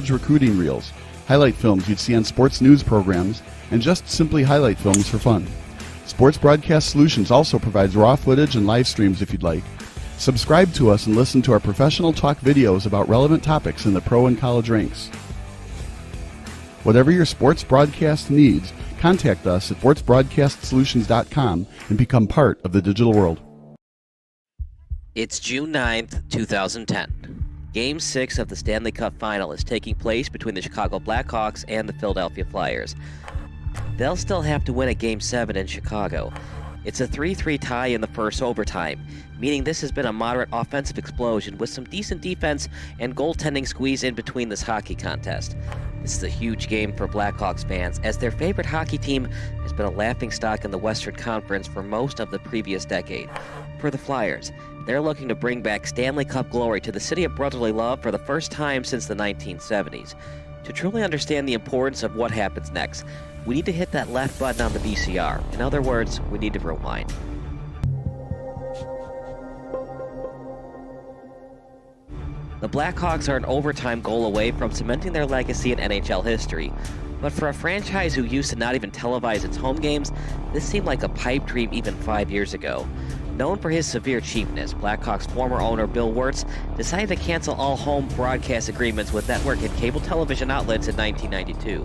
college recruiting reels, highlight films you'd see on sports news programs, and just simply highlight films for fun. Sports Broadcast Solutions also provides raw footage and live streams if you'd like. Subscribe to us and listen to our professional talk videos about relevant topics in the pro and college ranks. Whatever your sports broadcast needs, contact us at sportsbroadcastsolutions.com and become part of the digital world. It's June 9th, 2010. Game 6 of the Stanley Cup Final is taking place between the Chicago Blackhawks and the Philadelphia Flyers. They'll still have to win at Game 7 in Chicago. It's a 3-3 tie in the first overtime, meaning this has been a moderate offensive explosion with some decent defense and goaltending squeeze in between this hockey contest. This is a huge game for Blackhawks fans, as their favorite hockey team has been a laughingstock in the Western Conference for most of the previous decade. For the Flyers, they're looking to bring back Stanley Cup glory to the city of brotherly love for the first time since the 1970s. To truly understand the importance of what happens next, we need to hit that left button on the VCR. In other words, we need to rewind. The Blackhawks are an overtime goal away from cementing their legacy in NHL history. But for a franchise who used to not even televise its home games, this seemed like a pipe dream even 5 years ago. Known for his severe cheapness, Blackhawks former owner Bill Wirtz decided to cancel all home broadcast agreements with network and cable television outlets in 1992.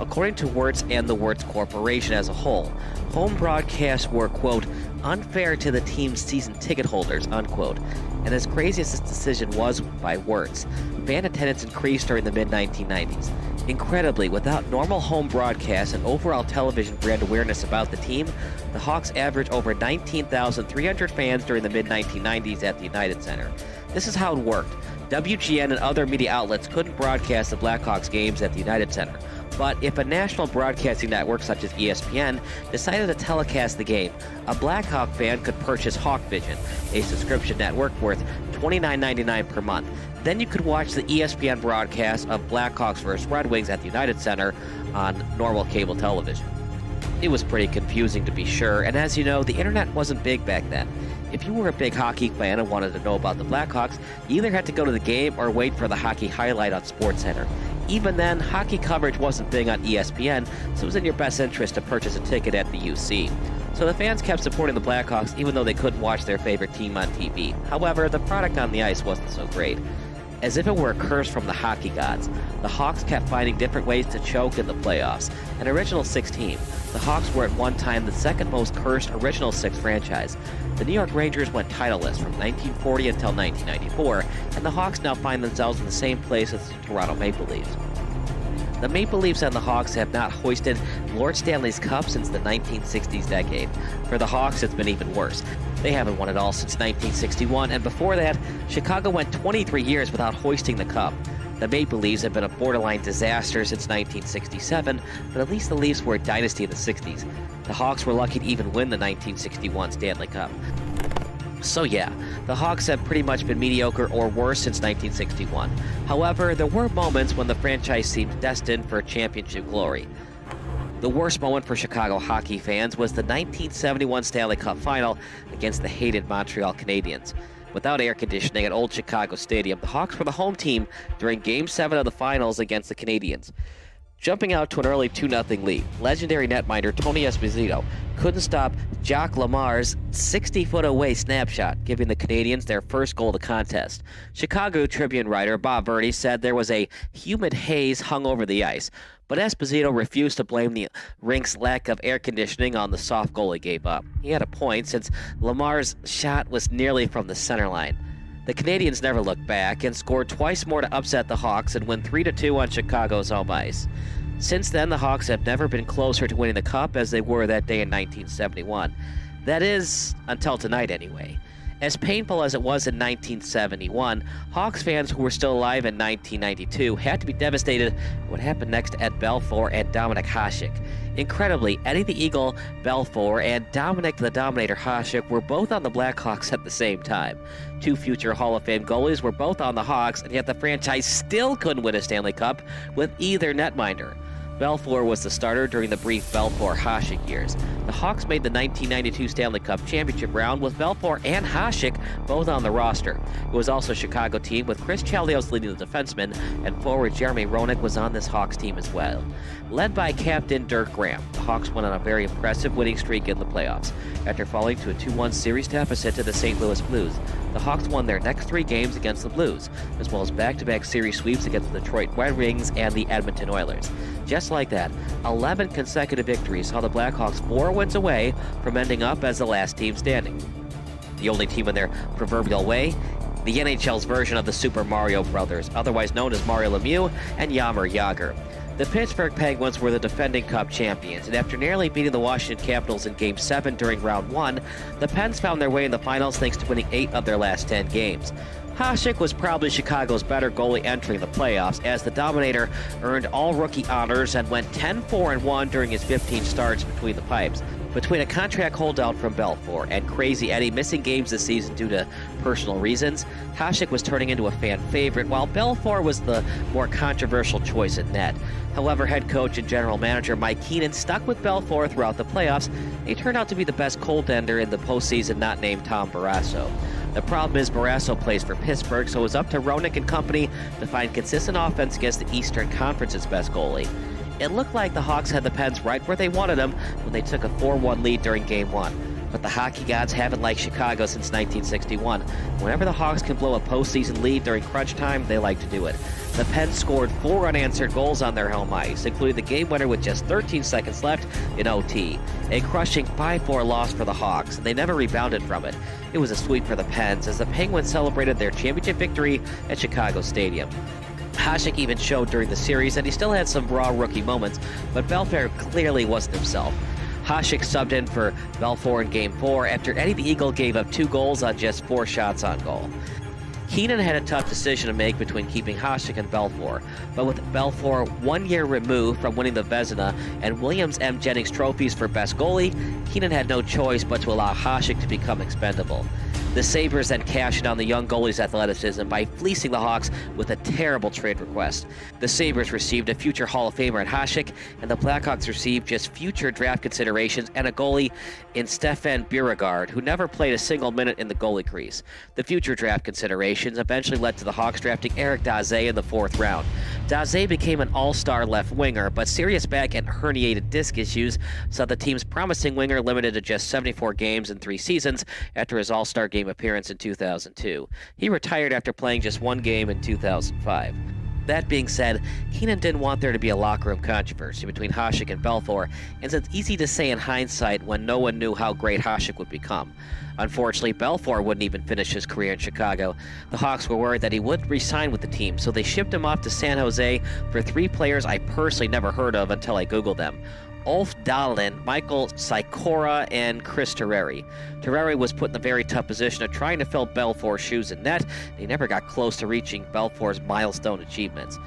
According to Wirtz and the Wirtz Corporation as a whole, home broadcasts were, quote, unfair to the team's season ticket holders, unquote. And as crazy as this decision was by Wirtz, fan attendance increased during the mid-1990s. Incredibly, without normal home broadcasts and overall television brand awareness about the team, the Hawks averaged over 19,300 fans during the mid-1990s at the United Center. This is how it worked. WGN and other media outlets couldn't broadcast the Blackhawks games at the United Center. But if a national broadcasting network such as ESPN decided to telecast the game, a Blackhawk fan could purchase HawkVision, a subscription network worth $29.99 per month. Then you could watch the ESPN broadcast of Blackhawks vs. Red Wings at the United Center on normal cable television. It was pretty confusing, to be sure, and as you know, the internet wasn't big back then. If you were a big hockey fan and wanted to know about the Blackhawks, you either had to go to the game or wait for the hockey highlight on SportsCenter. Even then, hockey coverage wasn't big on ESPN, so it was in your best interest to purchase a ticket at the UC. So the fans kept supporting the Blackhawks even though they couldn't watch their favorite team on TV. However, the product on the ice wasn't so great. As if it were a curse from the hockey gods, the Hawks kept finding different ways to choke in the playoffs. An original six team, the Hawks were at one time the second most cursed original six franchise. The New York Rangers went titleless from 1940 until 1994, and the Hawks now find themselves in the same place as the Toronto Maple Leafs. The Maple Leafs and the Hawks have not hoisted Lord Stanley's Cup since the 1960s decade. For the Hawks, it's been even worse. They haven't won it all since 1961, and before that, Chicago went 23 years without hoisting the Cup. The Maple Leafs have been a borderline disaster since 1967, but at least the Leafs were a dynasty in the 60s. The Hawks were lucky to even win the 1961 Stanley Cup. So yeah, the Hawks have pretty much been mediocre or worse since 1961. However, there were moments when the franchise seemed destined for championship glory. The worst moment for Chicago hockey fans was the 1971 Stanley Cup Final against the hated Montreal Canadiens. Without air conditioning at Old Chicago Stadium, the Hawks were the home team during Game 7 of the Finals against the Canadiens. Jumping out to an early 2-0 lead, legendary netminder Tony Esposito couldn't stop Jacques Lamar's 60-foot-away snapshot, giving the Canadiens their first goal of the contest. Chicago Tribune writer Bob Verdi said there was a humid haze hung over the ice, but Esposito refused to blame the rink's lack of air conditioning on the soft goal he gave up. He had a point, since Lamar's shot was nearly from the center line. The Canadiens never looked back and scored twice more to upset the Hawks and win 3-2 on Chicago's home ice. Since then, the Hawks have never been closer to winning the Cup as they were that day in 1971. That is, until tonight anyway. As painful as it was in 1971, Hawks fans who were still alive in 1992 had to be devastated at what happened next to Ed Belfour and Dominik Hasek. Incredibly, Eddie the Eagle Belfour and Dominik the Dominator Hasek were both on the Blackhawks at the same time. Two future Hall of Fame goalies were both on the Hawks, and yet the franchise still couldn't win a Stanley Cup with either netminder. Belfour was the starter during the brief Belfour-Hasek years. The Hawks made the 1992 Stanley Cup championship round with Belfour and Hasek both on the roster. It was also a Chicago team with Chris Chelios leading the defensemen, and forward Jeremy Roenick was on this Hawks team as well. Led by captain Dirk Graham, the Hawks went on a very impressive winning streak in the playoffs. After falling to a 2-1 series deficit to the St. Louis Blues, the Hawks won their next 3 games against the Blues, as well as back-to-back series sweeps against the Detroit Red Wings and the Edmonton Oilers. Just like that, 11 consecutive victories saw the Blackhawks 4 wins away from ending up as the last team standing. The only team in their proverbial way, the NHL's version of the Super Mario Brothers, otherwise known as Mario Lemieux and Jaromir Jagr. The Pittsburgh Penguins were the defending Cup champions, and after nearly beating the Washington Capitals in Game 7 during Round 1, the Pens found their way in the finals thanks to winning 8 of their last 10 games. Hasek was probably Chicago's better goalie entering the playoffs, as the Dominator earned all rookie honors and went 10-4-1 during his 15 starts between the pipes. Between a contract holdout from Belfour and Crazy Eddie missing games this season due to personal reasons, Hasek was turning into a fan favorite, while Belfour was the more controversial choice in net. However, head coach and general manager Mike Keenan stuck with Belfour throughout the playoffs. He turned out to be the best goaltender in the postseason, not named Tom Barrasso. The problem is Barrasso plays for Pittsburgh, so it was up to Roenick and company to find consistent offense against the Eastern Conference's best goalie. It looked like the Hawks had the Pens right where they wanted them when they took a 4-1 lead during Game 1. But the hockey gods haven't liked Chicago since 1961. Whenever the Hawks can blow a postseason lead during crunch time, they like to do it. The Pens scored 4 unanswered goals on their home ice, including the game winner with just 13 seconds left in OT. A crushing 5-4 loss for the Hawks, and they never rebounded from it. It was a sweep for the Pens as the Penguins celebrated their championship victory at Chicago Stadium. Hasek even showed during the series that he still had some raw rookie moments, but Belfour clearly wasn't himself. Hasek subbed in for Belfour in Game 4 after Eddie the Eagle gave up 2 goals on just 4 shots on goal. Keenan had a tough decision to make between keeping Hasek and Belfour, but with Belfour 1 year removed from winning the Vezina and Williams M. Jennings trophies for best goalie, Keenan had no choice but to allow Hasek to become expendable. The Sabres then cashed in on the young goalie's athleticism by fleecing the Hawks with a terrible trade request. The Sabres received a future Hall of Famer in Hasek, and the Blackhawks received just future draft considerations and a goalie in Stefan Beauregard, who never played a single minute in the goalie crease. The future draft considerations eventually led to the Hawks drafting Eric Daze in the 4th round. Daze became an all-star left winger, but serious back and herniated disc issues saw the team's promising winger limited to just 74 games in 3 seasons after his all-star game appearance in 2002. He retired after playing just 1 game in 2005. That being said, Keenan didn't want there to be a locker room controversy between Hasek and Belfour, and it's easy to say in hindsight when no one knew how great Hasek would become. Unfortunately, Belfour wouldn't even finish his career in Chicago. The Hawks were worried that he wouldn't re-sign with the team, so they shipped him off to San Jose for 3 players I personally never heard of until I Googled them: Ulf Dahlin, Michael Sikora, and Chris Terreri. Terreri was put in the very tough position of trying to fill Belfour's shoes in net, and he never got close to reaching Belfour's milestone achievements.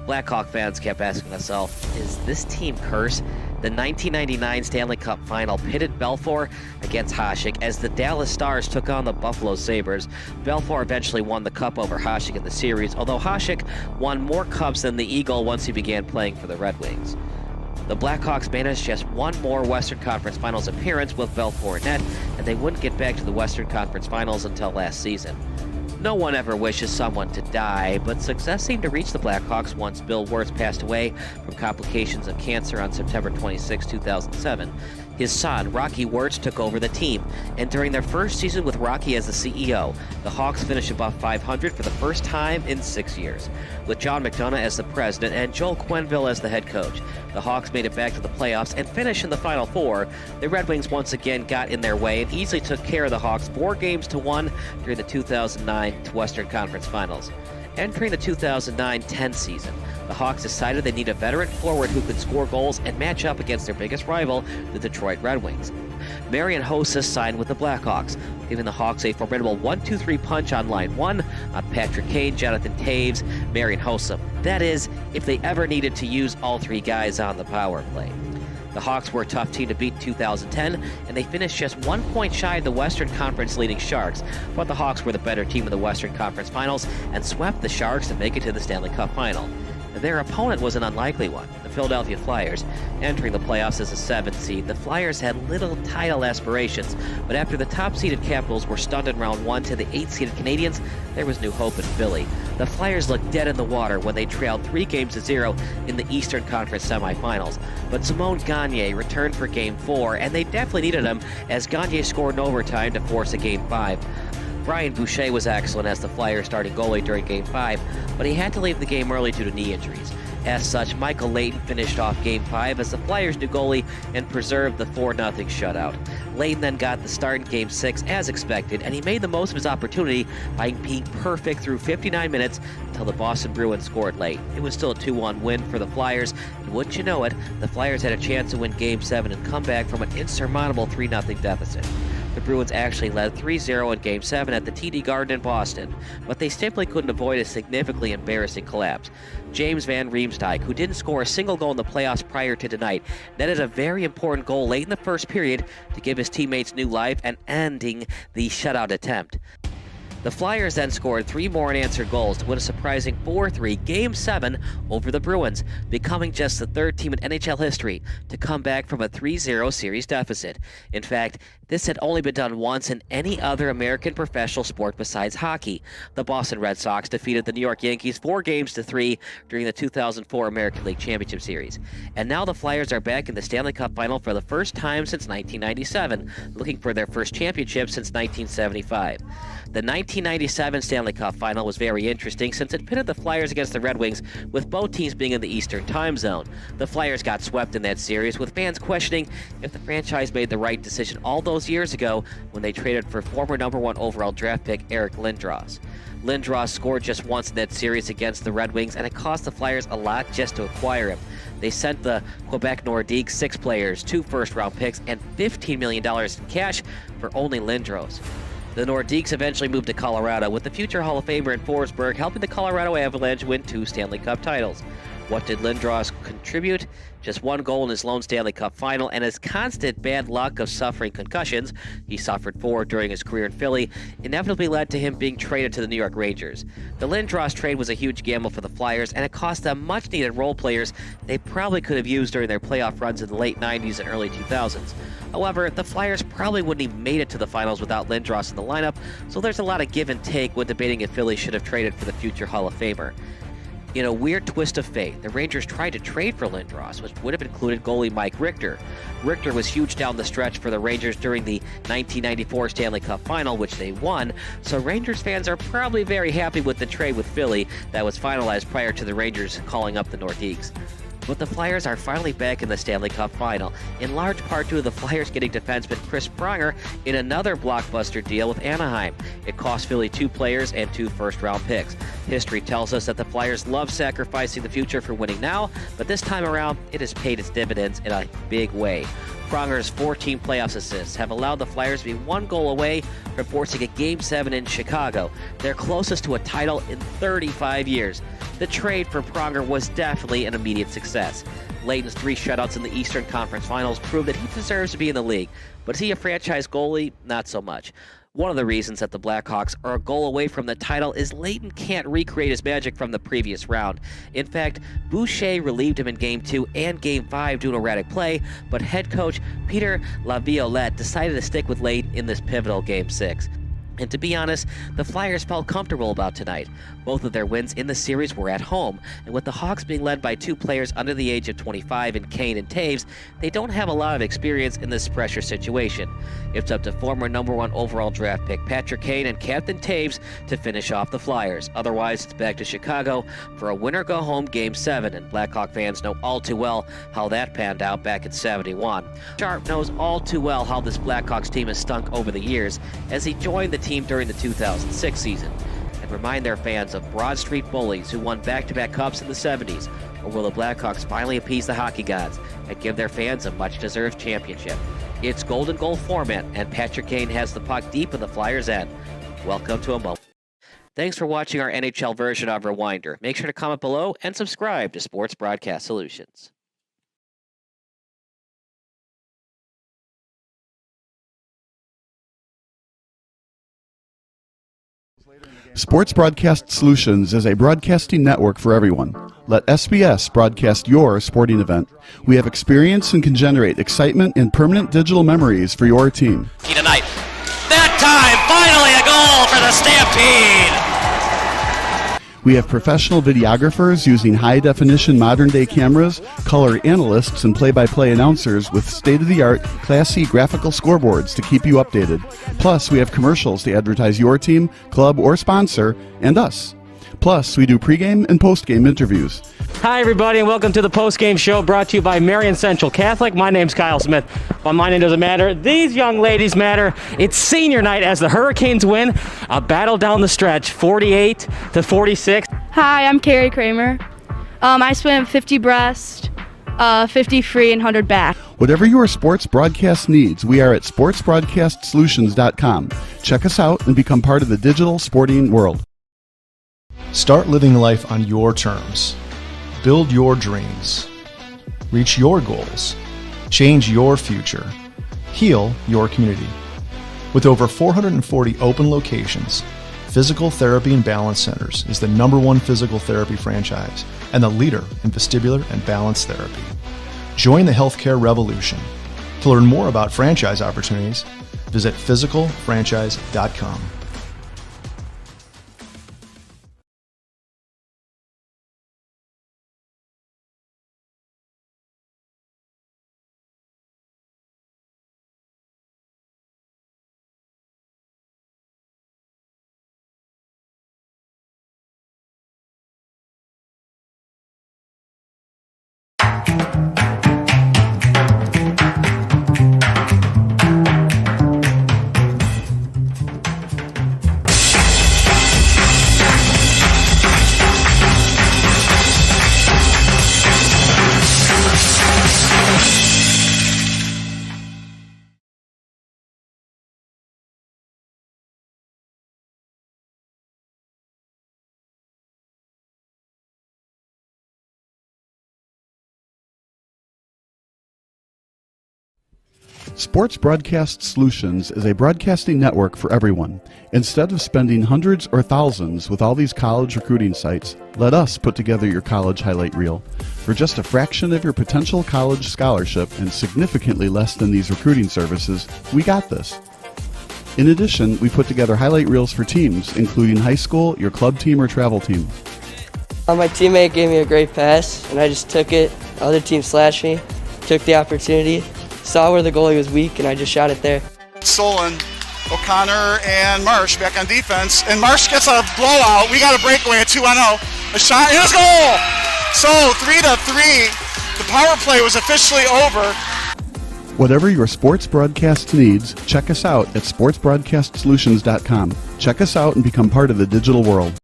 Blackhawk fans kept asking themselves, is this team cursed? The 1999 Stanley Cup Final pitted Belfour against Hasek as the Dallas Stars took on the Buffalo Sabres. Belfour eventually won the cup over Hasek in the series, although Hasek won more cups than the Eagle once he began playing for the Red Wings. The Blackhawks managed just 1 more Western Conference Finals appearance with Belfour in net, and they wouldn't get back to the Western Conference Finals until last season. No one ever wishes someone to die, but success seemed to reach the Blackhawks once Bill Wirtz passed away from complications of cancer on September 26, 2007. His son, Rocky Wirtz, took over the team, and during their first season with Rocky as the CEO, the Hawks finished above 500 for the first time in 6 years. With John McDonough as the president and Joel Quenneville as the head coach, the Hawks made it back to the playoffs and finished in the Final Four. The Red Wings once again got in their way and easily took care of the Hawks 4-1 during the 2009 Western Conference Finals. Entering the 2009-10 season, the Hawks decided they need a veteran forward who could score goals and match up against their biggest rival, the Detroit Red Wings. Marian Hossa signed with the Blackhawks, giving the Hawks a formidable 1-2-3 punch on line 1 on Patrick Kane, Jonathan Taves, Marian Hossa. That is, if they ever needed to use all 3 guys on the power play. The Hawks were a tough team to beat in 2010, and they finished just 1 point shy of the Western Conference leading Sharks, but the Hawks were the better team in the Western Conference Finals and swept the Sharks to make it to the Stanley Cup Final. Their opponent was an unlikely one, the Philadelphia Flyers. Entering the playoffs as a 7th seed, the Flyers had little title aspirations, but after the top-seeded Capitals were stunned in round 1 to the 8th-seeded Canadiens, there was new hope in Philly. The Flyers looked dead in the water when they trailed 3-0 in the Eastern Conference semifinals, but Simon Gagne returned for Game 4, and they definitely needed him as Gagne scored in overtime to force a Game 5. Brian Boucher was excellent as the Flyers starting goalie during Game 5, but he had to leave the game early due to knee injuries. As such, Michael Layton finished off Game 5 as the Flyers' new goalie and preserved the 4-0 shutout. Layton then got the start in Game 6 as expected, and he made the most of his opportunity by being perfect through 59 minutes until the Boston Bruins scored late. It was still a 2-1 win for the Flyers, and wouldn't you know it, the Flyers had a chance to win Game 7 and come back from an insurmountable 3-0 deficit. The Bruins actually led 3-0 in Game 7 at the TD Garden in Boston, but they simply couldn't avoid a significantly embarrassing collapse. James Van Riemsdyk, who didn't score a single goal in the playoffs prior to tonight, netted a very important goal late in the first period to give his teammates new life and ending the shutout attempt. The Flyers then scored 3 more unanswered goals to win a surprising 4-3 Game 7 over the Bruins, becoming just the 3rd team in NHL history to come back from a 3-0 series deficit. In fact, this had only been done once in any other American professional sport besides hockey. The Boston Red Sox defeated the New York Yankees 4-3 during the 2004 American League Championship Series. And now the Flyers are back in the Stanley Cup Final for the first time since 1997, looking for their first championship since 1975. The 1997 Stanley Cup Final was very interesting since it pitted the Flyers against the Red Wings, with both teams being in the Eastern Time Zone. The Flyers got swept in that series, with fans questioning if the franchise made the right decision all those years ago when they traded for former #1 overall draft pick Eric Lindros. Lindros scored just once in that series against the Red Wings, and it cost the Flyers a lot just to acquire him. They sent the Quebec Nordiques 6 players, 2 first-round picks, and $15 million in cash for only Lindros. The Nordiques eventually moved to Colorado, with the future Hall of Famer in Forsberg helping the Colorado Avalanche win 2 Stanley Cup titles. What did Lindros contribute? Just 1 goal in his lone Stanley Cup final, and his constant bad luck of suffering concussions, he suffered 4 during his career in Philly, inevitably led to him being traded to the New York Rangers. The Lindros trade was a huge gamble for the Flyers, and it cost them much-needed role players they probably could have used during their playoff runs in the late 90s and early 2000s. However, the Flyers probably wouldn't have made it to the finals without Lindros in the lineup, so there's a lot of give and take when debating if Philly should have traded for the future Hall of Famer. In a weird twist of fate, the Rangers tried to trade for Lindros, which would have included goalie Mike Richter. Richter was huge down the stretch for the Rangers during the 1994 Stanley Cup Final, which they won, so Rangers fans are probably very happy with the trade with Philly that was finalized prior to the Rangers calling up the Nordiques. But the Flyers are finally back in the Stanley Cup Final, in large part due to the Flyers getting defenseman Chris Pronger in another blockbuster deal with Anaheim. It cost Philly 2 players and 2 first-round picks. History tells us that the Flyers love sacrificing the future for winning now, but this time around, it has paid its dividends in a big way. Pronger's 14 playoffs assists have allowed the Flyers to be 1 goal away from forcing a Game 7 in Chicago, their closest to a title in 35 years. The trade for Pronger was definitely an immediate success. Layton's 3 shutouts in the Eastern Conference Finals prove that he deserves to be in the league, but is he a franchise goalie? Not so much. One of the reasons that the Blackhawks are a goal away from the title is Layton can't recreate his magic from the previous round. In fact, Boucher relieved him in Game 2 and Game 5 due to erratic play, but head coach Peter Laviolette decided to stick with Layton in this pivotal Game 6. And to be honest, the Flyers felt comfortable about tonight. Both of their wins in the series were at home, and with the Hawks being led by 2 players under the age of 25 in Kane and Taves, they don't have a lot of experience in this pressure situation. It's up to former #1 overall draft pick Patrick Kane and Captain Taves to finish off the Flyers. Otherwise, it's back to Chicago for a winner-go-home Game 7, and Blackhawk fans know all too well how that panned out back in '71. Sharp knows all too well how this Blackhawks team has stunk over the years, as he joined the team during the 2006 season, and remind their fans of Broad Street bullies who won back-to-back cups in the 70s, or will the Blackhawks finally appease the hockey gods and give their fans a much-deserved championship? It's golden goal format, and Patrick Kane has the puck deep in the Flyers' end. Welcome to a moment. Thanks for watching our NHL version of Rewinder. Make sure to comment below and subscribe to Sports Broadcast Solutions. Sports Broadcast Solutions is a broadcasting network for everyone. Let SBS broadcast your sporting event. We have experience and can generate excitement and permanent digital memories for your team. Tonight. That time, finally a goal for the Stampede! We have professional videographers using high-definition modern-day cameras, color analysts, and play-by-play announcers with state-of-the-art, classy graphical scoreboards to keep you updated. Plus, we have commercials to advertise your team, club, or sponsor, and us. Plus, we do pregame and postgame interviews. Hi, everybody, and welcome to the postgame show brought to you by Marion Central Catholic. My name's Kyle Smith, but my name doesn't matter. These young ladies matter. It's senior night as the Hurricanes win a battle down the stretch, 48-46. Hi, I'm Carrie Kramer. I swim 50 breast, 50 free, and 100 back. Whatever your sports broadcast needs, we are at sportsbroadcastsolutions.com. Check us out and become part of the digital sporting world. Start living life on your terms. Build your dreams. Reach your goals. Change your future. Heal your community. With over 440 open locations, Physical Therapy and Balance Centers is the #1 physical therapy franchise and the leader in vestibular and balance therapy. Join the healthcare revolution. To learn more about franchise opportunities, visit physicalfranchise.com. Sports Broadcast Solutions is a broadcasting network for everyone. Instead of spending hundreds or thousands with all these college recruiting sites, let us put together your college highlight reel. For just a fraction of your potential college scholarship and significantly less than these recruiting services, we got this. In addition, we put together highlight reels for teams, including high school, your club team, or travel team. My teammate gave me a great pass, and I just took it. The other team slashed me, took the opportunity, saw where the goalie was weak, and I just shot it there. Solon, O'Connor, and Marsh back on defense. And Marsh gets a blowout. We got a breakaway at 2-0. A shot, and it's goal! So 3-3. The power play was officially over. Whatever your sports broadcast needs, check us out at sportsbroadcastsolutions.com. Check us out and become part of the digital world.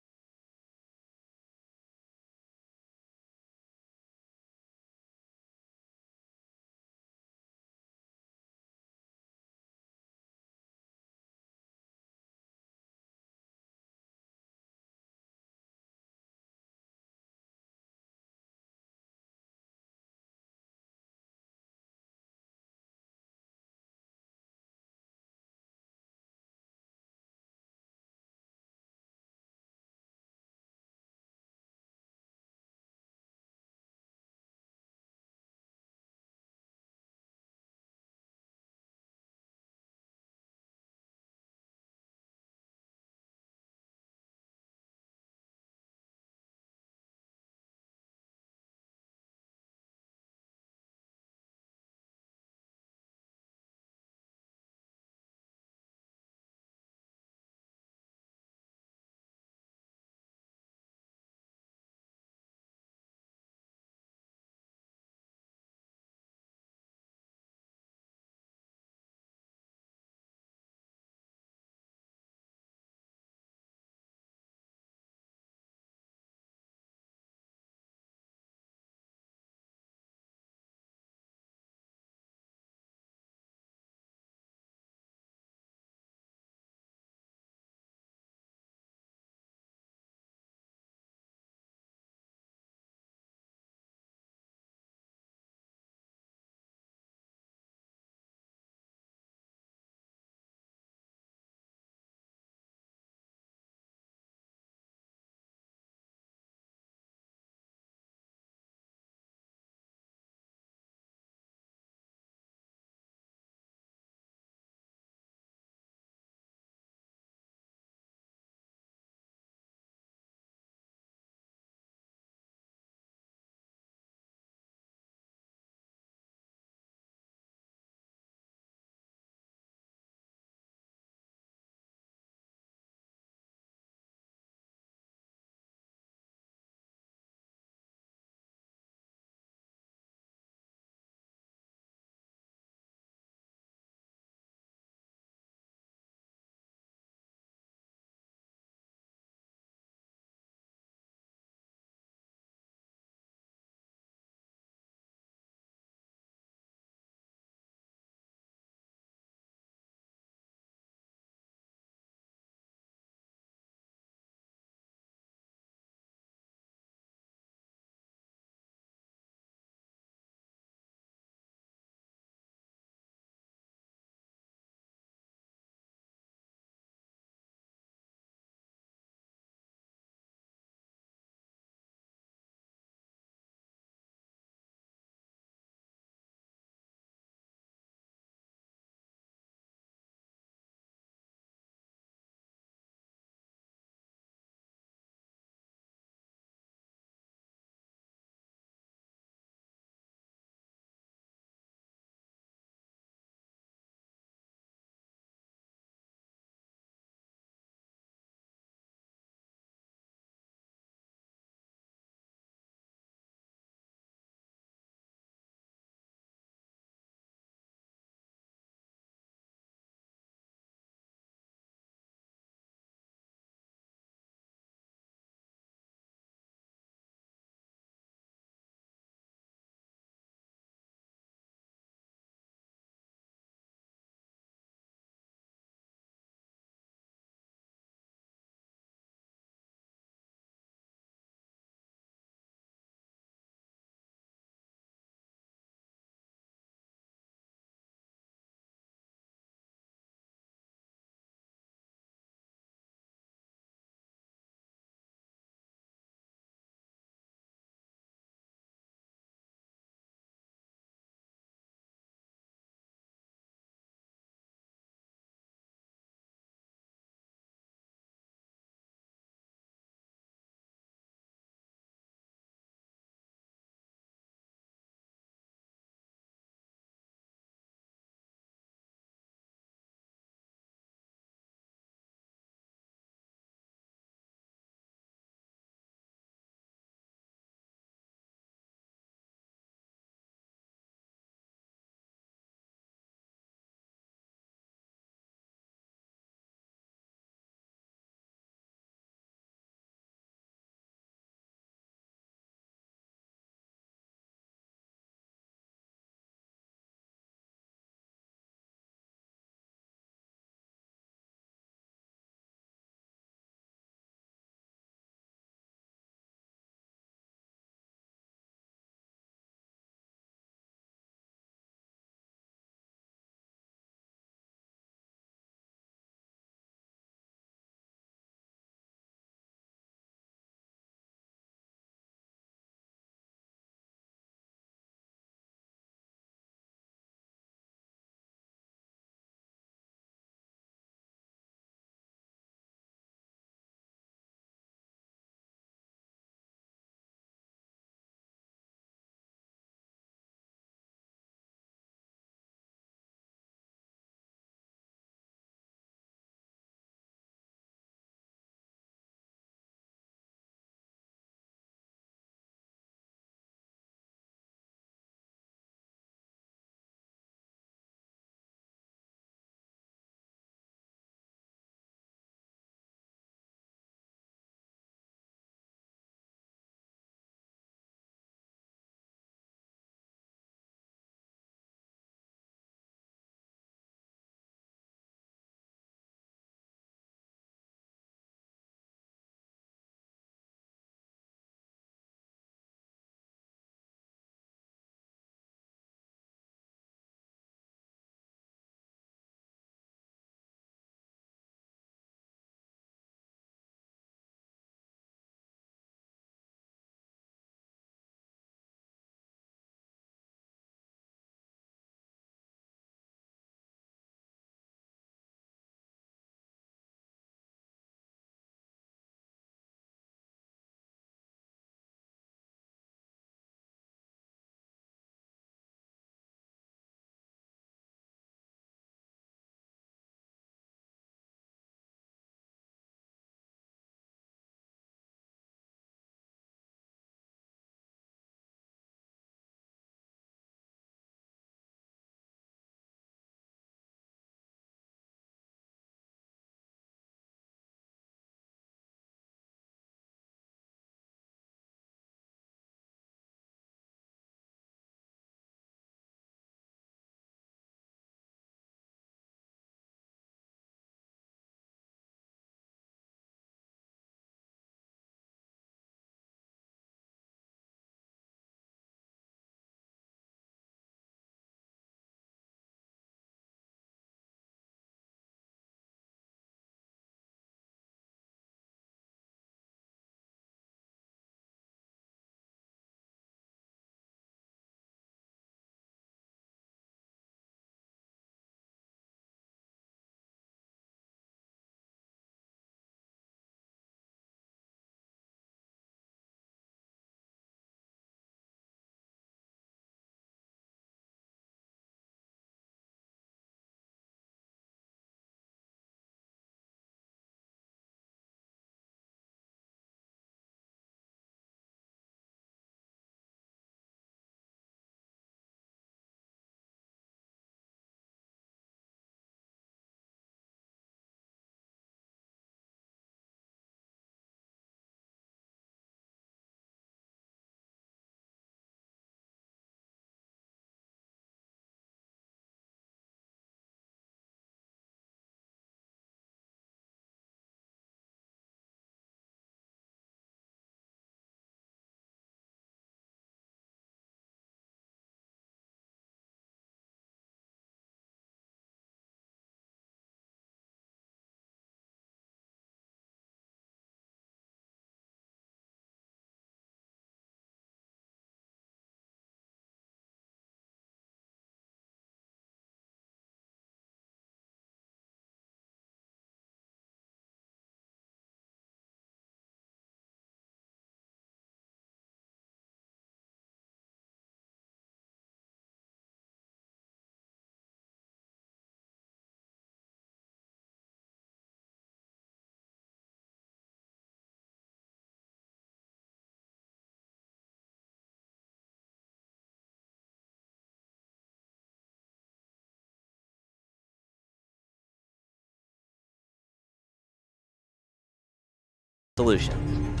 Solutions.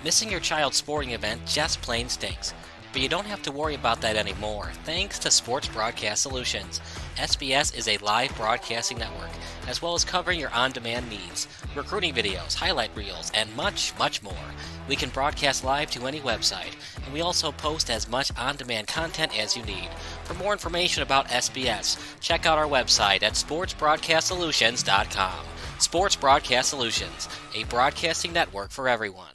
Missing your child's sporting event just plain stinks. But you don't have to worry about that anymore, thanks to Sports Broadcast Solutions. SBS is a live broadcasting network, as well as covering your on-demand needs, recruiting videos, highlight reels, and much, much more. We can broadcast live to any website, and we also post as much on-demand content as you need. For more information about SBS, check out our website at sportsbroadcastsolutions.com. Sports Broadcast Solutions, a broadcasting network for everyone.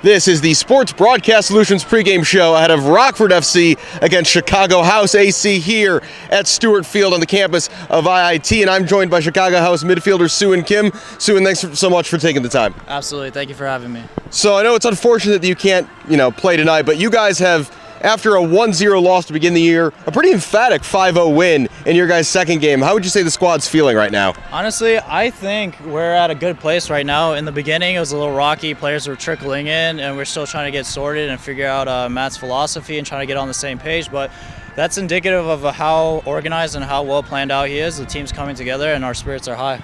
This is the Sports Broadcast Solutions pregame show ahead of Rockford FC against Chicago House AC here at Stewart Field on the campus of IIT, and I'm joined by Chicago House midfielder Soo and Kim. Soo, and thanks so much for taking the time. Absolutely, thank you for having me. So I know it's unfortunate that you can't, play tonight, but you guys have, after a 1-0 loss to begin the year, a pretty emphatic 5-0 win in your guys' second game. How would you say the squad's feeling right now? Honestly, I think we're at a good place right now. In the beginning, it was a little rocky. Players were trickling in, and we're still trying to get sorted and figure out Matt's philosophy and trying to get on the same page. But that's indicative of how organized and how well planned out he is. The team's coming together, and our spirits are high.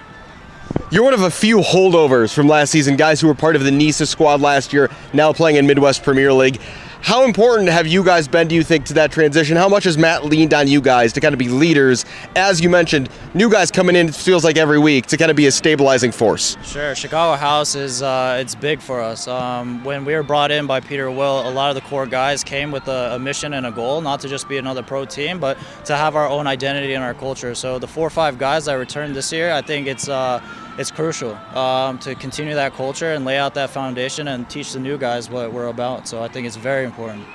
You're one of a few holdovers from last season, guys who were part of the NISA squad last year, now playing in Midwest Premier League. How important have you guys been, do you think, to that transition? How much has Matt leaned on you guys to kind of be leaders? As you mentioned, new guys coming in, it feels like every week, to kind of be a stabilizing force. Sure. Chicago House is it's big for us. When we were brought in by Peter Will, a lot of the core guys came with a mission and a goal, not to just be another pro team, but to have our own identity and our culture. So the 4 or 5 guys that returned this year, I think it's crucial to continue that culture and lay out that foundation and teach the new guys what we're about. So I think it's very important.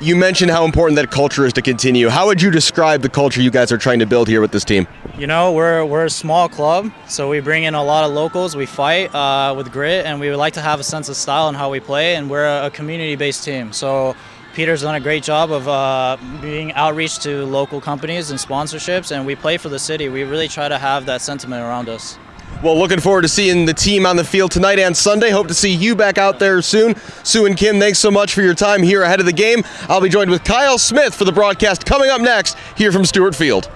You mentioned how important that culture is to continue. How would you describe the culture you guys are trying to build here with this team? We're a small club, so we bring in a lot of locals. We fight with grit, and we would like to have a sense of style in how we play, and we're a community-based team. So Peter's done a great job of being outreach to local companies and sponsorships, and we play for the city. We really try to have that sentiment around us. Well, looking forward to seeing the team on the field tonight and Sunday. Hope to see you back out there soon. Soo and Kim, thanks so much for your time here ahead of the game. I'll be joined with Kyle Smith for the broadcast coming up next here from Stewart Field.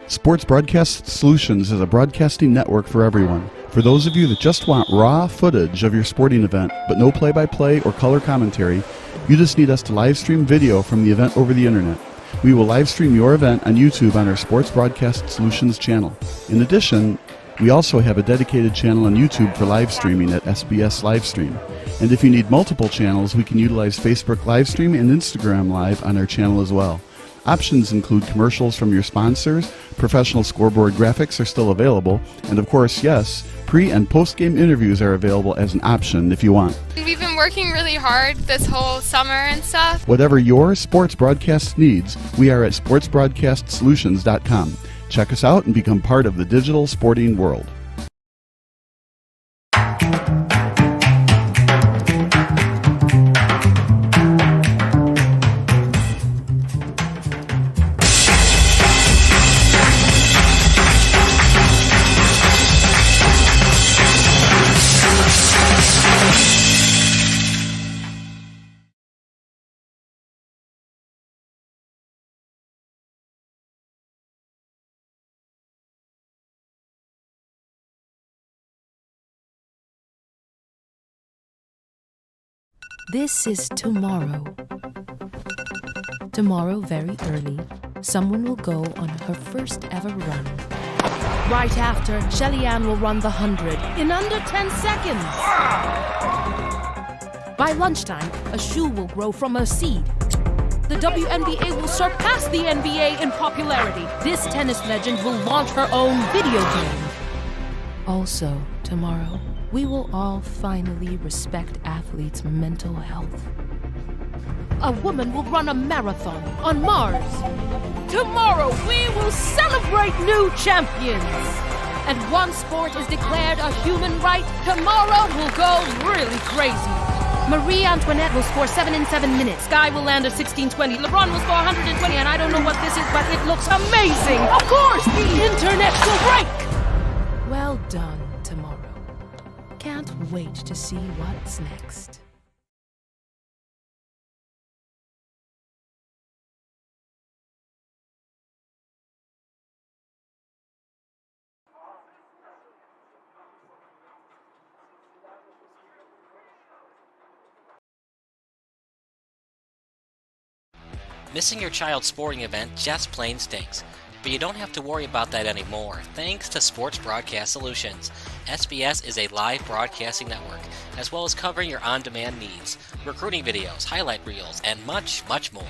Sports Broadcast Solutions is a broadcasting network for everyone. For those of you that just want raw footage of your sporting event, but no play-by-play or color commentary, you just need us to live stream video from the event over the internet. We will live stream your event on YouTube on our Sports Broadcast Solutions channel. In addition, we also have a dedicated channel on YouTube for live streaming at SBS Livestream. And if you need multiple channels, we can utilize Facebook Livestream and Instagram Live on our channel as well. Options include commercials from your sponsors, professional scoreboard graphics are still available, and of course, yes, pre- and post-game interviews are available as an option if you want. We've been working really hard this whole summer and stuff. Whatever your sports broadcast needs, we are at sportsbroadcastsolutions.com. Check us out and become part of the digital sporting world. This is tomorrow. Tomorrow, very early, someone will go on her first ever run. Right after, Shelly-Ann will run the 100 in under 10 seconds. By lunchtime, a shoe will grow from a seed. The WNBA will surpass the NBA in popularity. This tennis legend will launch her own video game. Also, tomorrow, we will all finally respect athletes' mental health. A woman will run a marathon on Mars. Tomorrow, we will celebrate new champions. And one sport is declared a human right. Tomorrow will go really crazy. Marie Antoinette will score 7 in 7 minutes. Guy will land a 16-20. LeBron will score 120, and I don't know what this is, but it looks amazing. Of course, the internet will break. Well done, tomorrow. Can't wait to see what's next. Missing your child's sporting event just plain stinks. But you don't have to worry about that anymore, thanks to Sports Broadcast Solutions. SBS is a live broadcasting network, as well as covering your on-demand needs, recruiting videos, highlight reels, and much, much more.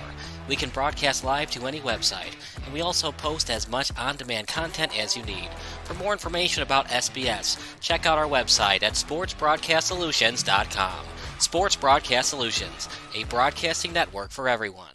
We can broadcast live to any website, and we also post as much on-demand content as you need. For more information about SBS, check out our website at sportsbroadcastsolutions.com. Sports Broadcast Solutions, a broadcasting network for everyone.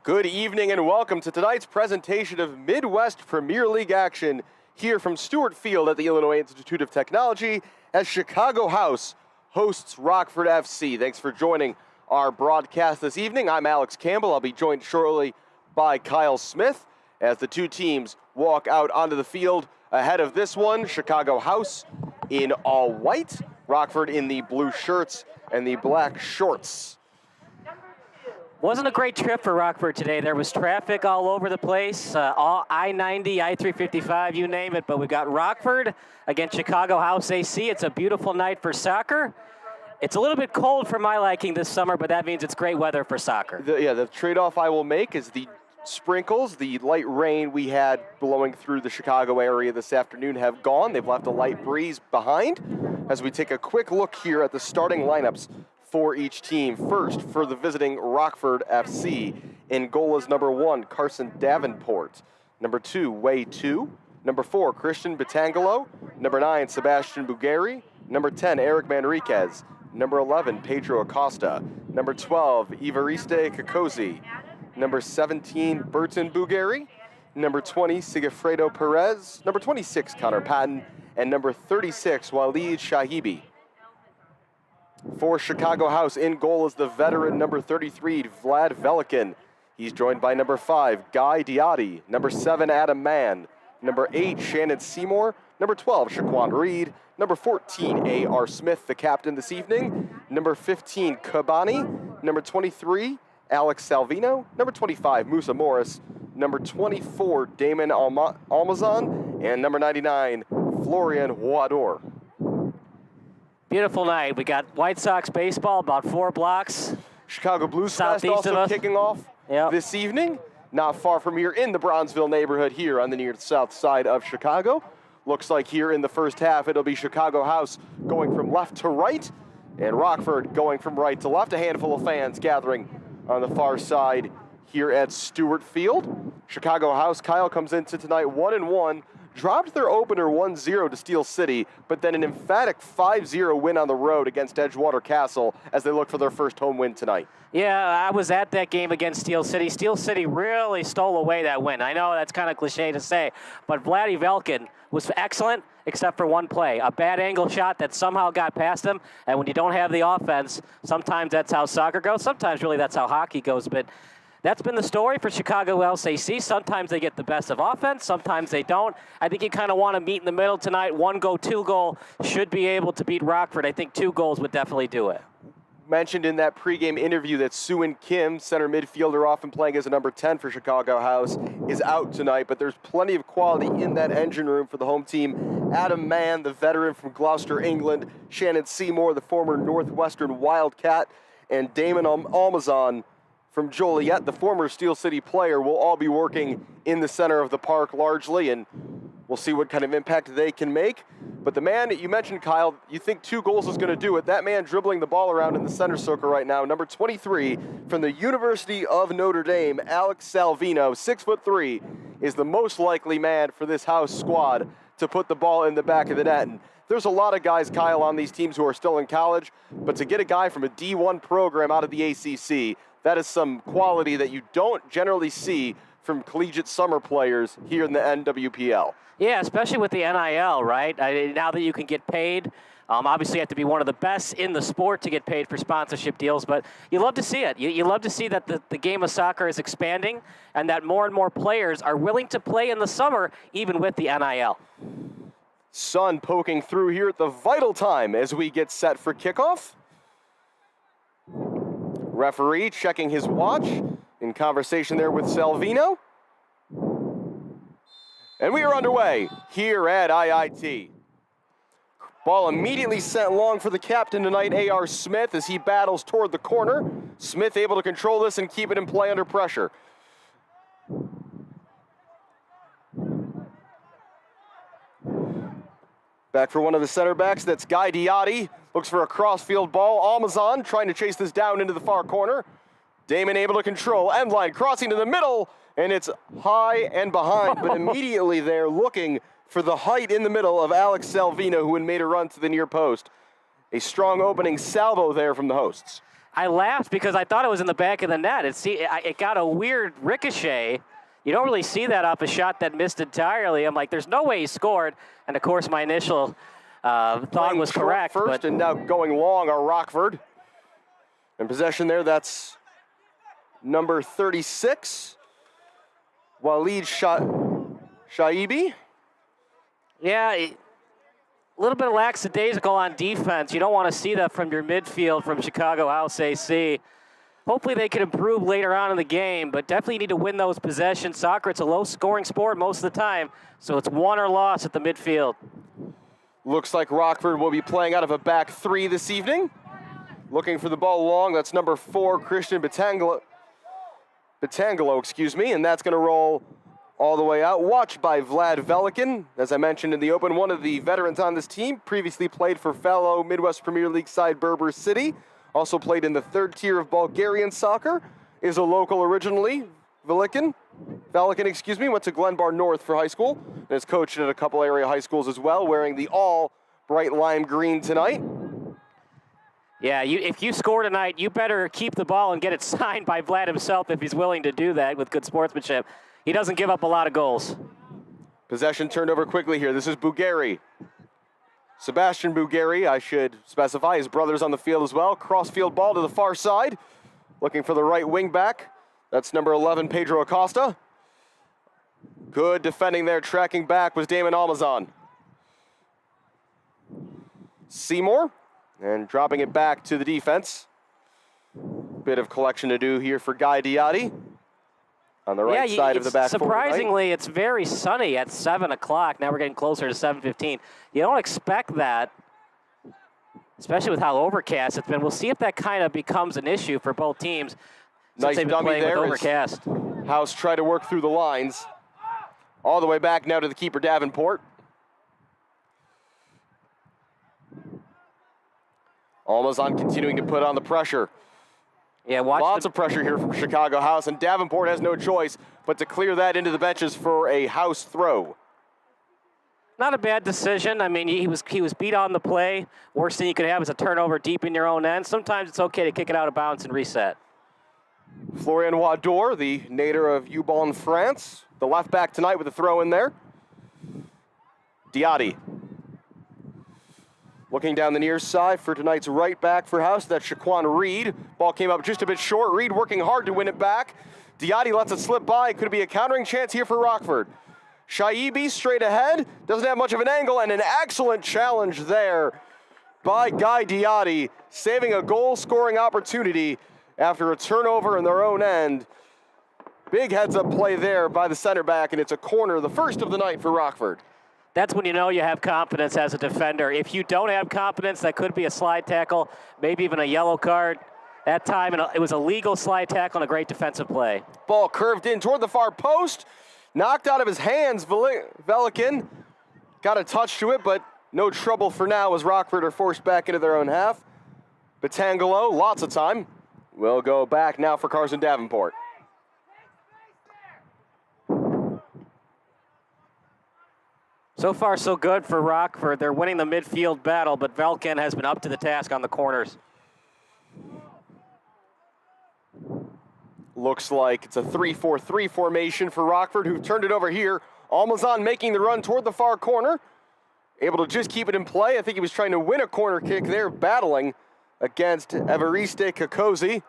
Good evening and welcome to tonight's presentation of Midwest Premier League action here from Stewart Field at the Illinois Institute of Technology as Chicago House hosts Rockford FC. Thanks for joining our broadcast this evening. I'm Alex Campbell. I'll be joined shortly by Kyle Smith as the two teams walk out onto the field ahead of this one. Chicago House in all white, Rockford in the blue shirts and the black shorts. Wasn't a great trip for Rockford today. There was traffic all over the place, all I-90, I-355, you name it. But we got Rockford against Chicago House AC. It's a beautiful night for soccer. It's a little bit cold for my liking this summer, but that means it's great weather for soccer. The trade-off I will make is the sprinkles, the light rain we had blowing through the Chicago area this afternoon have gone. They've left a light breeze behind as we take a quick look here at the starting lineups for each team. First, for the visiting Rockford FC, in goal is number 1, Carson Davenport. Number 2, Wei Tu. Number 4, Christian Batangelo. Number 9, Sebastian Bugari. Number 10, Eric Manriquez. Number 11, Pedro Acosta. Number 12, Ivariste Kakosi. Number 17, Burton Bugari. Number 20, Sigifredo Perez. Number 26, Connor Patton. And number 36, Waleed Shahibi. For Chicago House, in goal is the veteran number 33, Vlad Velikin. He's joined by number 5, Guy Diotti. Number 7, Adam Mann. Number 8, Shannon Seymour. Number 12, Shaquan Reed. Number 14, A.R. Smith, the captain this evening. Number 15, Kabani. Number 23, Alex Salvino. Number 25, Musa Morris. Number 24, Damon Almazan. And number 99, Florian Huador. Beautiful night. We got White Sox baseball, about 4 blocks. Chicago Blues Fest also kicking off this evening. Not far from here in the Bronzeville neighborhood here on the near south side of Chicago. Looks like here in the first half it'll be Chicago House going from left to right and Rockford going from right to left. A handful of fans gathering on the far side here at Stewart Field. Chicago House, Kyle, comes into tonight 1-1. Dropped their opener 1-0 to Steel City, but then an emphatic 5-0 win on the road against Edgewater Castle as they look for their first home win tonight. Yeah, I was at that game against Steel City. Steel City really stole away that win. I know that's kind of cliche to say, but Vladdy Velkin was excellent except for one play. A bad angle shot that somehow got past him, and when you don't have the offense, sometimes that's how soccer goes. Sometimes really that's how hockey goes, but that's been the story for Chicago LCC. Sometimes they get the best of offense, sometimes they don't. I think you kind of want to meet in the middle tonight. 1-goal, 2-goal should be able to beat Rockford. I think 2 goals would definitely do it. Mentioned in that pregame interview that Suin Kim, center midfielder often playing as a number 10 for Chicago House, is out tonight, but there's plenty of quality in that engine room for the home team. Adam Mann, the veteran from Gloucester, England, Shannon Seymour, the former Northwestern Wildcat, and Damon Almazan from Joliet, the former Steel City player, will all be working in the center of the park largely, and we'll see what kind of impact they can make. But the man that you mentioned, Kyle, you think 2 goals is going to do it. That man dribbling the ball around in the center circle right now, number 23 from the University of Notre Dame, Alex Salvino, 6'3", is the most likely man for this House squad to put the ball in the back of the net. And there's a lot of guys, Kyle, on these teams who are still in college, but to get a guy from a D1 program out of the ACC, that is some quality that you don't generally see from collegiate summer players here in the NWPL. Yeah, especially with the NIL, right? Now that you can get paid, obviously you have to be one of the best in the sport to get paid for sponsorship deals, but you love to see it. You love to see that the game of soccer is expanding and that more and more players are willing to play in the summer, even with the NIL. Sun poking through here at the vital time as we get set for kickoff. Referee checking his watch, in conversation there with Salvino. And we are underway here at IIT. Ball immediately sent long for the captain tonight, A.R. Smith, as he battles toward the corner. Smith able to control this and keep it in play under pressure. Back for one of the center backs, that's Guy Diotti. Looks for a cross-field ball. Almazan trying to chase this down into the far corner. Damon able to control. End line crossing to the middle, and it's high and behind, but immediately they're looking for the height in the middle of Alex Salvino, who had made a run to the near post. A strong opening salvo there from the hosts. I laughed because I thought it was in the back of the net. It got a weird ricochet. You don't really see that off a shot that missed entirely. I'm like, there's no way he scored. And, of course, my initial thought was correct. First, and now going long are Rockford. In possession there, that's number 36, Waleed Shaibi. Yeah, a little bit lackadaisical on defense. You don't want to see that from your midfield from Chicago House AC. Hopefully they can improve later on in the game, but definitely need to win those possessions. Soccer, it's a low-scoring sport most of the time, so it's won or lost at the midfield. Looks like Rockford will be playing out of a back three this evening. Looking for the ball long, that's number 4, Christian Betangelo, and that's going to roll all the way out. Watched by Vlad Velikin. As I mentioned in the open, one of the veterans on this team, previously played for fellow Midwest Premier League side Berber City. Also played in the 3rd tier of Bulgarian soccer. Is a local originally. Velikin, went to Glenbar North for high school. And has coached at a couple area high schools as well, wearing the all bright lime green tonight. Yeah, if you score tonight, you better keep the ball and get it signed by Vlad himself if he's willing to do that with good sportsmanship. He doesn't give up a lot of goals. Possession turned over quickly here. This is Bugari. Sebastian Bugari, I should specify, his brother's on the field as well. Cross-field ball to the far side. Looking for the right wing back. That's number 11, Pedro Acosta. Good defending there, tracking back was Damon Almazan. Seymour, and dropping it back to the defense. Bit of collection to do here for Guy Diotti. On the right side of the back. Surprisingly, it's very sunny at 7 o'clock. Now we're getting closer to 7:15. You don't expect that, especially with how overcast it's been. We'll see if that kind of becomes an issue for both teams. Nice dummy there. Overcast. House tried to work through the lines. All the way back now to the keeper, Davenport. Almazan continuing to put on the pressure. Yeah, lots of pressure here from Chicago House, and Davenport has no choice but to clear that into the benches for a House throw. Not a bad decision. I mean, he was beat on the play. Worst thing you could have is a turnover deep in your own end. Sometimes it's okay to kick it out of bounds and reset. Florian Wador, the native of Eubon, France, the left back tonight with a throw in there. Diotti. Looking down the near side for tonight's right back for House, that's Shaquan Reed. Ball came up just a bit short. Reed working hard to win it back. Diotti lets it slip by. Could be a countering chance here for Rockford. Shaibi straight ahead. Doesn't have much of an angle, and an excellent challenge there by Guy Diotti, saving a goal-scoring opportunity after a turnover in their own end. Big heads-up play there by the center back, and it's a corner, the first of the night for Rockford. That's when you know you have confidence as a defender. If you don't have confidence, that could be a slide tackle, maybe even a yellow card. That time, it was a legal slide tackle and a great defensive play. Ball curved in toward the far post. Knocked out of his hands, Velikin. Got a touch to it, but no trouble for now as Rockford are forced back into their own half. Betangelo, lots of time. Will go back now for Carson Davenport. So far, so good for Rockford. They're winning the midfield battle, but Velkin has been up to the task on the corners. Looks like it's a 3-4-3 formation for Rockford, who've turned it over here. Almazan making the run toward the far corner. Able to just keep it in play. I think he was trying to win a corner kick there, battling against Evariste Kakosi.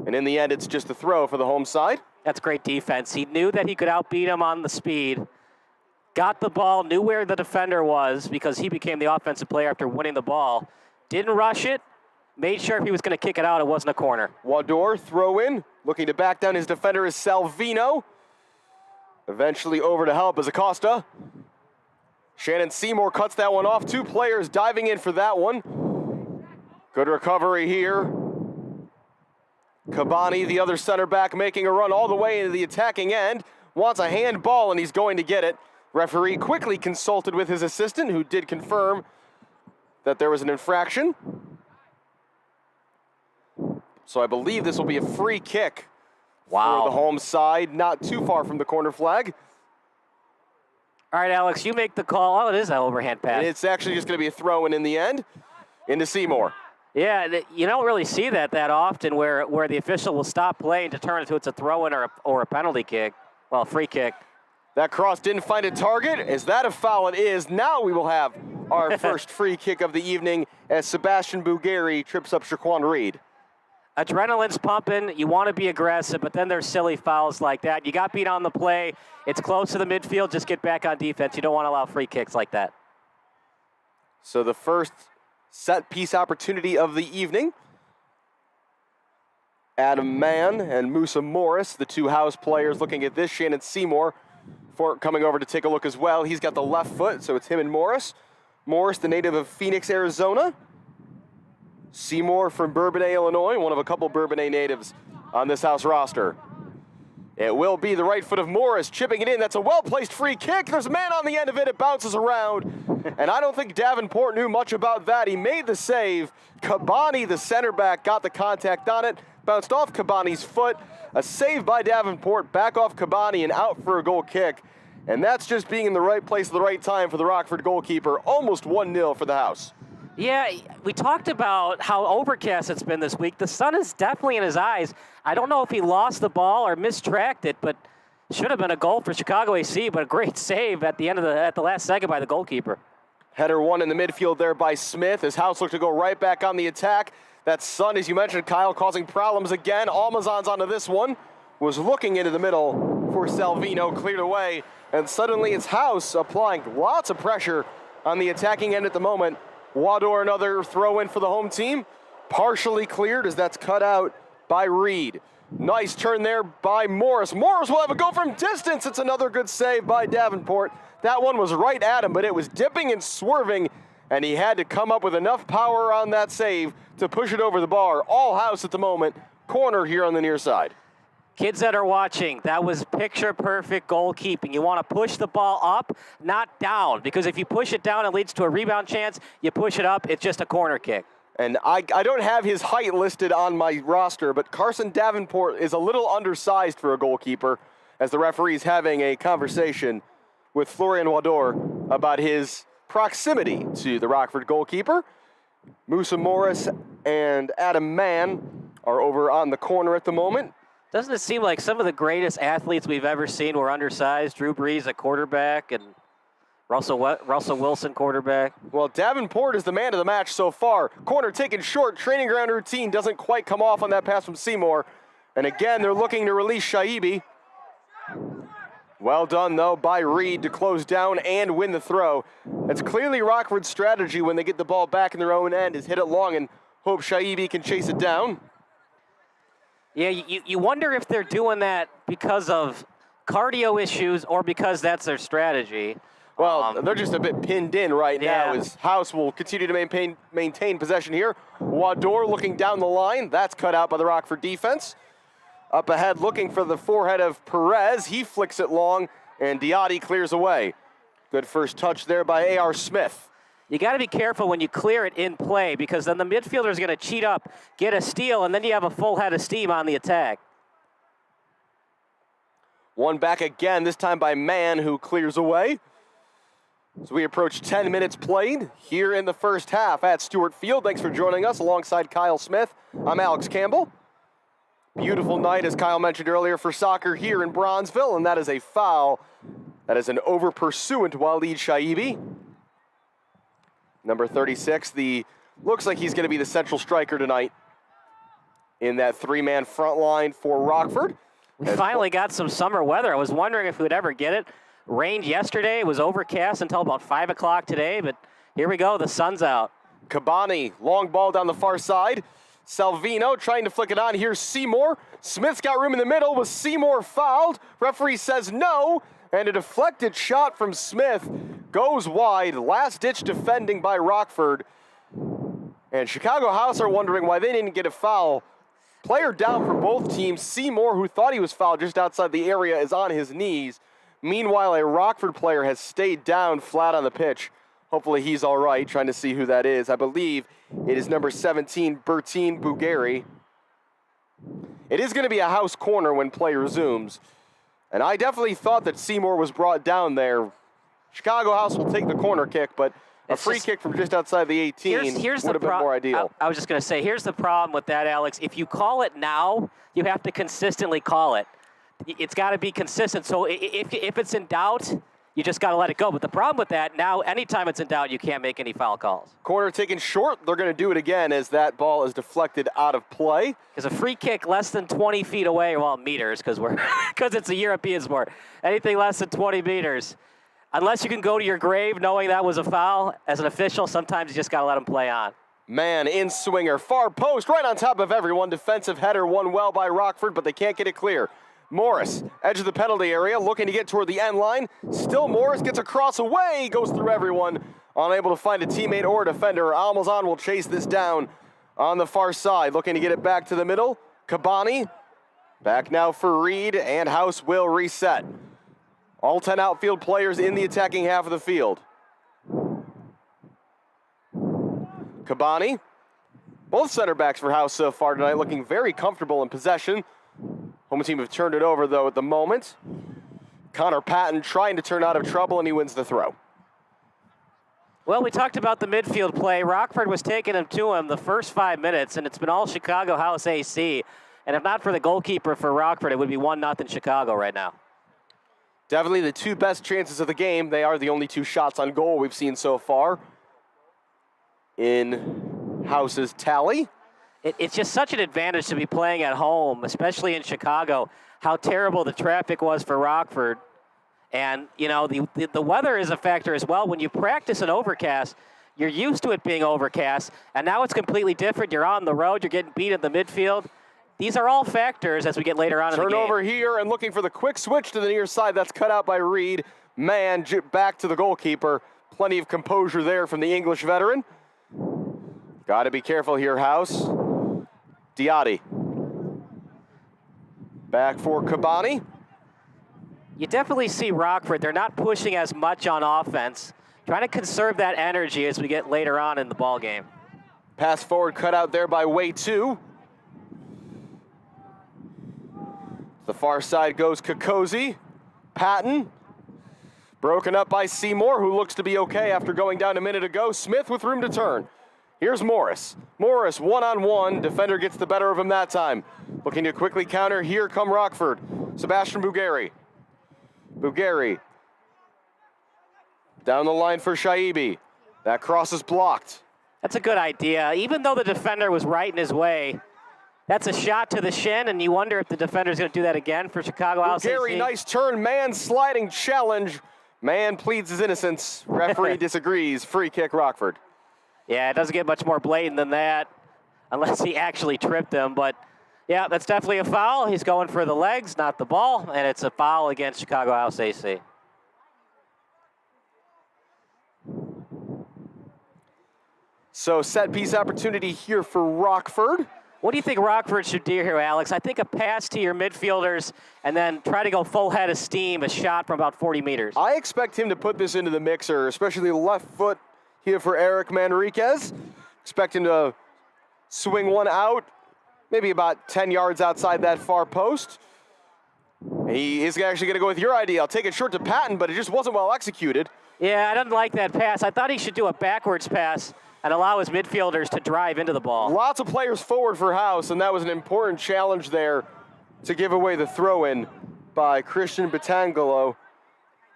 And in the end, it's just a throw for the home side. That's great defense. He knew that he could outbeat him on the speed. Got the ball, knew where the defender was because he became the offensive player after winning the ball. Didn't rush it. Made sure if he was going to kick it out, it wasn't a corner. Wador, throw in. Looking to back down his defender is Salvino. Eventually over to help is Acosta. Shannon Seymour cuts that one off. 2 players diving in for that one. Good recovery here. Kabani, the other center back, making a run all the way into the attacking end. Wants a handball, and he's going to get it. Referee quickly consulted with his assistant, who did confirm that there was an infraction. So I believe this will be a free kick for the home side, not too far from the corner flag. All right, Alex, you make the call. Oh, it is an overhand pass. And it's actually just going to be a throw-in in the end into Seymour. Yeah, you don't really see that often where the official will stop play and determine if it's a throw-in or a penalty kick. Well, free kick. That cross didn't find a target. Is that a foul? It is. Now we will have our first free kick of the evening as Sebastian Bugari trips up Shaquan Reed. Adrenaline's pumping. You want to be aggressive, but then there's silly fouls like that. You got beat on the play. It's close to the midfield. Just get back on defense. You don't want to allow free kicks like that. So the first set-piece opportunity of the evening. Adam Mann and Musa Morris, the 2 house players, looking at this. Shannon Seymour coming over to take a look as well. He's got the left foot, so it's him and Morris. Morris, the native of Phoenix, Arizona. Seymour from Bourbonnais, Illinois, one of a couple Bourbonnais natives on this house roster. It will be the right foot of Morris, chipping it in. That's a well-placed free kick. There's a man on the end of it. It bounces around. And I don't think Davenport knew much about that. He made the save. Kabani, the center back, got the contact on it. Bounced off Kabani's foot. A save by Davenport, back off Kabani and out for a goal kick. And that's just being in the right place at the right time for the Rockford goalkeeper. Almost 1-0 for the house. Yeah, we talked about how overcast it's been this week. The sun is definitely in his eyes. I don't know if he lost the ball or mistracked it, but should have been a goal for Chicago AC, but a great save at the end of at the last second by the goalkeeper. Header one in the midfield there by Smith. His house looked to go right back on the attack. That sun, as you mentioned, Kyle, causing problems again. Almazan's onto this one. Was looking into the middle for Salvino, cleared away, and suddenly it's House applying lots of pressure on the attacking end at the moment. Wador, another throw in for the home team. Partially cleared as that's cut out by Reed. Nice turn there by Morris. Morris will have a go from distance. It's another good save by Davenport. That one was right at him, but it was dipping and swerving, and he had to come up with enough power on that save to push it over the bar. All House at the moment. Corner here on the near side. Kids that are watching, that was picture-perfect goalkeeping. You want to push the ball up, not down, because if you push it down, it leads to a rebound chance. You push it up, it's just a corner kick. And I don't have his height listed on my roster, but Carson Davenport is a little undersized for a goalkeeper, as the referee's having a conversation with Florian Wador about his proximity to the Rockford goalkeeper. Musa Morris and Adam Mann are over on the corner at the moment. Doesn't it seem like some of the greatest athletes we've ever seen were undersized? Drew Brees at quarterback and Russell Wilson quarterback. Well, Davenport is the man of the match so far. Corner taken short. Training ground routine doesn't quite come off on that pass from Seymour. And again, they're looking to release Shaibi. Well done, though, by Reed to close down and win the throw. That's clearly Rockford's strategy when they get the ball back in their own end, is hit it long and hope Shaibi can chase it down. Yeah, you wonder if they're doing that because of cardio issues or because that's their strategy. Well, they're just a bit pinned in right now as House will continue to maintain possession here. Wador looking down the line. That's cut out by the Rockford defense. Up ahead looking for the forehead of Perez. He flicks it long, and Diotti clears away. Good first touch there by A.R. Smith. You got to be careful when you clear it in play because then the midfielder is going to cheat up, get a steal, and then you have a full head of steam on the attack. One back again, this time by Mann, who clears away. So we approach 10 minutes played here in the first half at Stewart Field. Thanks for joining us alongside Kyle Smith. I'm Alex Campbell. Beautiful night, as Kyle mentioned earlier, for soccer here in Bronzeville, and that is a foul. That is an over-pursuant Waleed Shaibi. Number 36, looks like he's going to be the central striker tonight in that three-man front line for Rockford. We finally got some summer weather. I was wondering if we'd ever get it. Rained yesterday. It was overcast until about 5 o'clock today, but here we go. The sun's out. Kabani, long ball down the far side. Salvino trying to flick it on. Here's Seymour. Smith's got room in the middle. Was Seymour fouled? Referee says no, and a deflected shot from Smith goes wide. Last-ditch defending by Rockford. And Chicago House are wondering why they didn't get a foul. Player down for both teams. Seymour, who thought he was fouled just outside the area, is on his knees. Meanwhile, a Rockford player has stayed down flat on the pitch. Hopefully he's all right, trying to see who that is. I believe it is number 17, Bertine Bugari. It is going to be a House corner when play resumes. And I definitely thought that Seymour was brought down there. Chicago House will take the corner kick, but a free kick from just outside the 18 would have been more ideal. I was just going to say, here's the problem with that, Alex. If you call it now, you have to consistently call it. It's got to be consistent. So if it's in doubt, you just got to let it go. But the problem with that, now anytime it's in doubt, you can't make any foul calls. Corner taken short. They're going to do it again as that ball is deflected out of play. Because a free kick less than 20 feet away, well, meters, because it's a European sport. Anything less than 20 meters. Unless you can go to your grave knowing that was a foul, as an official, sometimes you just got to let them play on. Man in swinger, far post, right on top of everyone. Defensive header won well by Rockford, but they can't get it clear. Morris, edge of the penalty area, looking to get toward the end line. Still Morris gets a cross away, goes through everyone, unable to find a teammate or a defender. Almazan will chase this down on the far side, looking to get it back to the middle. Kabani, back now for Reed, and House will reset. All 10 outfield players in the attacking half of the field. Kabani, both center backs for House so far tonight, looking very comfortable in possession. Home team have turned it over, though, at the moment. Connor Patton trying to turn out of trouble, and he wins the throw. Well, we talked about the midfield play. Rockford was taking him to him the first 5 minutes, and it's been all Chicago House AC. And if not for the goalkeeper for Rockford, it would be 1-0 Chicago right now. Definitely the two best chances of the game. They are the only two shots on goal we've seen so far in House's tally. It's just such an advantage to be playing at home, especially in Chicago, how terrible the traffic was for Rockford. And, you know, the weather is a factor as well. When you practice an overcast, you're used to it being overcast, and now it's completely different. You're on the road, you're getting beat in the midfield. These are all factors as we get later on in the game. Turnover here and looking for the quick switch to the near side. That's cut out by Reed. Man, back to the goalkeeper. Plenty of composure there from the English veteran. Got to be careful here, House. Diatti. Back for Kabani. You definitely see Rockford. They're not pushing as much on offense. Trying to conserve that energy as we get later on in the ball game. Pass forward cut out there by Way 2. The far side goes Kokosi. Patton. Broken up by Seymour, who looks to be okay after going down a minute ago. Smith with room to turn. Here's Morris. Morris, one-on-one. Defender gets the better of him that time. Looking to quickly counter. Here come Rockford. Sebastian Bugari. Bugari. Down the line for Shaibi. That cross is blocked. That's a good idea. Even though the defender was right in his way, that's a shot to the shin, and you wonder if the defender's going to do that again for Chicago House. Bugari, nice turn. Man sliding challenge. Man pleads his innocence. Referee disagrees. Free kick, Rockford. Yeah, it doesn't get much more blatant than that, unless he actually tripped him. But, yeah, that's definitely a foul. He's going for the legs, not the ball, and it's a foul against Chicago House AC. So set piece opportunity here for Rockford. What do you think Rockford should do here, Alex? I think a pass to your midfielders and then try to go full head of steam, a shot from about 40 meters. I expect him to put this into the mixer, especially the left foot here for Eric Manriquez. Expect him to swing one out, maybe about 10 yards outside that far post. He is actually going to go with your idea. I'll take it short to Patton, but it just wasn't well executed. Yeah, I didn't like that pass. I thought he should do a backwards pass and allow his midfielders to drive into the ball. Lots of players forward for House, and that was an important challenge there to give away the throw-in by Christian Batangelo.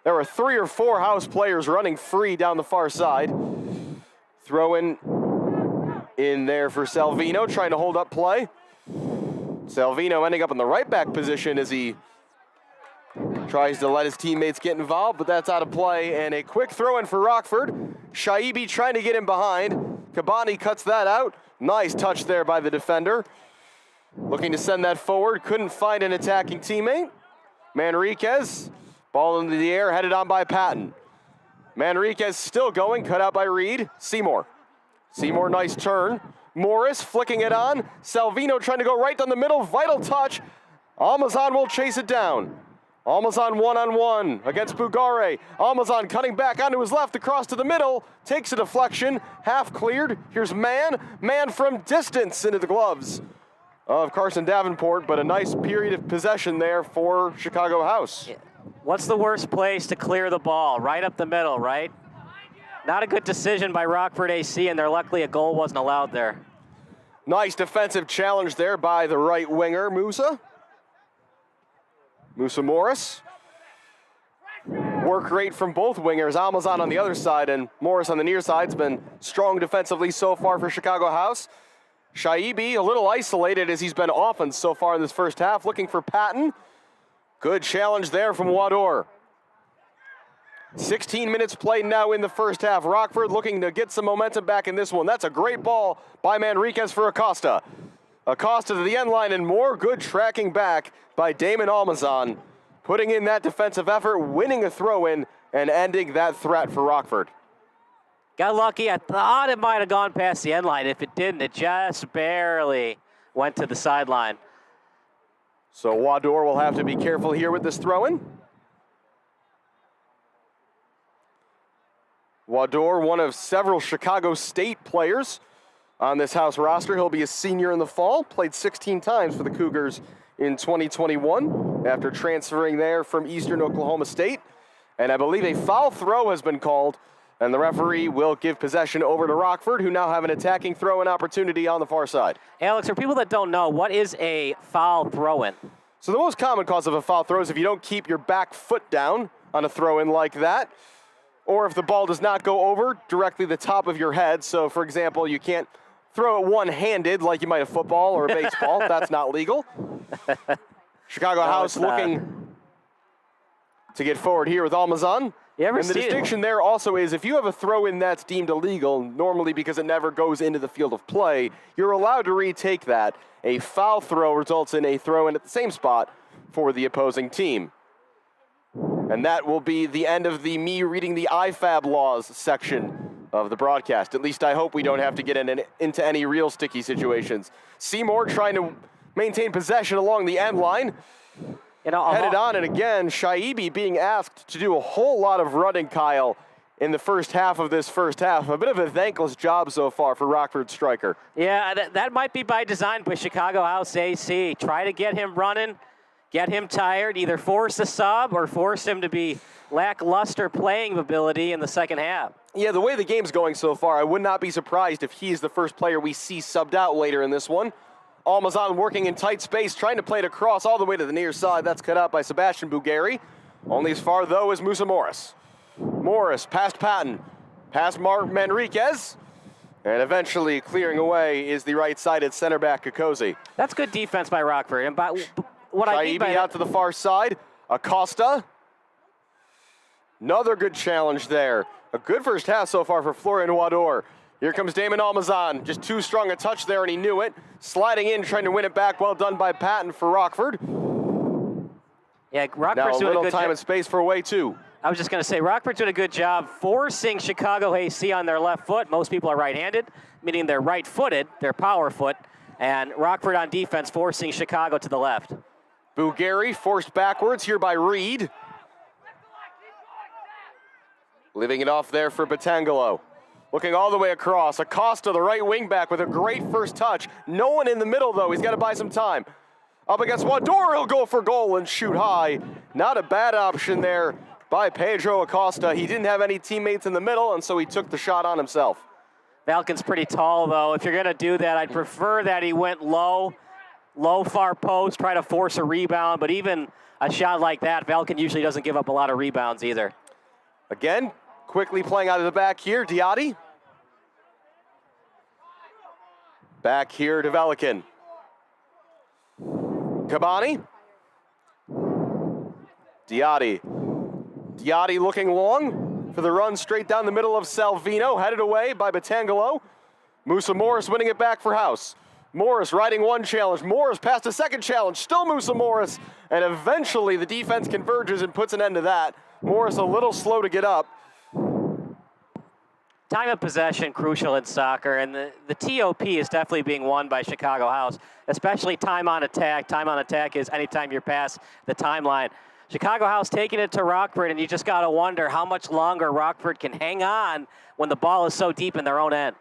There were 3 or 4 House players running free down the far side. Throw-in in there for Salvino, trying to hold up play. Salvino ending up in the right back position as he tries to let his teammates get involved, but that's out of play. And a quick throw-in for Rockford. Shaibi trying to get him behind. Kabani cuts that out. Nice touch there by the defender. Looking to send that forward. Couldn't find an attacking teammate. Manriquez. Ball into the air, headed on by Patton. Manriquez still going, cut out by Reed. Seymour, nice turn. Morris flicking it on. Salvino trying to go right down the middle, vital touch. Almazan will chase it down. Almazan one-on-one against Bugare. Almazan cutting back onto his left, across to the middle, takes a deflection, half cleared. Here's Man from distance into the gloves of Carson Davenport, but a nice period of possession there for Chicago House. What's the worst place to clear the ball? Right up the middle, right? Not a good decision by Rockford AC, and luckily a goal wasn't allowed there. Nice defensive challenge there by the right winger, Musa Morris. Work rate from both wingers, Almazan on the other side and Morris on the near side. It's been strong defensively so far for Chicago House. Shaibi a little isolated as he's been offense so far in this first half, looking for Patton. Good challenge there from Wador. 16 minutes played now in the first half. Rockford looking to get some momentum back in this one. That's a great ball by Manriquez for Acosta. Acosta to the end line and more good tracking back by Damon Almazan, putting in that defensive effort, winning a throw-in, and ending that threat for Rockford. Got lucky. I thought it might have gone past the end line. If it didn't, it just barely went to the sideline. So Wador will have to be careful here with this throw-in. Wador, one of several Chicago State players on this House roster. He'll be a senior in the fall, played 16 times for the Cougars in 2021 after transferring there from Eastern Oklahoma State. And I believe a foul throw has been called, and the referee will give possession over to Rockford, who now have an attacking throw-in opportunity on the far side. Alex, for people that don't know, what is a foul throw-in? So the most common cause of a foul throw is if you don't keep your back foot down on a throw-in like that, or if the ball does not go over directly the top of your head. So, for example, you can't throw it one-handed like you might a football or a baseball. That's not legal. Chicago House looking to get forward here with Almazan. And the distinction there also is if you have a throw-in that's deemed illegal, normally because it never goes into the field of play, you're allowed to retake that. A foul throw results in a throw-in at the same spot for the opposing team. And that will be the end of the me reading the IFAB laws section of the broadcast. At least I hope we don't have to get into any real sticky situations. Seymour trying to maintain possession along the end line. Headed on, and again, Shaibi being asked to do a whole lot of running, Kyle, in the first half of this first half. A bit of a thankless job so far for Rockford striker. Yeah, that might be by design by Chicago House AC. Try to get him running, get him tired, either force a sub or force him to be lackluster playing ability in the second half. Yeah, the way the game's going so far, I would not be surprised if he's the first player we see subbed out later in this one. Almazan working in tight space, trying to play it across all the way to the near side. That's cut out by Sebastian Bugari. Only as far, though, as Musa Morris. Morris past Patton, past Mark Manriquez, and eventually clearing away is the right-sided center back, Kokosi. That's good defense by Rockford. And by what I mean by out to the far side. Acosta. Another good challenge there. A good first half so far for Florian Wador. Here comes Damon Almazan. Just too strong a touch there, and he knew it. Sliding in, trying to win it back. Well done by Patton for Rockford. Yeah, Rockford's now a doing a little good time and space for way two. I was just going to say, Rockford's doing a good job forcing Chicago AC on their left foot. Most people are right-handed, meaning they're right-footed, they're power foot, and Rockford on defense forcing Chicago to the left. Bugari forced backwards here by Reed. Leaving it off there for Batangelo. Looking all the way across. Acosta, the right wing back, with a great first touch. No one in the middle, though. He's got to buy some time. Up against Wador, he'll go for goal and shoot high. Not a bad option there by Pedro Acosta. He didn't have any teammates in the middle, and so he took the shot on himself. Valken's pretty tall, though. If you're going to do that, I'd prefer that he went low far post, try to force a rebound. But even a shot like that, Valken usually doesn't give up a lot of rebounds either. Again, quickly playing out of the back here, Diatti. Back here to Velikin. Kabani. Diatti looking long for the run straight down the middle of Salvino. Headed away by Batangelo. Musa Morris winning it back for House. Morris riding one challenge. Morris past a second challenge. Still Musa Morris. And eventually the defense converges and puts an end to that. Morris a little slow to get up. Time of possession, crucial in soccer, and the TOP is definitely being won by Chicago House, especially time on attack. Time on attack is anytime you're past the timeline. Chicago House taking it to Rockford, and you just got to wonder how much longer Rockford can hang on when the ball is so deep in their own end.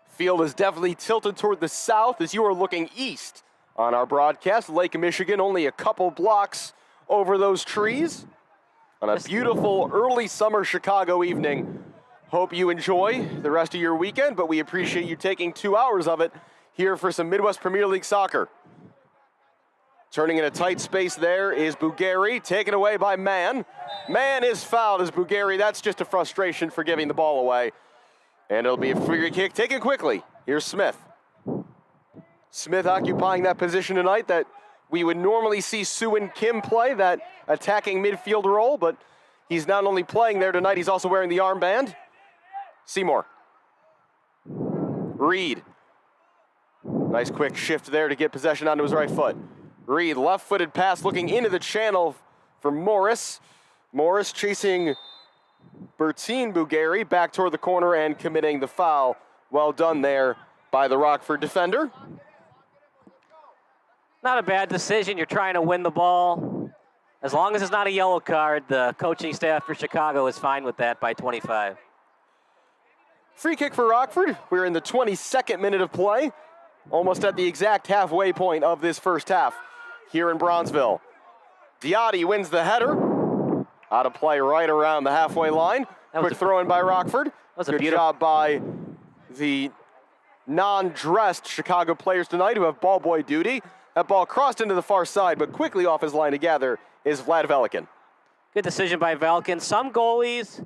Field is definitely tilted toward the south as you are looking east on our broadcast. Lake Michigan only a couple blocks over those trees on a beautiful early summer Chicago evening. Hope you enjoy the rest of your weekend, but we appreciate you taking 2 hours of it here for some Midwest Premier League soccer. Turning in a tight space there is Bugari, taken away by Mann. Mann is fouled as Bugari. That's just a frustration for giving the ball away. And it'll be a free kick taken quickly. Here's Smith. Smith occupying that position tonight that we would normally see Suin Kim play, that attacking midfield role, but he's not only playing there tonight, he's also wearing the armband. Seymour. Reed. Nice quick shift there to get possession onto his right foot. Reed, left-footed pass looking into the channel for Morris. Morris chasing Bertine Bugari back toward the corner and committing the foul. Well done there by the Rockford defender. Not a bad decision. You're trying to win the ball. As long as it's not a yellow card, the coaching staff for Chicago is fine with that by 25. Free kick for Rockford. We're in the 22nd minute of play, almost at the exact halfway point of this first half here in Bronzeville. Diotti wins the header. Out of play right around the halfway line. Quick throw in by Rockford. Good job by the non-dressed Chicago players tonight who have ball boy duty. That ball crossed into the far side, but quickly off his line to gather is Vlad Velikin. Good decision by Velikin. Some goalies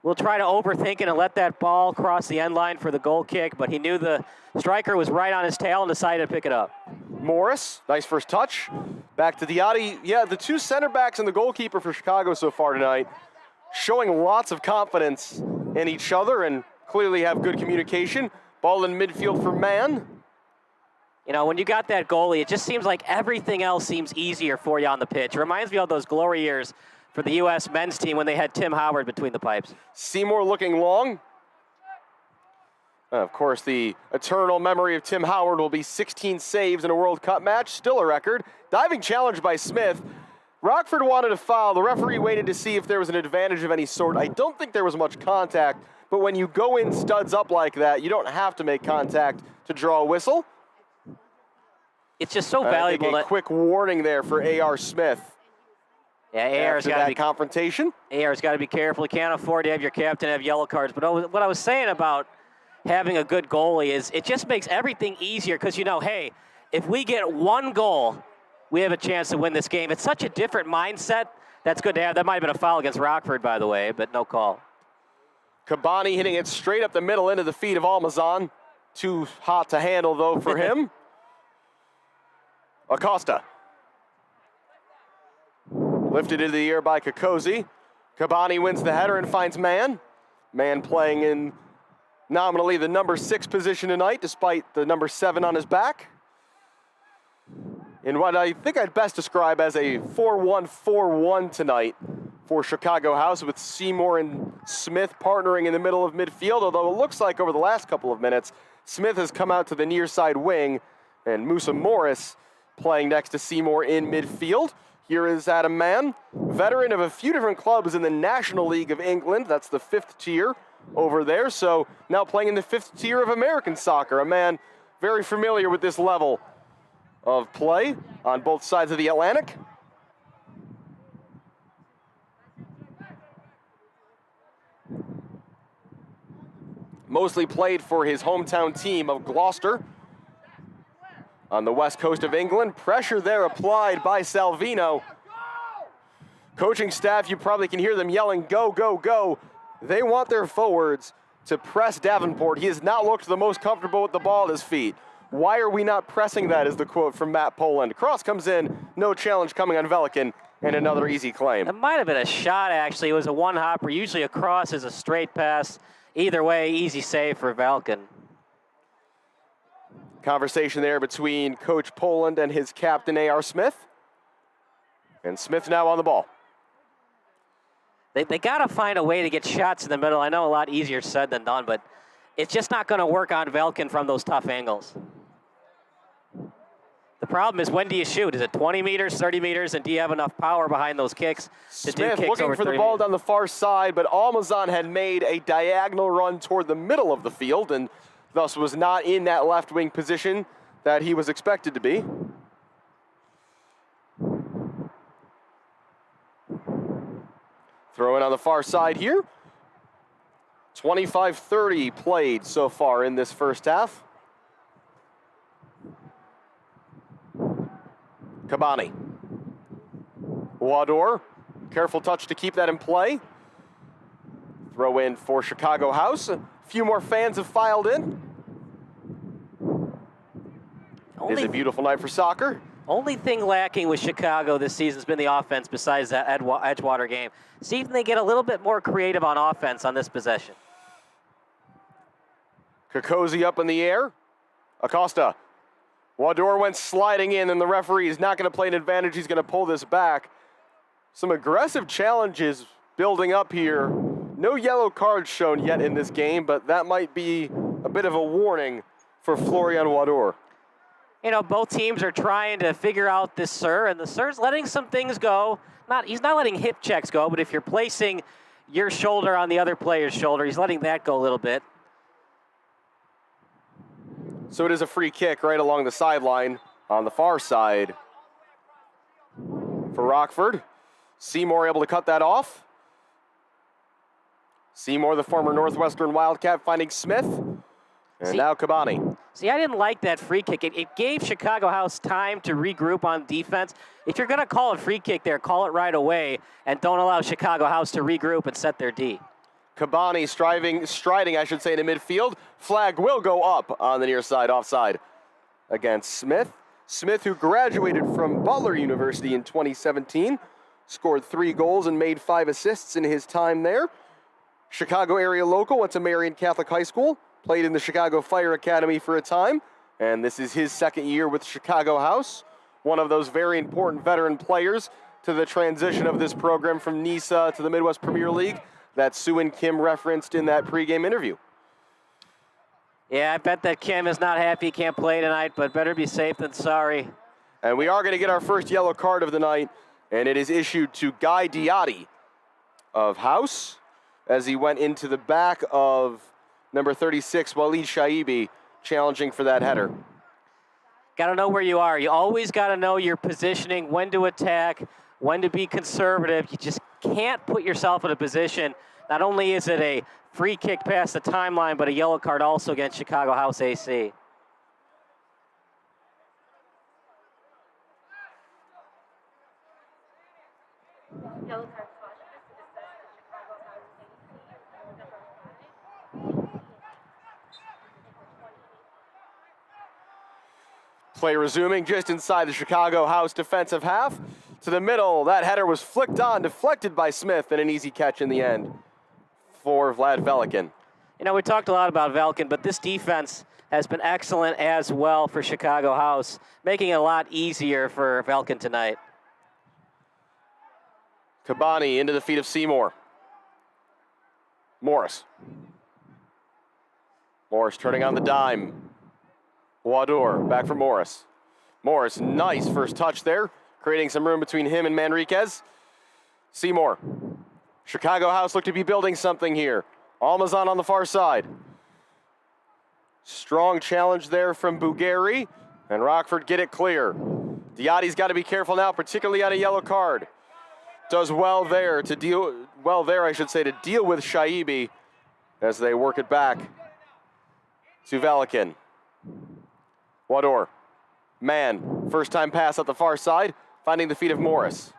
will try to overthink it and let that ball cross the end line for the goal kick, but he knew the striker was right on his tail and decided to pick it up. Morris, nice first touch. Back to Diotti. Yeah, the two center backs and the goalkeeper for Chicago so far tonight showing lots of confidence in each other and clearly have good communication. Ball in midfield for Mann. You know, when you got that goalie, it just seems like everything else seems easier for you on the pitch. It reminds me of those glory years for the U.S. men's team when they had Tim Howard between the pipes. Seymour looking long. Of course, the eternal memory of Tim Howard will be 16 saves in a World Cup match, still a record. Diving challenge by Smith. Rockford wanted a foul. The referee waited to see if there was an advantage of any sort. I don't think there was much contact, but when you go in studs up like that, you don't have to make contact to draw a whistle. It's just so valuable. I think a quick warning there for A.R. Smith. Yeah, AR's got to be confrontation. AR's got to be careful. You can't afford to have your captain have yellow cards. But what I was saying about having a good goalie is it just makes everything easier because you know, hey, if we get one goal, we have a chance to win this game. It's such a different mindset. That's good to have. That might have been a foul against Rockford, by the way, but no call. Kabani hitting it straight up the middle into the feet of Almazan. Too hot to handle, though, for him. Acosta. Lifted into the air by Kokozi. Kabani wins the header and finds Mann. Mann playing in nominally the number 6 position tonight, despite the number 7 on his back. In what I think I'd best describe as a 4-1-4-1 tonight for Chicago House, with Seymour and Smith partnering in the middle of midfield, although it looks like over the last couple of minutes, Smith has come out to the near side wing, and Musa Morris playing next to Seymour in midfield. Here is Adam Mann, veteran of a few different clubs in the National League of England. That's the 5th tier over there. So now playing in the 5th tier of American soccer. A man very familiar with this level of play on both sides of the Atlantic. Mostly played for his hometown team of Gloucester on the west coast of England. Pressure there applied by Salvino. Coaching staff, you probably can hear them yelling, go, go, go. They want their forwards to press Davenport. He has not looked the most comfortable with the ball at his feet. Why are we not pressing that, is the quote from Matt Poland. Cross comes in, no challenge coming on Velikin, and another easy claim. It might have been a shot, actually. It was a one-hopper. Usually a cross is a straight pass. Either way, easy save for Velikin. Conversation there between Coach Poland and his captain, A.R. Smith. And Smith now on the ball. They got to find a way to get shots in the middle. I know a lot easier said than done, but it's just not going to work on Velkin from those tough angles. The problem is, when do you shoot? Is it 20 meters, 30 meters, and do you have enough power behind those kicks to do Smith kicks looking over for the 30 ball meters? down the far side, but Almazan had made a diagonal run toward the middle of the field and thus was not in that left wing position that he was expected to be. Throw in on the far side here. 25-30 played so far in this first half. Kabani. Wador, careful touch to keep that in play. Throw in for Chicago House. A few more fans have filed in. It's a beautiful night for soccer. Only thing lacking with Chicago this season has been the offense besides that Edgewater game. See if they get a little bit more creative on offense on this possession. Kokosi up in the air. Acosta. Wador went sliding in, and the referee is not going to play an advantage. He's going to pull this back. Some aggressive challenges building up here. No yellow cards shown yet in this game, but that might be a bit of a warning for Florian Wador. You know, both teams are trying to figure out this Sir, and the Sir's letting some things go. He's not letting hip checks go, but if you're placing your shoulder on the other player's shoulder, he's letting that go a little bit. So it is a free kick right along the sideline on the far side for Rockford. Seymour able to cut that off. Seymour, the former Northwestern Wildcat, finding Smith. And now Kabani. See, I didn't like that free kick. It gave Chicago House time to regroup on defense. If you're going to call a free kick there, call it right away and don't allow Chicago House to regroup and set their D. Kabani striding, into midfield. Flag will go up on the near side, offside against Smith. Smith, who graduated from Butler University in 2017, scored 3 goals and made 5 assists in his time there. Chicago area local, went to Marion Catholic High School, played in the Chicago Fire Academy for a time, and this is his second year with Chicago House. One of those very important veteran players to the transition of this program from NISA to the Midwest Premier League that Sue and Kim referenced in that pregame interview. Yeah, I bet that Kim is not happy he can't play tonight, but better be safe than sorry. And we are going to get our first yellow card of the night, and it is issued to Guy Diotti of House as he went into the back of number 36, Walid Shaibi, challenging for that header. Got to know where you are. You always got to know your positioning, when to attack, when to be conservative. You just can't put yourself in a position. Not only is it a free kick past the timeline, but a yellow card also against Chicago House AC. Yellow card. Play resuming just inside the Chicago House defensive half. To the middle, that header was flicked on, deflected by Smith, and an easy catch in the end for Vlad Velikin. You know, we talked a lot about Velikin, but this defense has been excellent as well for Chicago House, making it a lot easier for Velikin tonight. Kabani into the feet of Seymour. Morris. Morris turning on the dime. Wador, back for Morris. Morris, nice first touch there, creating some room between him and Manriquez. Seymour. Chicago House look to be building something here. Almazan on the far side. Strong challenge there from Bugari, and Rockford get it clear. Diotti's got to be careful now, particularly on a yellow card. Does well there to deal to deal with Shaibi as they work it back to Velikin. Wador, man, first time pass up the far side, finding the feet of Morris.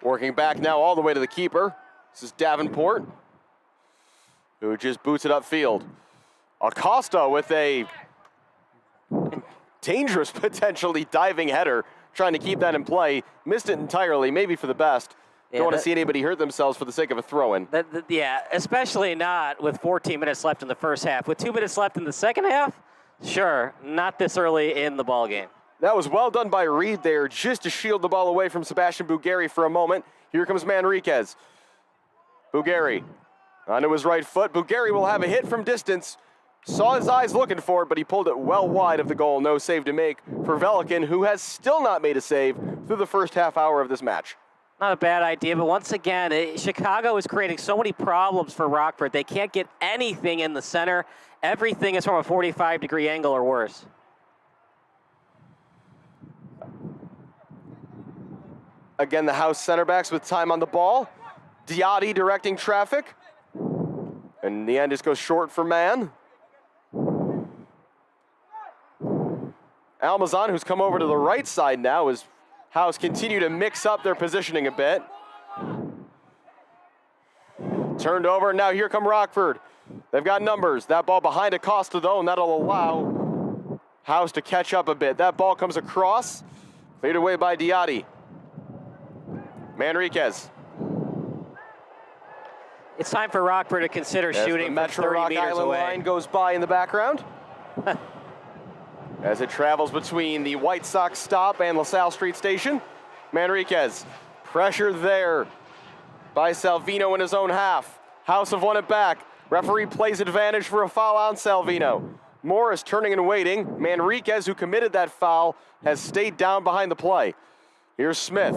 Working back now all the way to the keeper. This is Davenport, who just boots it upfield. Acosta with a dangerous, potentially diving header, trying to keep that in play. Missed it entirely, maybe for the best. Don't want to see anybody hurt themselves for the sake of a throw-in. Yeah, especially not with 14 minutes left in the first half. With 2 minutes left in the second half, sure, not this early in the ball game. That was well done by Reed there, just to shield the ball away from Sebastian Bugari for a moment. Here comes Manriquez. Bugari onto his right foot. Bugari will have a hit from distance. Saw his eyes looking for it, but he pulled it well wide of the goal. No save to make for Velikan, who has still not made a save through the first half hour of this match. Not a bad idea, but once again, Chicago is creating so many problems for Rockford. They can't get anything in the center. Everything is from a 45-degree angle or worse. Again, the House center backs with time on the ball. Diatti directing traffic. And in the end, just goes short for man. Almazan, who's come over to the right side now, as House continue to mix up their positioning a bit. Turned over, and now here come Rockford. They've got numbers. That ball behind Acosta, though, and that'll allow House to catch up a bit. That ball comes across, faded away by Diatti. Manriquez. It's time for Rockford to consider shooting from 30 Rock meters Island away. line goes by in the background. As it travels between the White Sox stop and LaSalle Street Station. Manriquez, pressure there by Salvino in his own half. House have won it back. Referee plays advantage for a foul on Salvino. Morris turning and waiting. Manriquez, who committed that foul, has stayed down behind the play. Here's Smith.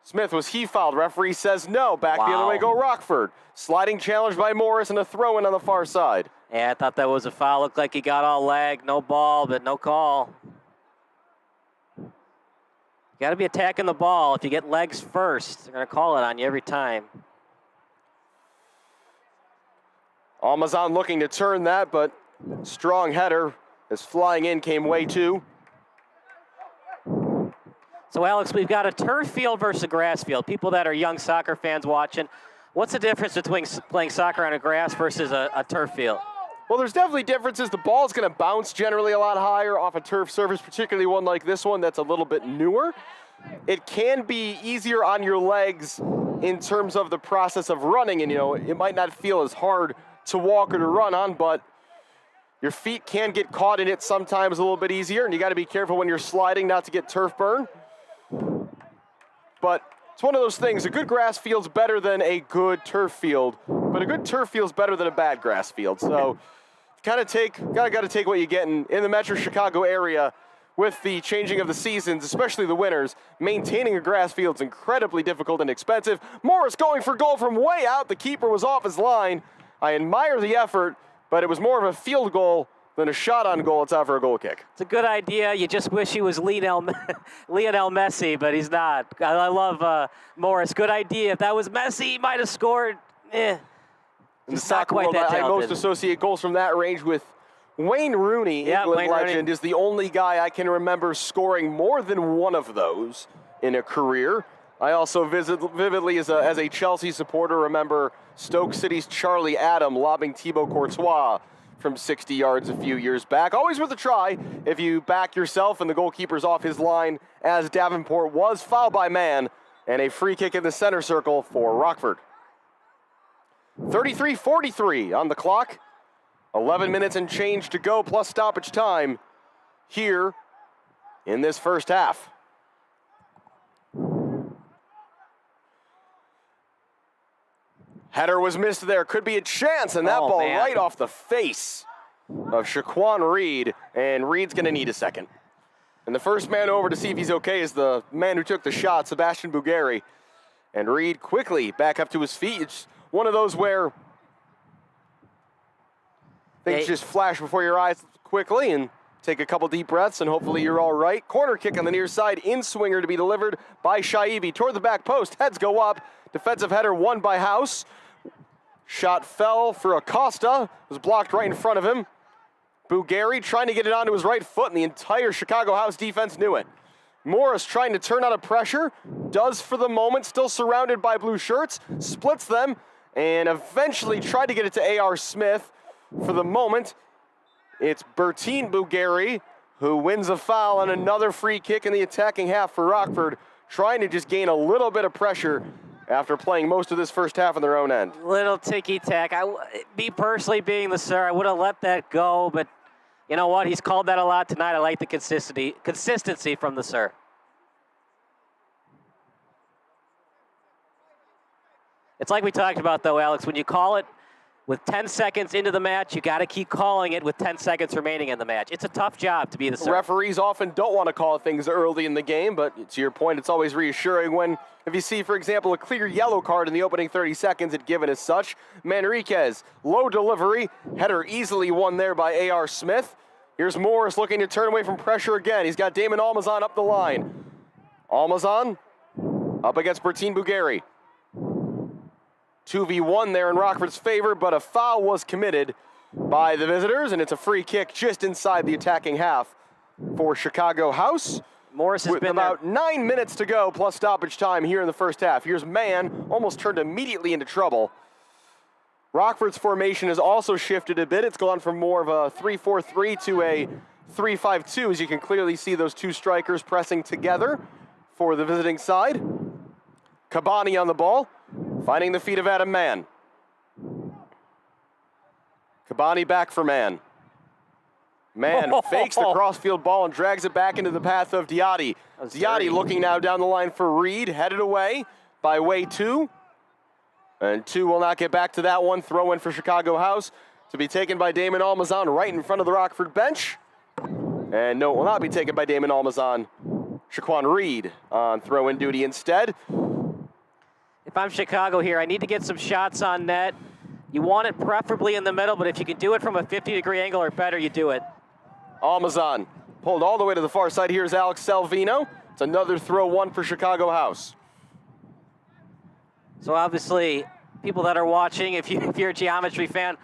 Smith, was he fouled? Referee says no. Back the other way go Rockford. Sliding challenge by Morris and a throw-in on the far side. Yeah, I thought that was a foul. Looked like he got all leg. No ball, but no call. You got to be attacking the ball. If you get legs first, they're going to call it on you every time. Almazan looking to turn that, but strong header as flying in came way too. So, Alex, we've got a turf field versus a grass field. People that are young soccer fans watching, what's the difference between playing soccer on a grass versus a turf field? Well, there's definitely differences. The ball's going to bounce generally a lot higher off a turf surface, particularly one like this one that's a little bit newer. It can be easier on your legs in terms of the process of running, and, it might not feel as hard to walk or to run on, but your feet can get caught in it sometimes a little bit easier, and you got to be careful when you're sliding not to get turf burn. But it's one of those things. A good grass field's better than a good turf field, but a good turf field's better than a bad grass field. So got to take what you get in the Metro Chicago area with the changing of the seasons, especially the winters. Maintaining a grass field's incredibly difficult and expensive. Morris going for goal from way out. The keeper was off his line. I admire the effort, but it was more of a field goal than a shot on goal. It's out for a goal kick. It's a good idea. You just wish he was Lionel Messi, but he's not. I love Morris. Good idea. If that was Messi, he might have scored. In the soccer world, I most associate goals from that range with Wayne Rooney, England legend, is the only guy I can remember scoring more than one of those in a career. I also vividly, as a Chelsea supporter, remember Stoke City's Charlie Adam lobbing Thibaut Courtois from 60 yards a few years back. Always worth a try if you back yourself and the goalkeeper's off his line, as Davenport was fouled by man, and a free kick in the center circle for Rockford. 33-43 on the clock. 11 minutes and change to go, plus stoppage time here in this first half. Header was missed there. Could be a chance, and that ball right off the face of Shaquan Reed, and Reed's going to need a second. And the first man over to see if he's okay is the man who took the shot, Sebastian Bugari. And Reed quickly back up to his feet. It's one of those where things just flash before your eyes quickly, and take a couple deep breaths, and hopefully you're all right. Corner kick on the near side, in swinger to be delivered by Shaibi toward the back post. Heads go up. Defensive header won by House. Shot fell for Acosta. Was blocked right in front of him. Bugari trying to get it onto his right foot, and the entire Chicago House defense knew it. Morris trying to turn out of pressure. Does for the moment, still surrounded by blue shirts. Splits them, and eventually tried to get it to A.R. Smith. For the moment, it's Bertine Bugari who wins a foul on another free kick in the attacking half for Rockford, trying to just gain a little bit of pressure after playing most of this first half on their own end. Little ticky-tack. Me personally being the sir, I would have let that go, but you know what? He's called that a lot tonight. I like the consistency from the sir. It's like we talked about, though, Alex. When you call it with 10 seconds into the match, you got to keep calling it with 10 seconds remaining in the match. It's a tough job to be the sir. Referees often don't want to call things early in the game, but to your point, it's always reassuring when, if you see, for example, a clear yellow card in the opening 30 seconds, it given as such. Manriquez, low delivery, header easily won there by A.R. Smith. Here's Morris looking to turn away from pressure again. He's got Damon Almazan up the line. Almazan up against Bertine Bugari. 2v1 there in Rockford's favor, but a foul was committed by the visitors, and it's a free kick just inside the attacking half for Chicago House. Morris has been about 9 minutes to go, plus stoppage time here in the first half. Here's Mann, almost turned immediately into trouble. Rockford's formation has also shifted a bit. It's gone from more of a 3-4-3 to a 3-5-2, as you can clearly see those two strikers pressing together for the visiting side. Cabani on the ball, finding the feet of Adam Mann. Cabani back for Mann. Mann fakes the crossfield ball and drags it back into the path of Diatti. Diatti looking now down the line for Reed, headed away by Way 2. And 2 will not get back to that one. Throw in for Chicago House to be taken by Damon Almazan right in front of the Rockford bench. And no, it will not be taken by Damon Almazan. Shaquan Reed on throw-in duty instead. If I'm Chicago here, I need to get some shots on net. You want it preferably in the middle, but if you can do it from a 50-degree angle or better, you do it. Almazan pulled all the way to the far side. Here's Alex Salvino. It's another throw one for Chicago House. So obviously, people that are watching, if you're a geometry fan,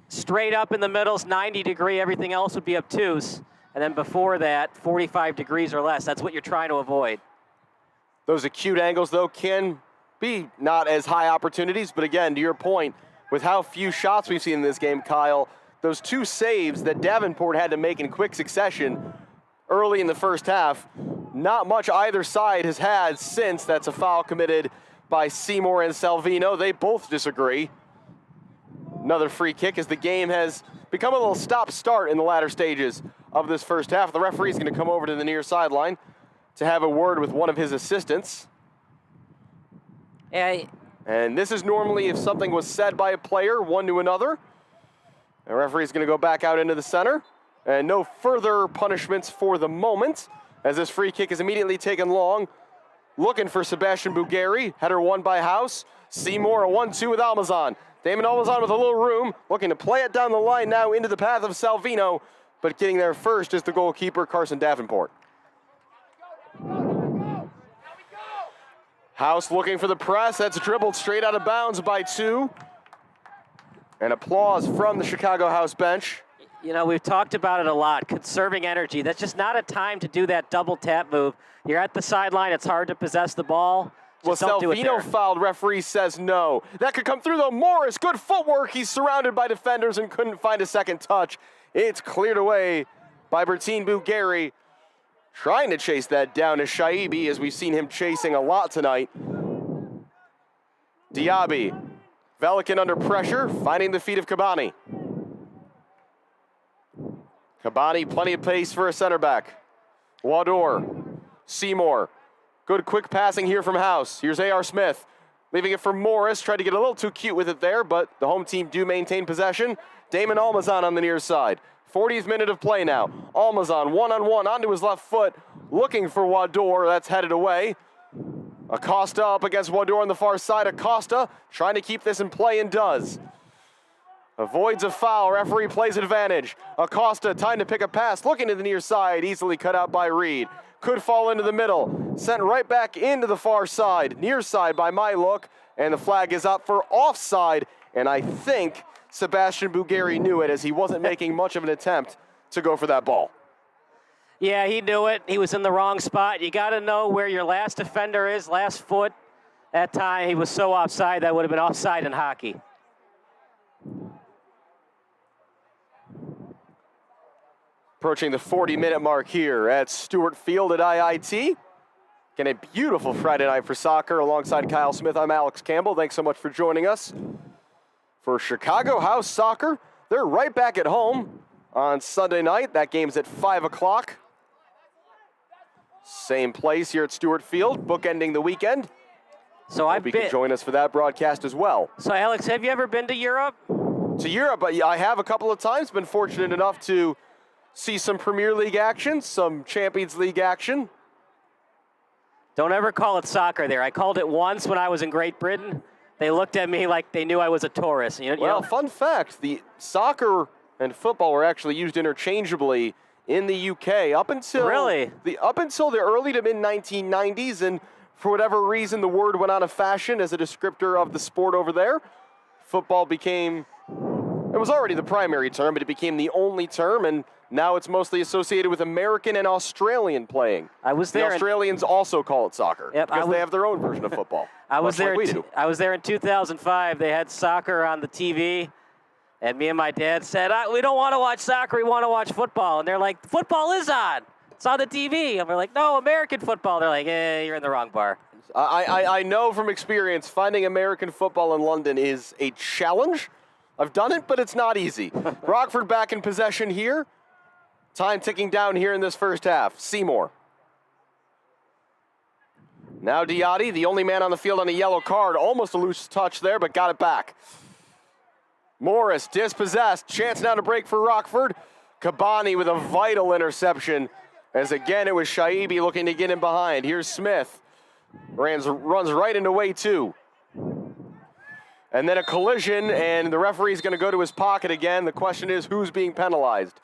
straight up in the middle is 90 degree, everything else would be obtuse. And then before that, 45 degrees or less. That's what you're trying to avoid. Those acute angles, though, can be not as high opportunities. But again, to your point, with how few shots we've seen in this game, Kyle, those 2 saves that Davenport had to make in quick succession early in the first half, not much either side has had since. That's a foul committed by Seymour and Salvino. They both disagree. Another free kick as the game has become a little stop-start in the latter stages of this first half. The referee is going to come over to the near sideline to have a word with one of his assistants. And this is normally if something was said by a player, one to another. The referee is going to go back out into the center. And no further punishments for the moment, as this free kick is immediately taken long. Looking for Sebastian Bugari. Header won by House. Seymour, a 1-2 with Almazan. Damon Almazan with a little room, looking to play it down the line now into the path of Salvino, but getting there first is the goalkeeper, Carson Davenport. House looking for the press. That's dribbled straight out of bounds by 2. And applause from the Chicago House bench. You know, we've talked about it a lot, conserving energy. That's just not a time to do that double tap move. You're at the sideline, it's hard to possess the ball. Well, Salvino fouled, referee says no. That could come through though. Morris, good footwork. He's surrounded by defenders and couldn't find a second touch. It's cleared away by Bertine Bugari. Trying to chase that down to Shaibi, as we've seen him chasing a lot tonight. Diaby, Velikan under pressure, finding the feet of Cabani. Cabani, plenty of pace for a center back. Wador, Seymour. Good quick passing here from House. Here's A.R. Smith. Leaving it for Morris. Tried to get a little too cute with it there, but the home team do maintain possession. Damon Almazan on the near side. 40th minute of play now. Almazan one-on-one onto his left foot. Looking for Wador. That's headed away. Acosta up against Wador on the far side. Acosta trying to keep this in play and does. Avoids a foul. Referee plays advantage. Acosta, time to pick a pass. Looking to the near side. Easily cut out by Reed. Could fall into the middle. Sent right back into the far side. Near side by my look. And the flag is up for offside. And I think Sebastian Bugari knew it, as he wasn't making much of an attempt to go for that ball. Yeah, he knew it. He was in the wrong spot. You got to know where your last defender is, last foot. That time he was so offside, that would have been offside in hockey. Approaching the 40-minute mark here at Stewart Field at IIT. Again, a beautiful Friday night for soccer. Alongside Kyle Smith, I'm Alex Campbell. Thanks so much for joining us. For Chicago House Soccer, they're right back at home on Sunday night. That game's at 5 o'clock. Same place here at Stewart Field, bookending the weekend. So you can join us for that broadcast as well. So Alex, have you ever been to Europe? To Europe, I have a couple of times. Been fortunate enough to see some Premier League action, some Champions League action. Don't ever call it soccer there. I called it once when I was in Great Britain. They looked at me like they knew I was a tourist. Fun fact, the soccer and football were actually used interchangeably in the UK up until the early to mid 1990s, and for whatever reason the word went out of fashion as a descriptor of the sport over there. Football became, it was already the primary term, but it became the only term, and now it's mostly associated with American and Australian playing. I was there. The Australians also call it soccer because they have their own version of football. I was there in 2005. They had soccer on the TV. And me and my dad said, we don't want to watch soccer, we want to watch football. And they're like, football is on. It's on the TV. And we're like, no, American football. They're like, you're in the wrong bar. I know from experience, finding American football in London is a challenge. I've done it, but it's not easy. Rockford back in possession here. Time ticking down here in this first half. Seymour. Now Diatti, the only man on the field on a yellow card. Almost a loose touch there, but got it back. Morris dispossessed. Chance now to break for Rockford. Kabani with a vital interception. As again, it was Shaibi looking to get in behind. Here's Smith. Runs right into way two. And then a collision, and the referee's going to go to his pocket again. The question is, who's being penalized?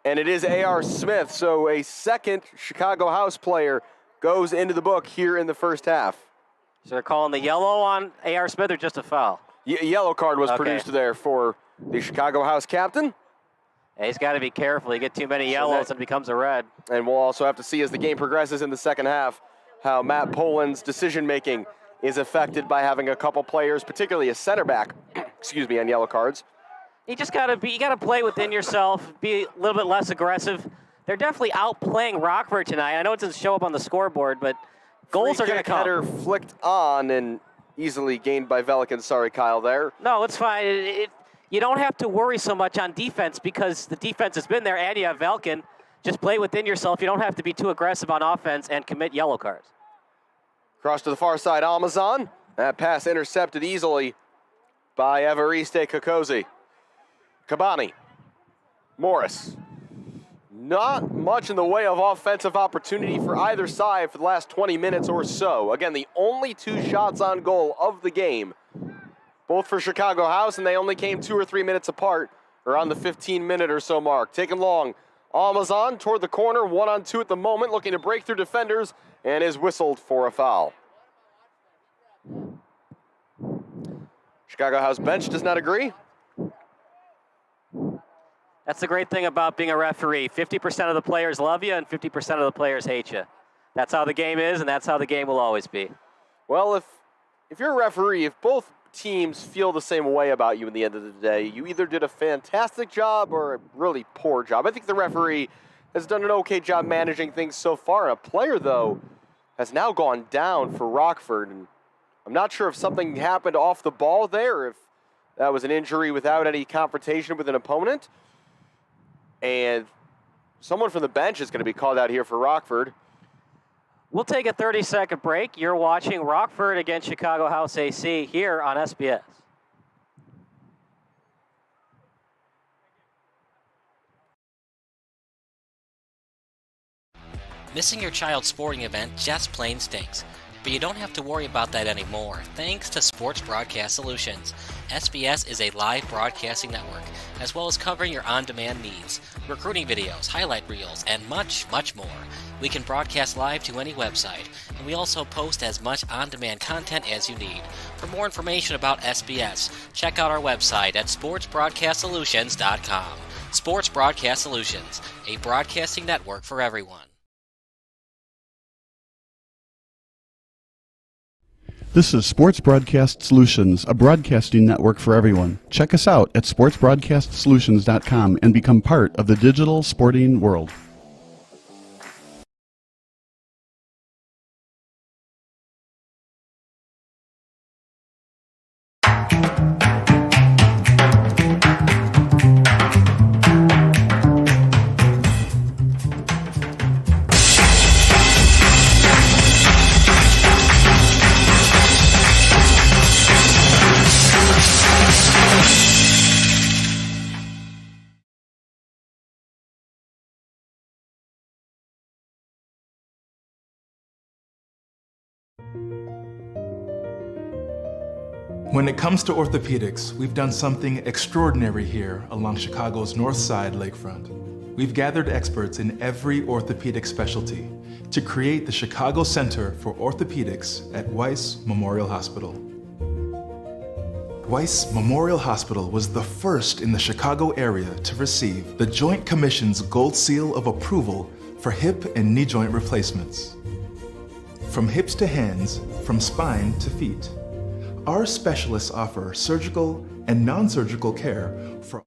And it is A.R. Smith, so a second Chicago House player goes into the book here in the first half. So they're calling the yellow on A.R. Smith or just a foul? Yellow card was produced there for the Chicago House captain. Yeah, he's got to be careful. You get too many yellows and it becomes a red. And we'll also have to see as the game progresses in the second half how Matt Poland's decision-making is affected by having a couple players, particularly a center back, on yellow cards. You just got to play within yourself, be a little bit less aggressive. They're definitely outplaying Rockford tonight. I know it doesn't show up on the scoreboard, but goals are going to come. Header flicked on and easily gained by Velikan. Sorry, Kyle, there. No, it's fine. You don't have to worry so much on defense because the defense has been there and you have Velikan. Just play within yourself. You don't have to be too aggressive on offense and commit yellow cards. Cross to the far side, Almazan. That pass intercepted easily by Evariste Kokozi. Kabani. Morris. Not much in the way of offensive opportunity for either side for the last 20 minutes or so. Again, the only two shots on goal of the game, both for Chicago House, and they only came 2 or 3 minutes apart, around the 15-minute or so mark. Taken long. Almazan toward the corner, 1-on-2 at the moment, looking to break through defenders, and is whistled for a foul. Chicago House bench does not agree. That's the great thing about being a referee. 50% of the players love you and 50% of the players hate you. That's how the game is, and that's how the game will always be. Well, if you're a referee, if both teams feel the same way about you in the end of the day, you either did a fantastic job or a really poor job. I think the referee has done an okay job managing things so far. A player, though, has now gone down for Rockford, and I'm not sure if something happened off the ball there, if that was an injury without any confrontation with an opponent. And someone from the bench is going to be called out here for Rockford. We'll take a 30-second break. You're watching Rockford against Chicago House AC here on SBS. Missing your child's sporting event just plain stinks. But you don't have to worry about that anymore, thanks to Sports Broadcast Solutions. SBS is a live broadcasting network, as well as covering your on-demand needs, recruiting videos, highlight reels, and much, much more. We can broadcast live to any website, and we also post as much on-demand content as you need. For more information about SBS, check out our website at sportsbroadcastsolutions.com. Sports Broadcast Solutions, a broadcasting network for everyone. This is Sports Broadcast Solutions, a broadcasting network for everyone. Check us out at sportsbroadcastsolutions.com and become part of the digital sporting world. When it comes to orthopedics, we've done something extraordinary here along Chicago's North Side lakefront. We've gathered experts in every orthopedic specialty to create the Chicago Center for Orthopedics at Weiss Memorial Hospital. Weiss Memorial Hospital was the first in the Chicago area to receive the Joint Commission's Gold Seal of Approval for hip and knee joint replacements. From hips to hands, from spine to feet, our specialists offer surgical and non-surgical care for.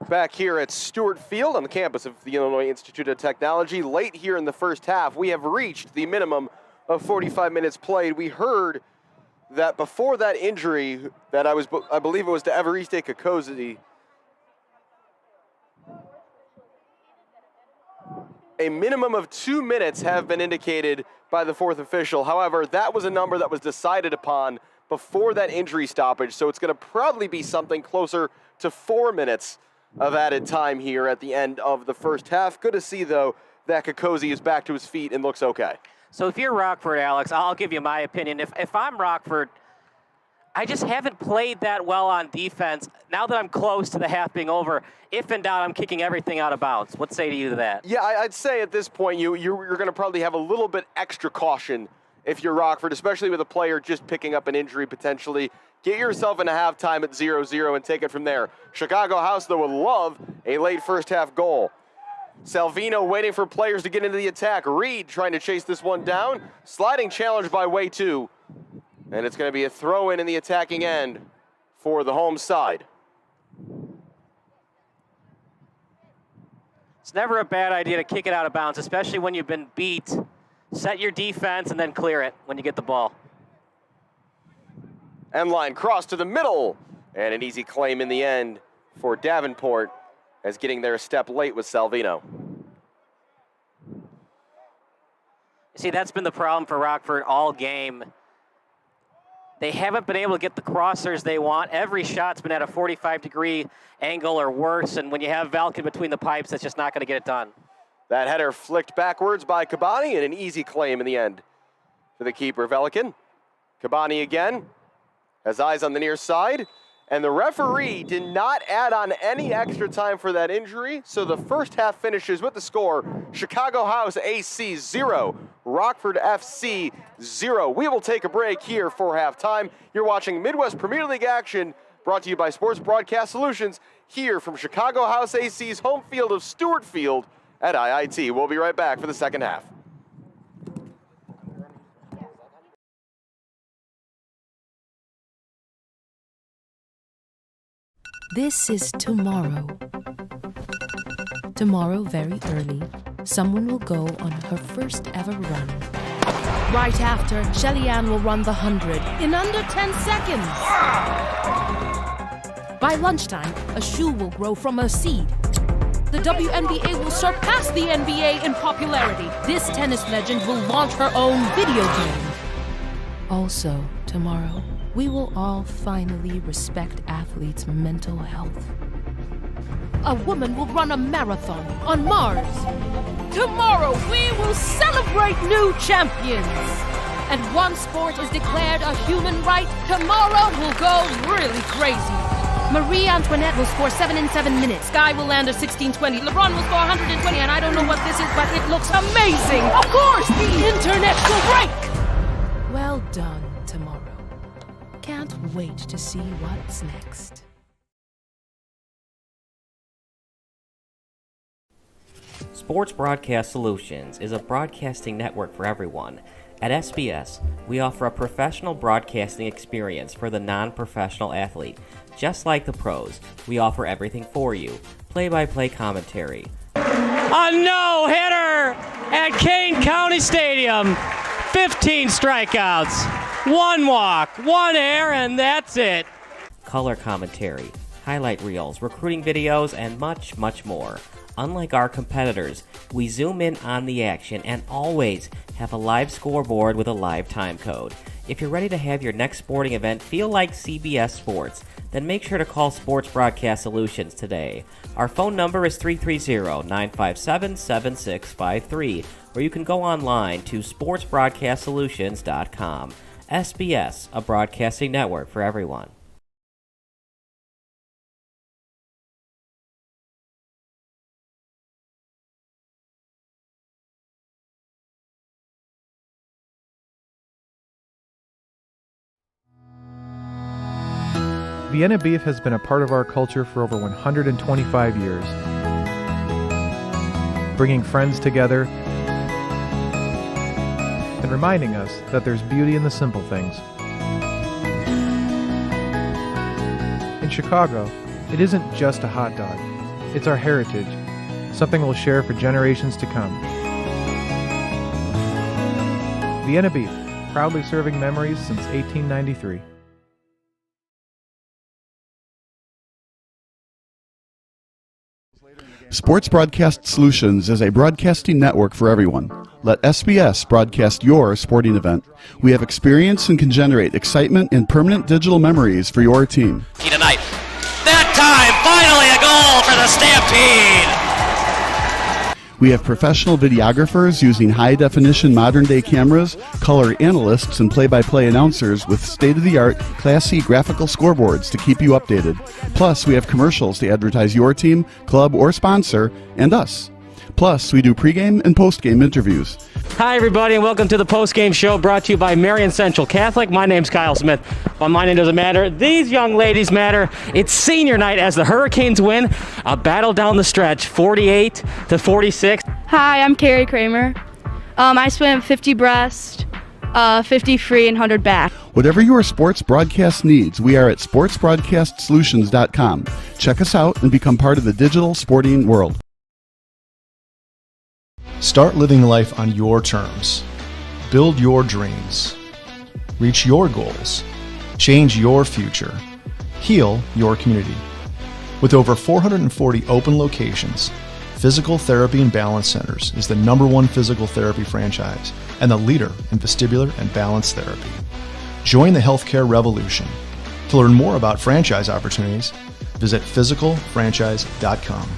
Back here at Stewart Field on the campus of the Illinois Institute of Technology, late here in the first half, we have reached the minimum of 45 minutes played. We heard that before that injury, that I believe it was to Everiste Kakosi, a minimum of 2 minutes have been indicated by the fourth official. However, that was a number that was decided upon before that injury stoppage, so it's going to probably be something closer to 4 minutes of added time here at the end of the first half. Good to see, though, that Kakosi is back to his feet and looks okay. So if you're Rockford, Alex, I'll give you my opinion. If I'm Rockford, I just haven't played that well on defense. Now that I'm close to the half being over, if in doubt, I'm kicking everything out of bounds. What say you to that? Yeah, I'd say at this point you're going to probably have a little bit extra caution if you're Rockford, especially with a player just picking up an injury potentially. Get yourself into halftime at 0-0 and take it from there. Chicago House, though, would love a late first half goal. Salvino waiting for players to get into the attack. Reed trying to chase this one down. Sliding challenge by Way 2. And it's going to be a throw-in the attacking end for the home side. It's never a bad idea to kick it out of bounds, especially when you've been beat. Set your defense and then clear it when you get the ball. End line cross to the middle. And an easy claim in the end for Davenport, as getting there a step late with Salvino. See, that's been the problem for Rockford all game. They haven't been able to get the crossers they want. Every shot's been at a 45-degree angle or worse, and when you have Valkin between the pipes, that's just not going to get it done. That header flicked backwards by Kabani, and an easy claim in the end for the keeper, Velikin. Kabani again has eyes on the near side, and the referee did not add on any extra time for that injury, so the first half finishes with the score: Chicago House AC 0, Rockford FC 0. We will take a break here for halftime. You're watching Midwest Premier League action, brought to you by Sports Broadcast Solutions, here from Chicago House AC's home field of Stewart Field at IIT. We'll be right back for the second half. This is tomorrow. Tomorrow, very early, someone will go on her first ever run. Right after, Shelly-Ann will run the 100 in under 10 seconds. By lunchtime, a shoe will grow from a seed. The WNBA will surpass the NBA in popularity. This tennis legend will launch her own video game. Also, tomorrow, we will all finally respect athletes' mental health. A woman will run a marathon on Mars. Tomorrow, we will celebrate new champions. And one sport is declared a human right. Tomorrow, we'll go really crazy. Marie Antoinette will score 7 in 7 minutes. Guy will land a 16-20. LeBron will score 120, and I don't know what this is, but it looks amazing. Of course, the internet will break. Well done, tomorrow. Can't wait to see what's next. Sports Broadcast Solutions is a broadcasting network for everyone. At SBS, we offer a professional broadcasting experience for the non-professional athlete. Just like the pros, we offer everything for you. Play-by-play commentary. A no-hitter at Kane County Stadium. 15 strikeouts, 1 walk, 1 error, and that's it. Color commentary, highlight reels, recruiting videos, and much, much more. Unlike our competitors, we zoom in on the action and always have a live scoreboard with a live time code. If you're ready to have your next sporting event feel like CBS Sports, then make sure to call Sports Broadcast Solutions today. Our phone number is 330-957-7653, or you can go online to sportsbroadcastsolutions.com. SBS, a broadcasting network for everyone. Vienna beef has been a part of our culture for over 125 years, bringing friends together and reminding us that there's beauty in the simple things. In Chicago, it isn't just a hot dog, it's our heritage, something we'll share for generations to come. Vienna beef, proudly serving memories since 1893. Sports Broadcast Solutions is a broadcasting network for everyone. Let SBS broadcast your sporting event. We have experience and can generate excitement and permanent digital memories for your team. Tonight. That time, finally a goal for the Stampede! We have professional videographers using high-definition modern-day cameras, color analysts, and play-by-play announcers with state-of-the-art, classy graphical scoreboards to keep you updated. Plus, we have commercials to advertise your team, club, or sponsor, and us. Plus, we do pregame and postgame interviews. Hi, everybody, and welcome to the postgame show brought to you by Marion Central Catholic. My name's Kyle Smith. But my name doesn't matter. These young ladies matter. It's senior night as the Hurricanes win a battle down the stretch, 48-46. Hi, I'm Carrie Kramer. I swim 50 breast, 50 free, and 100 back. Whatever your sports broadcast needs, we are at sportsbroadcastsolutions.com. Check us out and become part of the digital sporting world. Start living life on your terms. Build your dreams. Reach your goals. Change your future. Heal your community. With over 440 open locations, Physical Therapy and Balance Centers is the #1 physical therapy franchise and the leader in vestibular and balance therapy. Join the healthcare revolution. To learn more about franchise opportunities, visit physicalfranchise.com.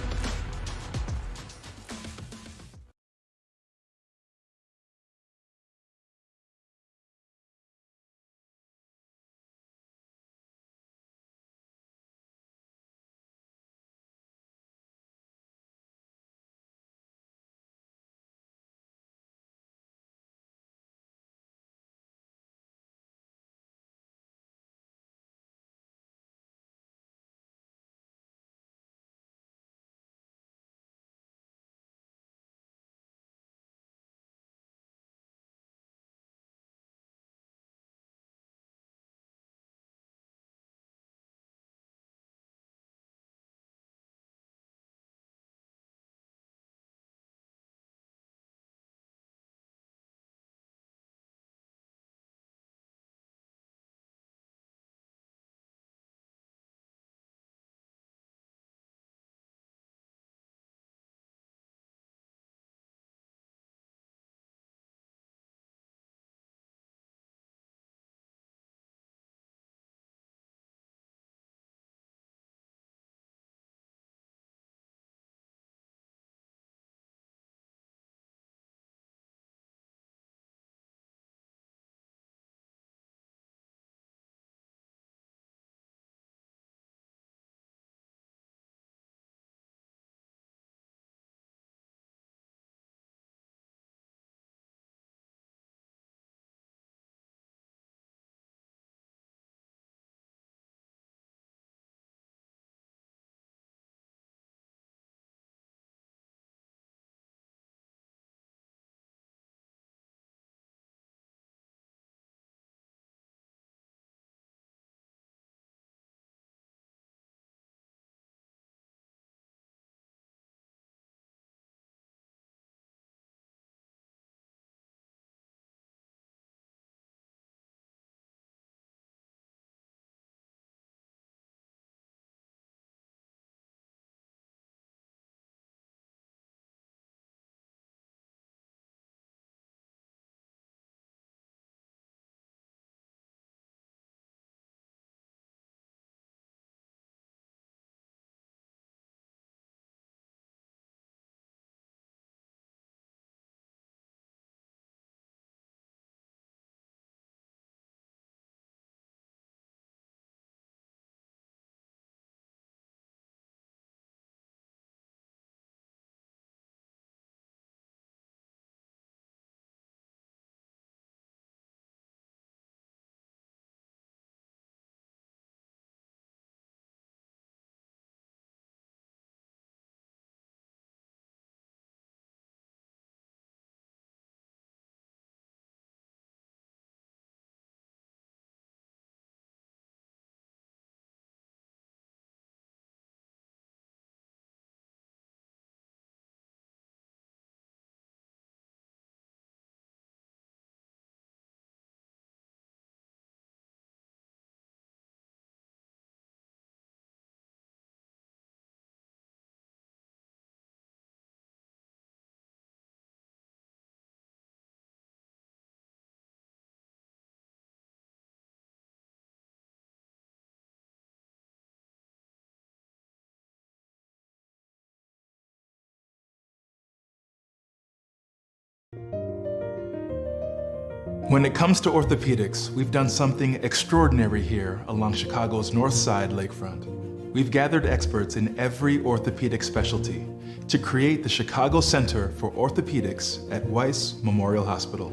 When it comes to orthopedics, we've done something extraordinary here along Chicago's North Side lakefront. We've gathered experts in every orthopedic specialty to create the Chicago Center for Orthopedics at Weiss Memorial Hospital.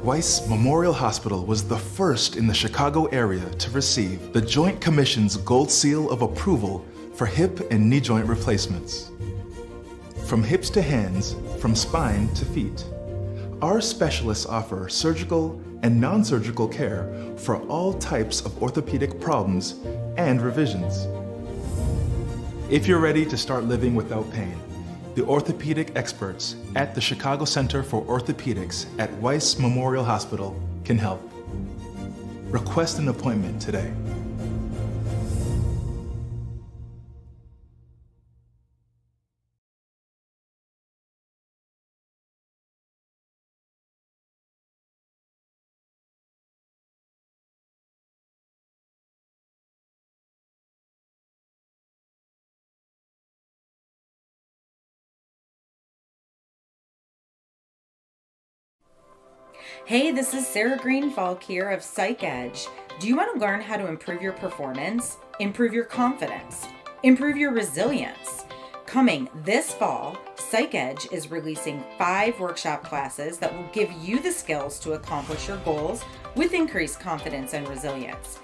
Weiss Memorial Hospital was the first in the Chicago area to receive the Joint Commission's Gold Seal of Approval for hip and knee joint replacements. From hips to hands, from spine to feet, our specialists offer surgical and non-surgical care for all types of orthopedic problems and revisions. If you're ready to start living without pain, the orthopedic experts at the Chicago Center for Orthopedics at Weiss Memorial Hospital can help. Request an appointment today. Hey, this is Sarah Greenfalk here of Psych Edge. Do you want to learn how to improve your performance, improve your confidence, improve your resilience? Coming this fall, Psych Edge is releasing 5 workshop classes that will give you the skills to accomplish your goals with increased confidence and resilience.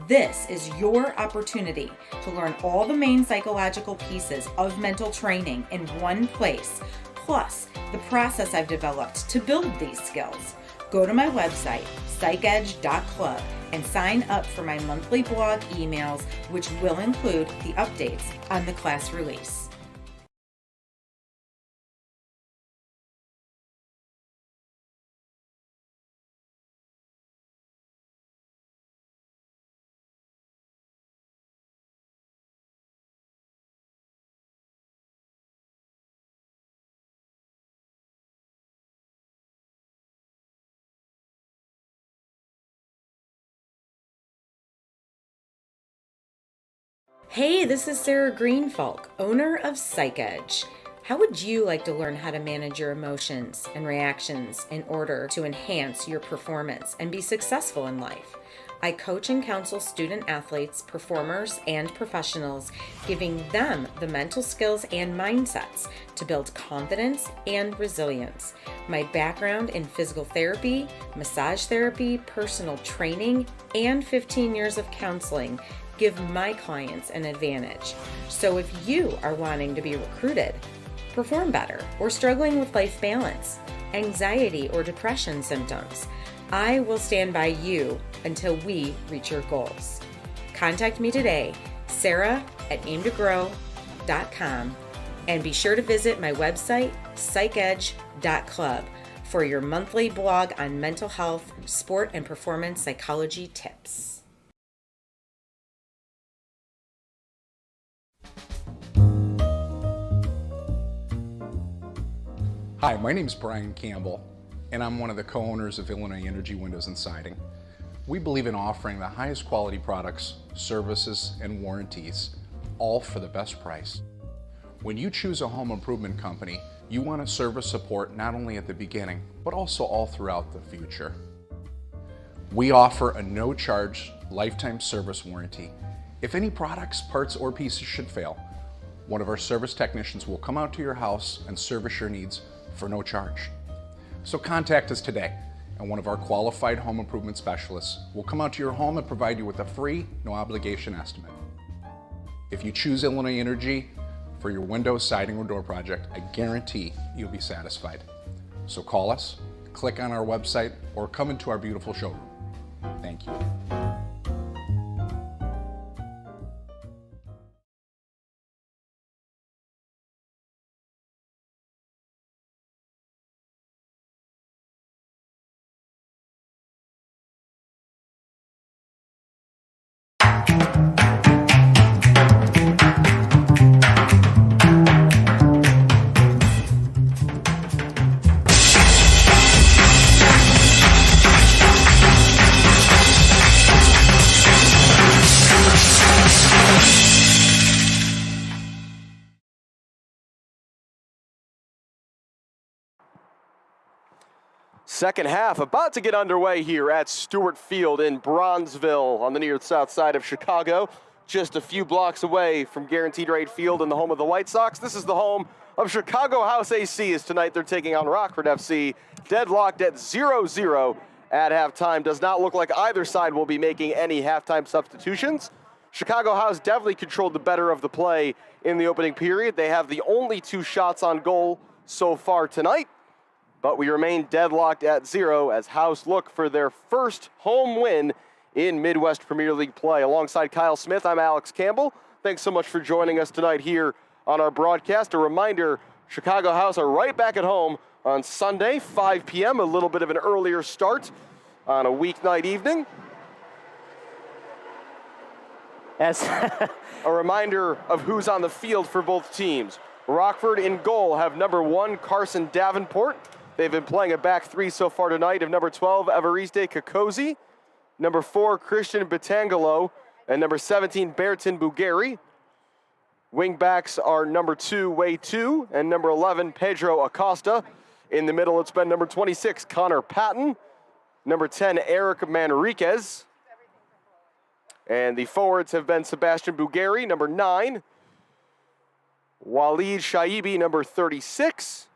This is your opportunity to learn all the main psychological pieces of mental training in one place, plus the process I've developed to build these skills. Go to my website, psychedge.club, and sign up for my monthly blog emails, which will include the updates on the class release. Hey, this is Sarah Greenfalk, owner of Psych Edge. How would you like to learn how to manage your emotions and reactions in order to enhance your performance and be successful in life? I coach and counsel student athletes, performers, and professionals, giving them the mental skills and mindsets to build confidence and resilience. My background in physical therapy, massage therapy, personal training, and 15 years of counseling give my clients an advantage. So if you are wanting to be recruited, perform better, or struggling with life balance, anxiety, or depression symptoms, I will stand by you until we reach your goals. Contact me today, sarah@aimtogrow.com, and be sure to visit my website, psychedge.club, for your monthly blog on mental health, sport, and performance psychology tips. Hi, my name is Brian Campbell, and I'm one of the co-owners of Illinois Energy Windows and Siding. We believe in offering the highest quality products, services, and warranties, all for the best price. When you choose a home improvement company, you want a service support not only at the beginning, but also all throughout the future. We offer a no-charge lifetime service warranty. If any products, parts, or pieces should fail, one of our service technicians will come out to your house and service your needs for no charge. So contact us today, and one of our qualified home improvement specialists will come out to your home and provide you with a free, no obligation estimate. If you choose Illinois Energy for your window, siding, or door project, I guarantee you'll be satisfied. So call us, click on our website, or come into our beautiful showroom. Thank you. Second half about to get underway here at Stewart Field in Bronzeville on the near south side of Chicago, just a few blocks away from Guaranteed Rate Field and the home of the White Sox. This is the home of Chicago House AC, as tonight they're taking on Rockford FC, deadlocked at 0-0 at halftime. Does not look like either side will be making any halftime substitutions. Chicago House definitely controlled the better of the play in the opening period. They have the only 2 shots on goal so far tonight. But we remain deadlocked at 0 as House look for their first home win in Midwest Premier League play. Alongside Kyle Smith, I'm Alex Campbell. Thanks so much for joining us tonight here on our broadcast. A reminder, Chicago House are right back at home on Sunday, 5 p.m., a little bit of an earlier start on a weeknight evening. As a reminder of who's on the field for both teams. Rockford in goal have number 1, Carson Davenport. They've been playing a back 3 so far tonight of number 12, Evariste Kakosi, number 4, Christian Betangelo, and number 17, Bertin Bugari. Wingbacks are number 2, Wei Tu, and number 11, Pedro Acosta. In the middle, it's been number 26, Connor Patton, number 10, Eric Manriquez. And the forwards have been Sebastian Bugari, number 9, Walid Shaibi, number 36.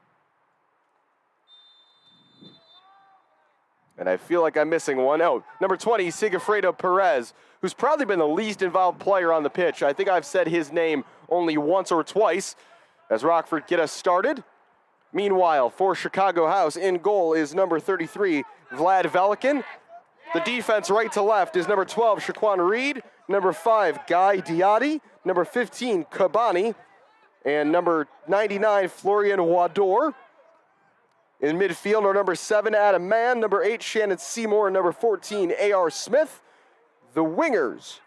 And I feel like I'm missing one. Oh, number 20, Sigifredo Perez, who's probably been the least involved player on the pitch. I think I've said his name only once or twice as Rockford get us started. Meanwhile, for Chicago House, in goal is number 33, Vlad Velikin. The defense right to left is number 12, Shaquan Reed, number 5, Guy Diatti, number 15, Kabani, and number 99, Florian Wador. In midfield are number 7, Adam Mann, number 8, Shannon Seymour, and number 14, A.R. Smith. The wingers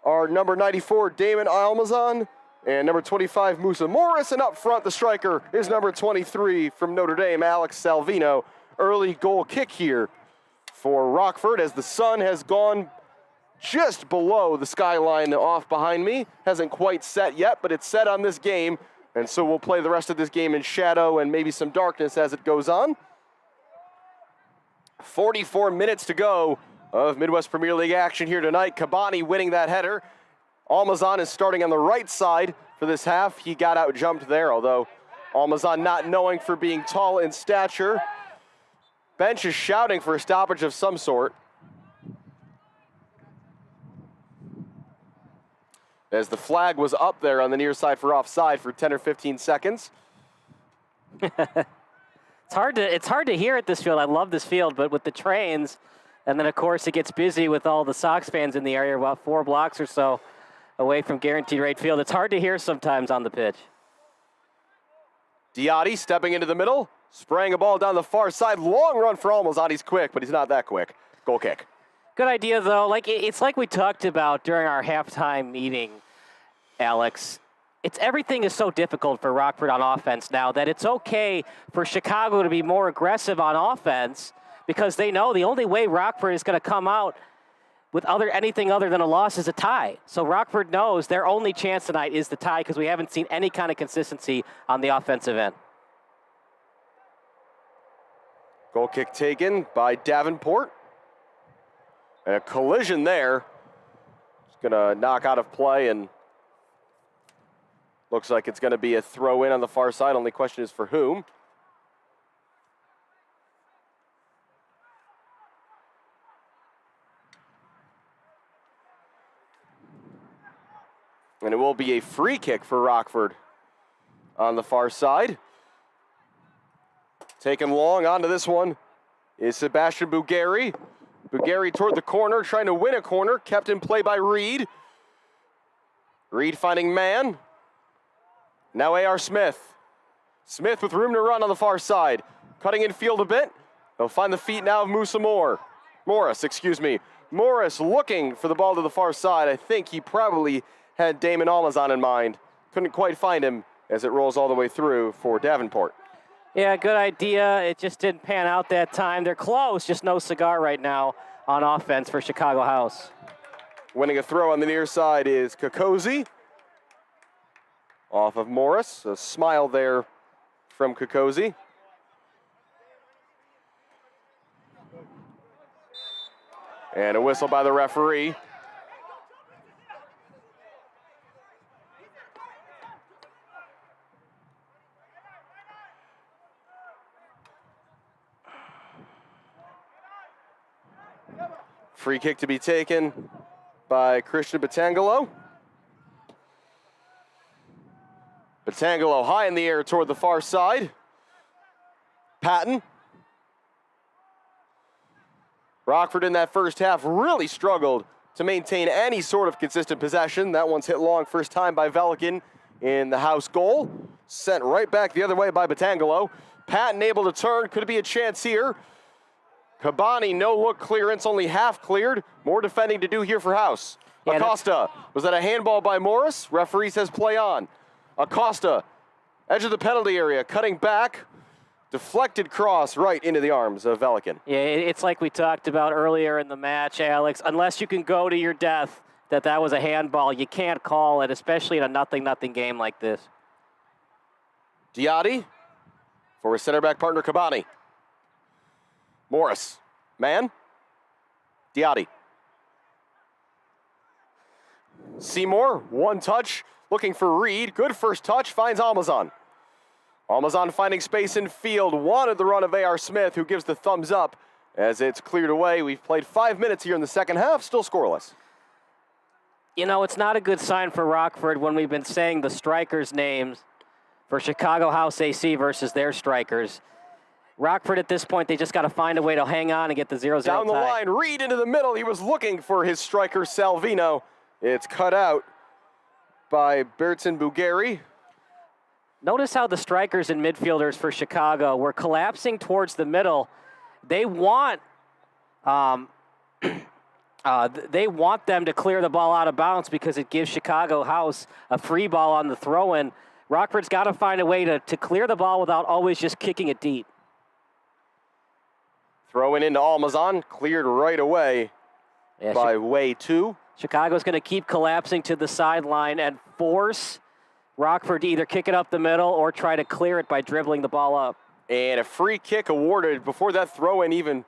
are number 94, Damon Almazan, and number 25, Musa Morris. And up front, the striker is number 23 from Notre Dame, Alex Salvino. Early goal kick here for Rockford as the sun has gone just below the skyline off behind me. Hasn't quite set yet, but it's set on this game. And so we'll play the rest of this game in shadow and maybe some darkness as it goes on. 44 minutes to go of Midwest Premier League action here tonight. Kabani winning that header. Almazan is starting on the right side for this half. He got out jumped there, although Almazan not knowing for being tall in stature. Bench is shouting for a stoppage of some sort. As the flag was up there on the near side for offside for 10 or 15 seconds. It's hard to hear at this field. I love this field, but with the trains, and then of course it gets busy with all the Sox fans in the area, about 4 blocks or so away from Guaranteed Rate Field. It's hard to hear sometimes on the pitch. Diatti stepping into the middle, spraying a ball down the far side. Long run for Almazan. He's quick, but he's not that quick. Goal kick. Good idea, though. It's like we talked about during our halftime meeting, Alex. Everything is so difficult for Rockford on offense now that it's okay for Chicago to be more aggressive on offense because they know the only way Rockford is going to come out with anything other than a loss is a tie. So Rockford knows their only chance tonight is the tie because we haven't seen any kind of consistency on the offensive end. Goal kick taken by Davenport. And a collision there. It's going to knock out of play, and looks like it's going to be a throw in on the far side. Only question is for whom. And it will be a free kick for Rockford on the far side. Taken long onto this one is Sebastian Bugari. Bugari toward the corner, trying to win a corner. Kept in play by Reed. Reed finding Mann. Now A.R. Smith. Smith with room to run on the far side. Cutting in field a bit. They'll find the feet now of Musa Morris. Morris looking for the ball to the far side. I think he probably had Damon Almazan in mind. Couldn't quite find him as it rolls all the way through for Davenport. Yeah, good idea. It just didn't pan out that time. They're close, just no cigar right now on offense for Chicago House. Winning a throw on the near side is Kakosi. Off of Morris. A smile there from Kakosi. And a whistle by the referee. Free kick to be taken by Christian Batangelo. Batangelo high in the air toward the far side. Patton. Rockford in that first half really struggled to maintain any sort of consistent possession. That one's hit long first time by Velikan in the house goal. Sent right back the other way by Batangelo. Patton able to turn, could be a chance here. Kabani, no look clearance, only half cleared. More defending to do here for House. Yeah, Acosta, was that a handball by Morris? Referee says play on. Acosta, edge of the penalty area, cutting back. Deflected cross right into the arms of Velikan. Yeah, it's like we talked about earlier in the match, Alex. Unless you can go to your death that was a handball, you can't call it, especially in a 0-0 game like this. Diatti for his center back partner Kabani. Morris, man. Diatti. Seymour, one touch, looking for Reed. Good first touch, finds Almazan. Almazan finding space in field, wanted the run of A.R. Smith, who gives the thumbs up as it's cleared away. We've played 5 minutes here in the second half, still scoreless. You know, it's not a good sign for Rockford when we've been saying the strikers' names for Chicago House AC versus their strikers. Rockford at this point, they just got to find a way to hang on and get the 0-0 Down the tie. line, Reed into the middle. He was looking for his striker, Salvino. It's cut out by Bertson Bugari. Notice how the strikers and midfielders for Chicago were collapsing towards the middle. They want them to clear the ball out of bounds because it gives Chicago House a free ball on the throw-in. Rockford's got to find a way to clear the ball without always just kicking it deep. Throwing into Almazan, cleared right away by Way 2. Chicago's going to keep collapsing to the sideline and force Rockford to either kick it up the middle or try to clear it by dribbling the ball up. And a free kick awarded before that throw-in even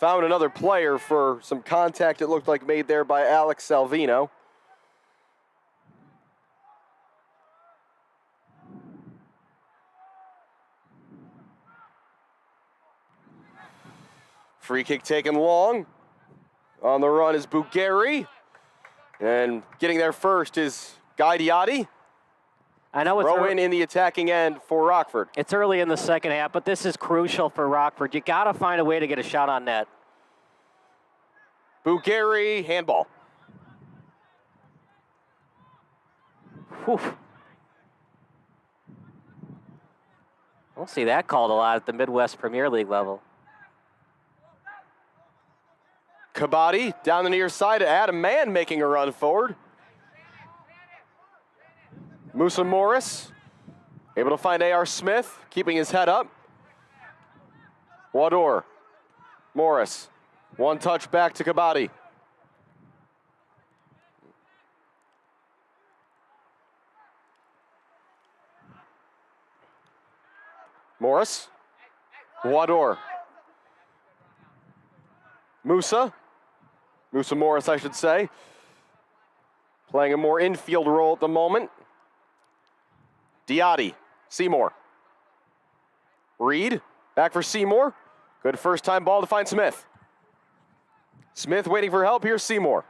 found another player for some contact it looked like made there by Alex Salvino. Free kick taken long. On the run is Bugari. And getting there first is Guy Diatti. I know it's throw in the attacking end for Rockford. It's early in the second half, but this is crucial for Rockford. You got to find a way to get a shot on net. Bugari, handball. Whew. We'll see that called a lot at the Midwest Premier League level. Kabadi down the near side to Adam Mann making a run forward. Musa Morris able to find A.R. Smith, keeping his head up. Wador. Morris. One touch back to Kabadi. Morris. Wador. Musa Morris, I should say. Playing a more infield role at the moment. Diatti, Seymour. Reed, back for Seymour. Good first time ball to find Smith. Smith waiting for help, here's Seymour.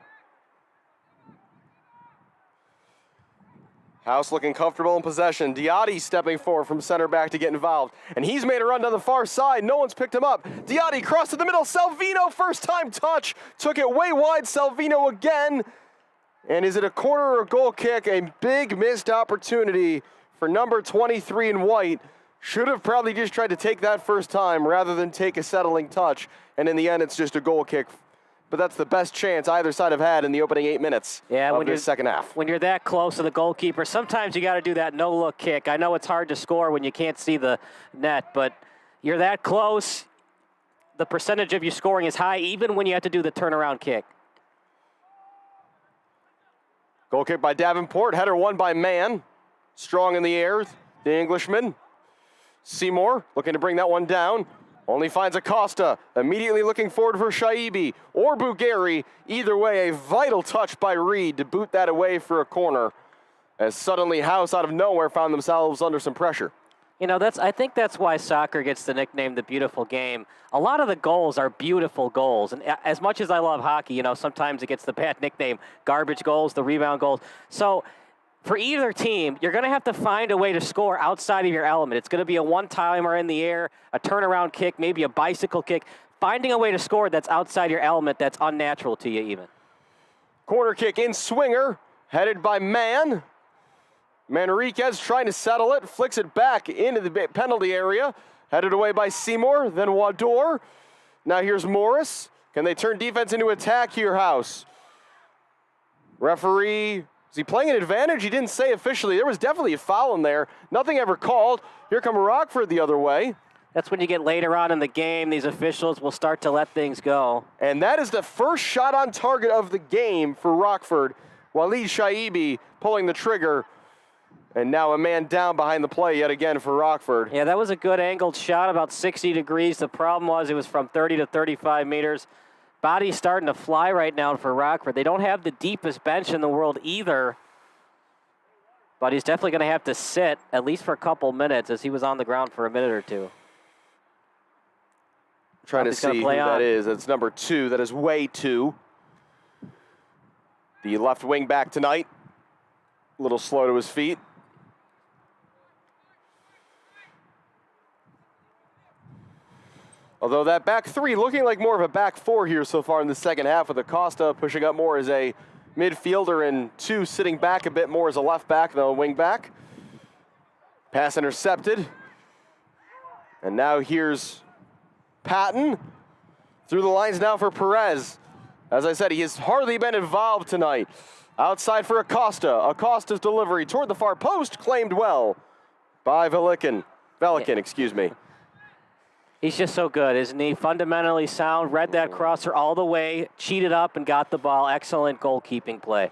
House looking comfortable in possession. Diatti stepping forward from center back to get involved. And he's made a run down the far side. No one's picked him up. Diatti crossed to the middle. Salvino, first time touch. Took it way wide. Salvino again. And is it a corner or a goal kick? A big missed opportunity for number 23 in white. Should have probably just tried to take that first time rather than take a settling touch. And in the end, it's just a goal kick. But that's the best chance either side have had in the opening 8 minutes of this second half. When you're that close to the goalkeeper, sometimes you got to do that no-look kick. I know it's hard to score when you can't see the net, but you're that close, the percentage of you scoring is high, even when you have to do the turnaround kick. Goal kick by Davenport, header won by Mann. Strong in the air, the Englishman. Seymour looking to bring that one down. Only finds Acosta, immediately looking forward for Shaibi or Bugari. Either way, a vital touch by Reed to boot that away for a corner, as suddenly House out of nowhere found themselves under some pressure. You know, I think that's why soccer gets the nickname the beautiful game. A lot of the goals are beautiful goals. And as much as I love hockey, you know, sometimes it gets the bad nickname, garbage goals, the rebound goals. So for either team, you're going to have to find a way to score outside of your element. It's going to be a one-timer in the air, a turnaround kick, maybe a bicycle kick. Finding a way to score that's outside your element, that's unnatural to you even. Corner kick in swinger, headed by Mann. Manriquez trying to settle it, flicks it back into the penalty area. Headed away by Seymour, then Wador. Now here's Morris. Can they turn defense into attack here, House? Referee, is he playing an advantage? He didn't say officially. There was definitely a foul in there. Nothing ever called. Here come Rockford the other way. That's when you get later on in the game, these officials will start to let things go. And that is the first shot on target of the game for Rockford. Walid Shaibi pulling the trigger. And now a man down behind the play yet again for Rockford. Yeah, that was a good angled shot, about 60 degrees. The problem was it was from 30 to 35 meters. Body's starting to fly right now for Rockford. They don't have the deepest bench in the world either. But he's definitely going to have to sit, at least for a couple minutes, as he was on the ground for a minute or two. Trying to see who that is. That's number 2. That is Way 2. The left wing back tonight. A little slow to his feet. Although that back 3 looking like more of a back 4 here so far in the second half, with Acosta pushing up more as a midfielder and 2 sitting back a bit more as a left back, though, wing back. Pass intercepted. And now here's Patton. Through the lines now for Perez. As I said, he has hardly been involved tonight. Outside for Acosta. Acosta's delivery toward the far post, claimed well by Velikin, excuse me. He's just so good, isn't he? Fundamentally sound, read that crosser all the way, cheated up and got the ball. Excellent goalkeeping play.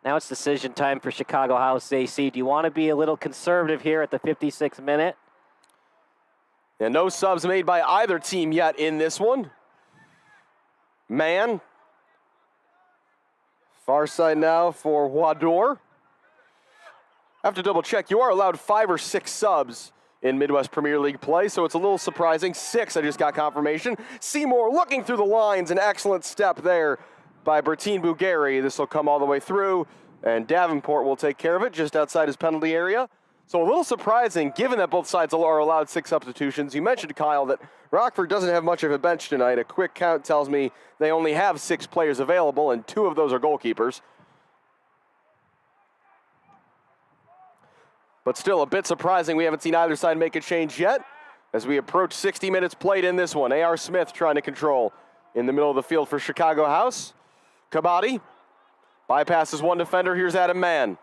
Now it's decision time for Chicago House AC. Do you want to be a little conservative here at the 56th minute? And no subs made by either team yet in this one. Mann. Far side now for Wador. I have to double check. You are allowed 5 or 6 subs in Midwest Premier League play, so it's a little surprising. 6, I just got confirmation. Seymour looking through the lines. An excellent step there by Bertine Bugari. This will come all the way through, and Davenport will take care of it just outside his penalty area. So a little surprising, given that both sides are allowed 6 substitutions. You mentioned, Kyle, that Rockford doesn't have much of a bench tonight. A quick count tells me they only have 6 players available, and 2 of those are goalkeepers. But still a bit surprising. We haven't seen either side make a change yet as we approach 60 minutes played in this one. A.R. Smith trying to control in the middle of the field for Chicago House. Kabadi bypasses one defender. Here's Adam Mann.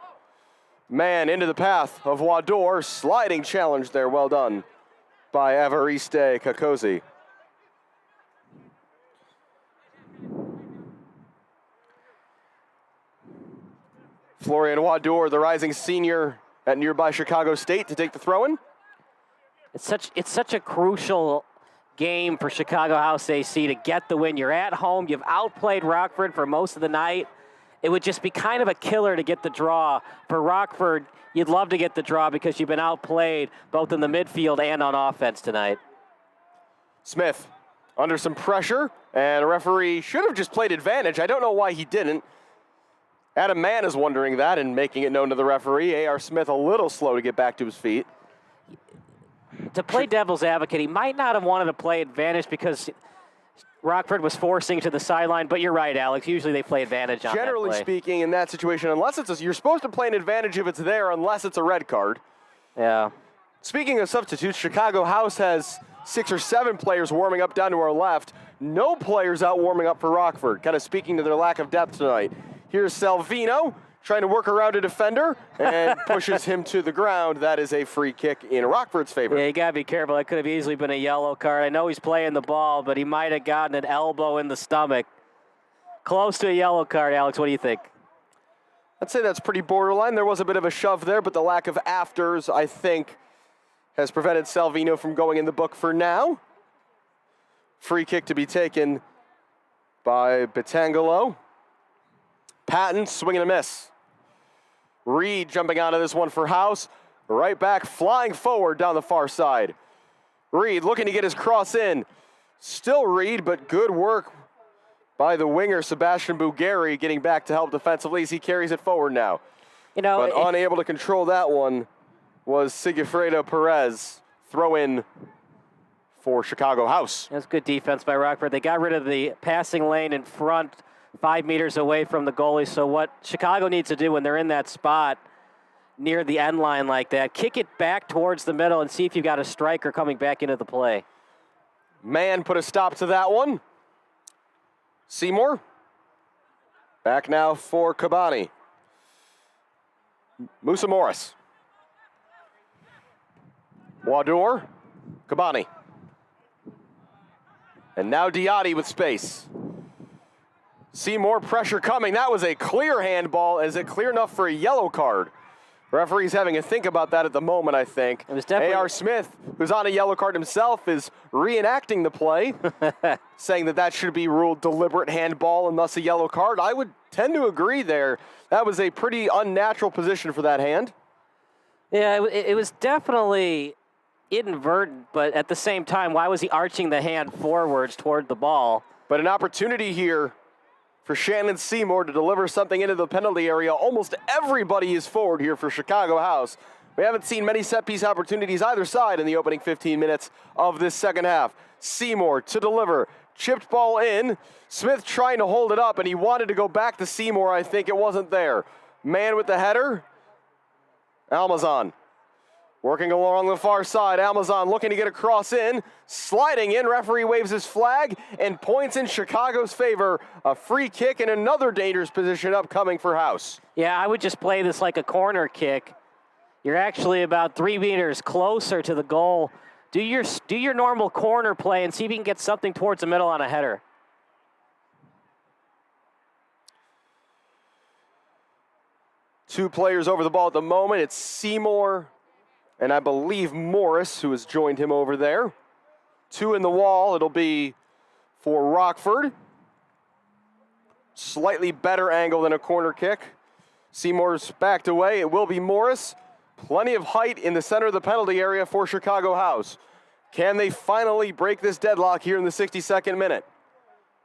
Mann into the path of Wador. Sliding challenge there. Well done by Evariste Kakosi. Florian Wador, the rising senior at nearby Chicago State, to take the throw-in. It's such a crucial game for Chicago House AC to get the win. You're at home. You've outplayed Rockford for most of the night. It would just be kind of a killer to get the draw. For Rockford, you'd love to get the draw because you've been outplayed both in the midfield and on offense tonight. Smith under some pressure, and a referee should have just played advantage. I don't know why he didn't. Adam Mann is wondering that and making it known to the referee. A.R. Smith a little slow to get back to his feet. To play devil's advocate, he might not have wanted to play advantage because Rockford was forcing to the sideline, but you're right, Alex. Usually they play advantage on Generally that play. speaking, in that situation, unless it's you're supposed to play an advantage if it's there, unless it's a red card. Yeah. Speaking of substitutes, Chicago House has 6 or 7 players warming up down to our left. No players out warming up for Rockford, kind of speaking to their lack of depth tonight. Here's Salvino trying to work around a defender and pushes him to the ground. That is a free kick in Rockford's favor. Yeah, you got to be careful. That could have easily been a yellow card. I know he's playing the ball, but he might have gotten an elbow in the stomach. Close to a yellow card, Alex. What do you think? I'd say that's pretty borderline. There was a bit of a shove there, but the lack of afters, I think, has prevented Salvino from going in the book for now. Free kick to be taken by Betangelo. Patton, swing and a miss. Reed jumping onto this one for House. Right back, flying forward down the far side. Reed looking to get his cross in. Still Reed, but good work by the winger, Sebastian Bugari, getting back to help defensively as he carries it forward now. But unable to control that one was Sigifredo Perez. Throw in for Chicago House. That's good defense by Rockford. They got rid of the passing lane in front, 5 meters away from the goalie. So what Chicago needs to do when they're in that spot near the end line like that, kick it back towards the middle and see if you've got a striker coming back into the play. Mann put a stop to that one. Seymour. Back now for Cabani. Musa Morris. Wador. Cabani. And now Diotti with space. Seymour, pressure coming. That was a clear handball. Is it clear enough for a yellow card? Referee's having a think about that at the moment, I think. It was definitely A.R. Smith, who's on a yellow card himself, is reenacting the play, saying that should be ruled deliberate handball and thus a yellow card. I would tend to agree there. That was a pretty unnatural position for that hand. Yeah, it was definitely inadvertent, but at the same time, why was he arching the hand forwards toward the ball? But an opportunity here for Shannon Seymour to deliver something into the penalty area. Almost everybody is forward here for Chicago House. We haven't seen many set-piece opportunities either side in the opening 15 minutes of this second half. Seymour to deliver. Chipped ball in. Smith trying to hold it up, and he wanted to go back to Seymour. I think it wasn't there. Man with the header. Almazan. Working along the far side, Almazan looking to get a cross in, sliding in, referee waves his flag and points in Chicago's favor. A free kick and another dangerous position upcoming for House. Yeah, I would just play this like a corner kick. You're actually about 3 meters closer to the goal. Do your normal corner play and see if you can get something towards the middle on a header. Two players over the ball at the moment. It's Seymour and I believe Morris, who has joined him over there. 2 in the wall. It'll be for Rockford. Slightly better angle than a corner kick. Seymour's backed away. It will be Morris. Plenty of height in the center of the penalty area for Chicago House. Can they finally break this deadlock here in the 62nd minute?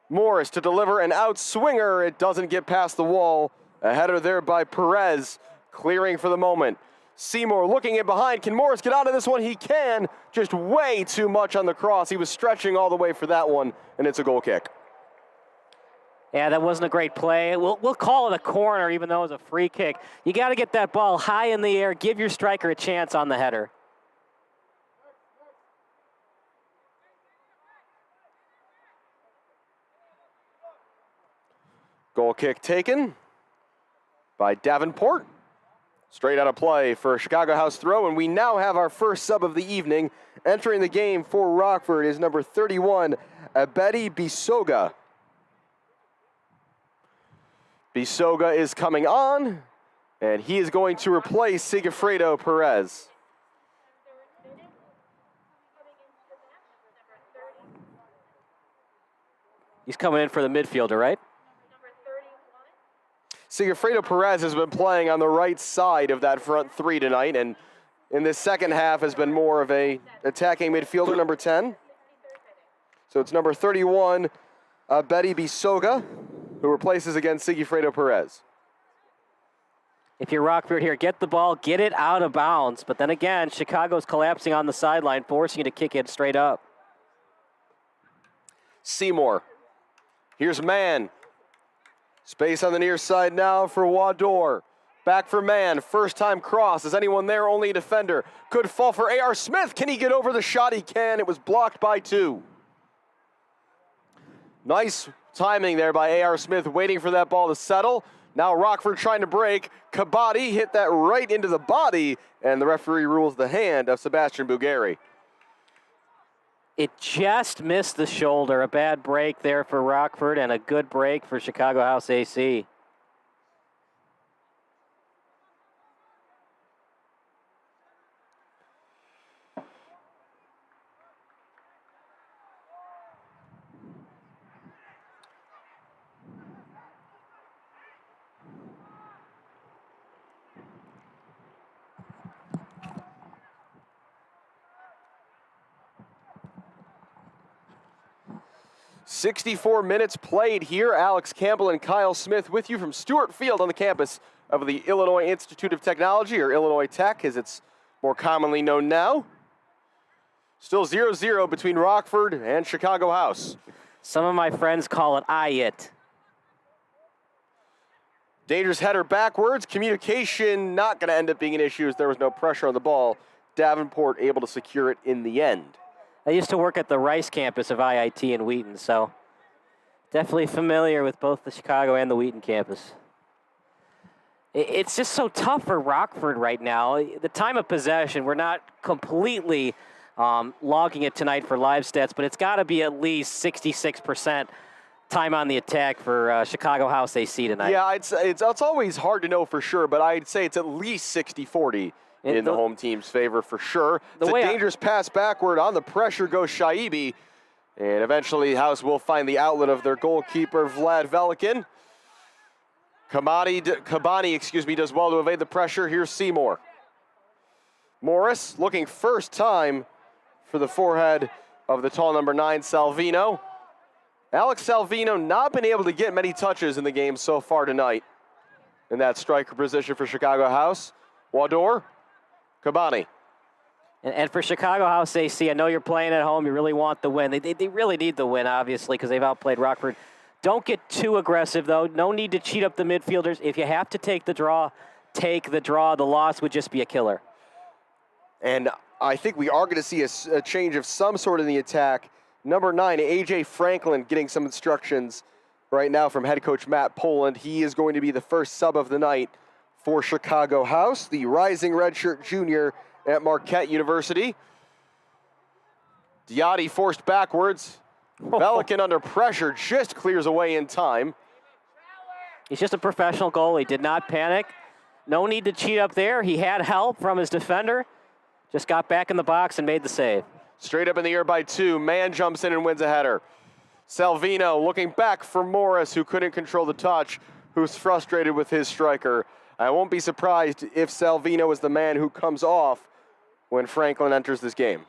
Morris to deliver an out swinger. It doesn't get past the wall. A header there by Perez, clearing for the moment. Seymour looking in behind. Can Morris get out of this one? He can. Just way too much on the cross. He was stretching all the way for that one, and it's a goal kick. Yeah, that wasn't a great play. We'll call it a corner, even though it was a free kick. You got to get that ball high in the air. Give your striker a chance on the header. Goal kick taken by Davenport. Straight out of play for a Chicago House throw, and we now have our first sub of the evening. Entering the game for Rockford is number 31, Abedi Bisoga. Bisoga is coming on, and he is going to replace Sigifredo Perez. He's coming in for the midfielder, right? Sigifredo Perez has been playing on the right side of that front three tonight, and in this second half has been more of a attacking midfielder, number 10. So it's number 31, Betty Bisoga, who replaces against Sigifredo Perez. If you're Rockford here, get the ball, get it out of bounds. But then again, Chicago's collapsing on the sideline, forcing you to kick it straight up. Seymour. Here's Mann. Space on the near side now for Wador. Back for Mann. First time cross. Is anyone there? Only a defender. Could fall for A.R. Smith. Can he get over the shot? He can. It was blocked by 2. Nice timing there by A.R. Smith, waiting for that ball to settle. Now Rockford trying to break. Kabadi hit that right into the body, and the referee rules the hand of Sebastian Bugari. It just missed the shoulder. A bad break there for Rockford and a good break for Chicago House AC. 64 minutes played here. Alex Campbell and Kyle Smith with you from Stewart Field on the campus of the Illinois Institute of Technology, or Illinois Tech as it's more commonly known now. Still 0-0 between Rockford and Chicago House. Some of my friends call it it. Dangerous header backwards. Communication not going to end up being an issue as there was no pressure on the ball. Davenport able to secure it in the end. I used to work at the Rice campus of IIT in Wheaton, so definitely familiar with both the Chicago and the Wheaton campus. It's just so tough for Rockford right now. The time of possession, we're not completely logging it tonight for live stats, but it's got to be at least 66% time on the attack for Chicago House AC tonight. Yeah, I'd say it's always hard to know for sure, but I'd say it's at least 60-40 in the home team's favor for sure. It's a dangerous pass backward. On the pressure goes Shaibi, and eventually House will find the outlet of their goalkeeper, Vlad Velikin. Kabani, does well to evade the pressure. Here's Seymour. Morris looking first time for the forehead of the tall number 9, Salvino. Alex Salvino not been able to get many touches in the game so far tonight in that striker position for Chicago House. Wador, Kabani. And for Chicago House AC, I know you're playing at home. You really want the win. They really need the win, obviously, because they've outplayed Rockford. Don't get too aggressive, though. No need to cheat up the midfielders. If you have to take the draw, take the draw. The loss would just be a killer. And I think we are going to see a change of some sort in the attack. Number 9, A.J. Franklin, getting some instructions right now from head coach Matt Poland. He is going to be the first sub of the night for Chicago House, the rising redshirt junior at Marquette University. Diatti forced backwards. Velikin under pressure just clears away in time. He's just a professional goalie. Did not panic. No need to cheat up there. He had help from his defender. Just got back in the box and made the save. Straight up in the air by 2. Man jumps in and wins a header. Salvino looking back for Morris, who couldn't control the touch, who's frustrated with his striker. I won't be surprised if Salvino is the man who comes off when Franklin enters this game.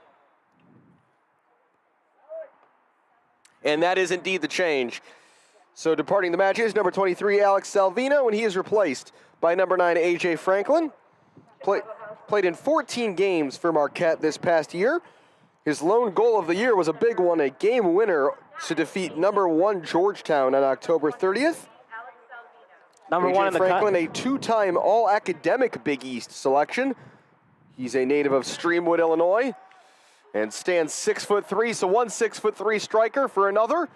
And that is indeed the change. So departing the match is number 23, Alex Salvino, and he is replaced by number 9, A.J. Franklin. Played in 14 games for Marquette this past year. His lone goal of the year was a big one, a game winner to defeat number 1 Georgetown on October 30th. Number one in the Franklin, a 2-time All-Academic Big East selection. He's a native of Streamwood, Illinois, and stands 6'3", so one 6'3" striker for another.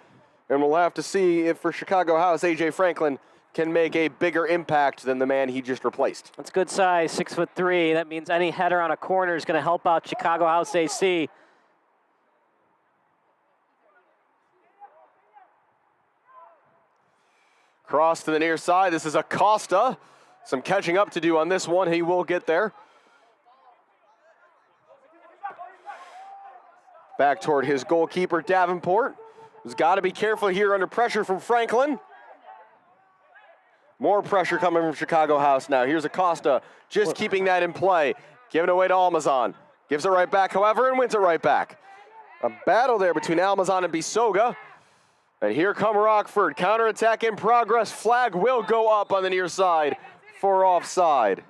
And we'll have to see if for Chicago House, A.J. Franklin can make a bigger impact than the man he just replaced. That's good size, 6'3". That means any header on a corner is going to help out Chicago House AC. Cross to the near side. This is Acosta. Some catching up to do on this one. He will get there. Back toward his goalkeeper, Davenport. He's got to be careful here under pressure from Franklin. More pressure coming from Chicago House now. Here's Acosta, just keeping that in play. Giving it away to Almazan. Gives it right back, however, and wins it right back. A battle there between Almazan and Bisoga. And here come Rockford. Counterattack in progress. Flag will go up on the near side for offside.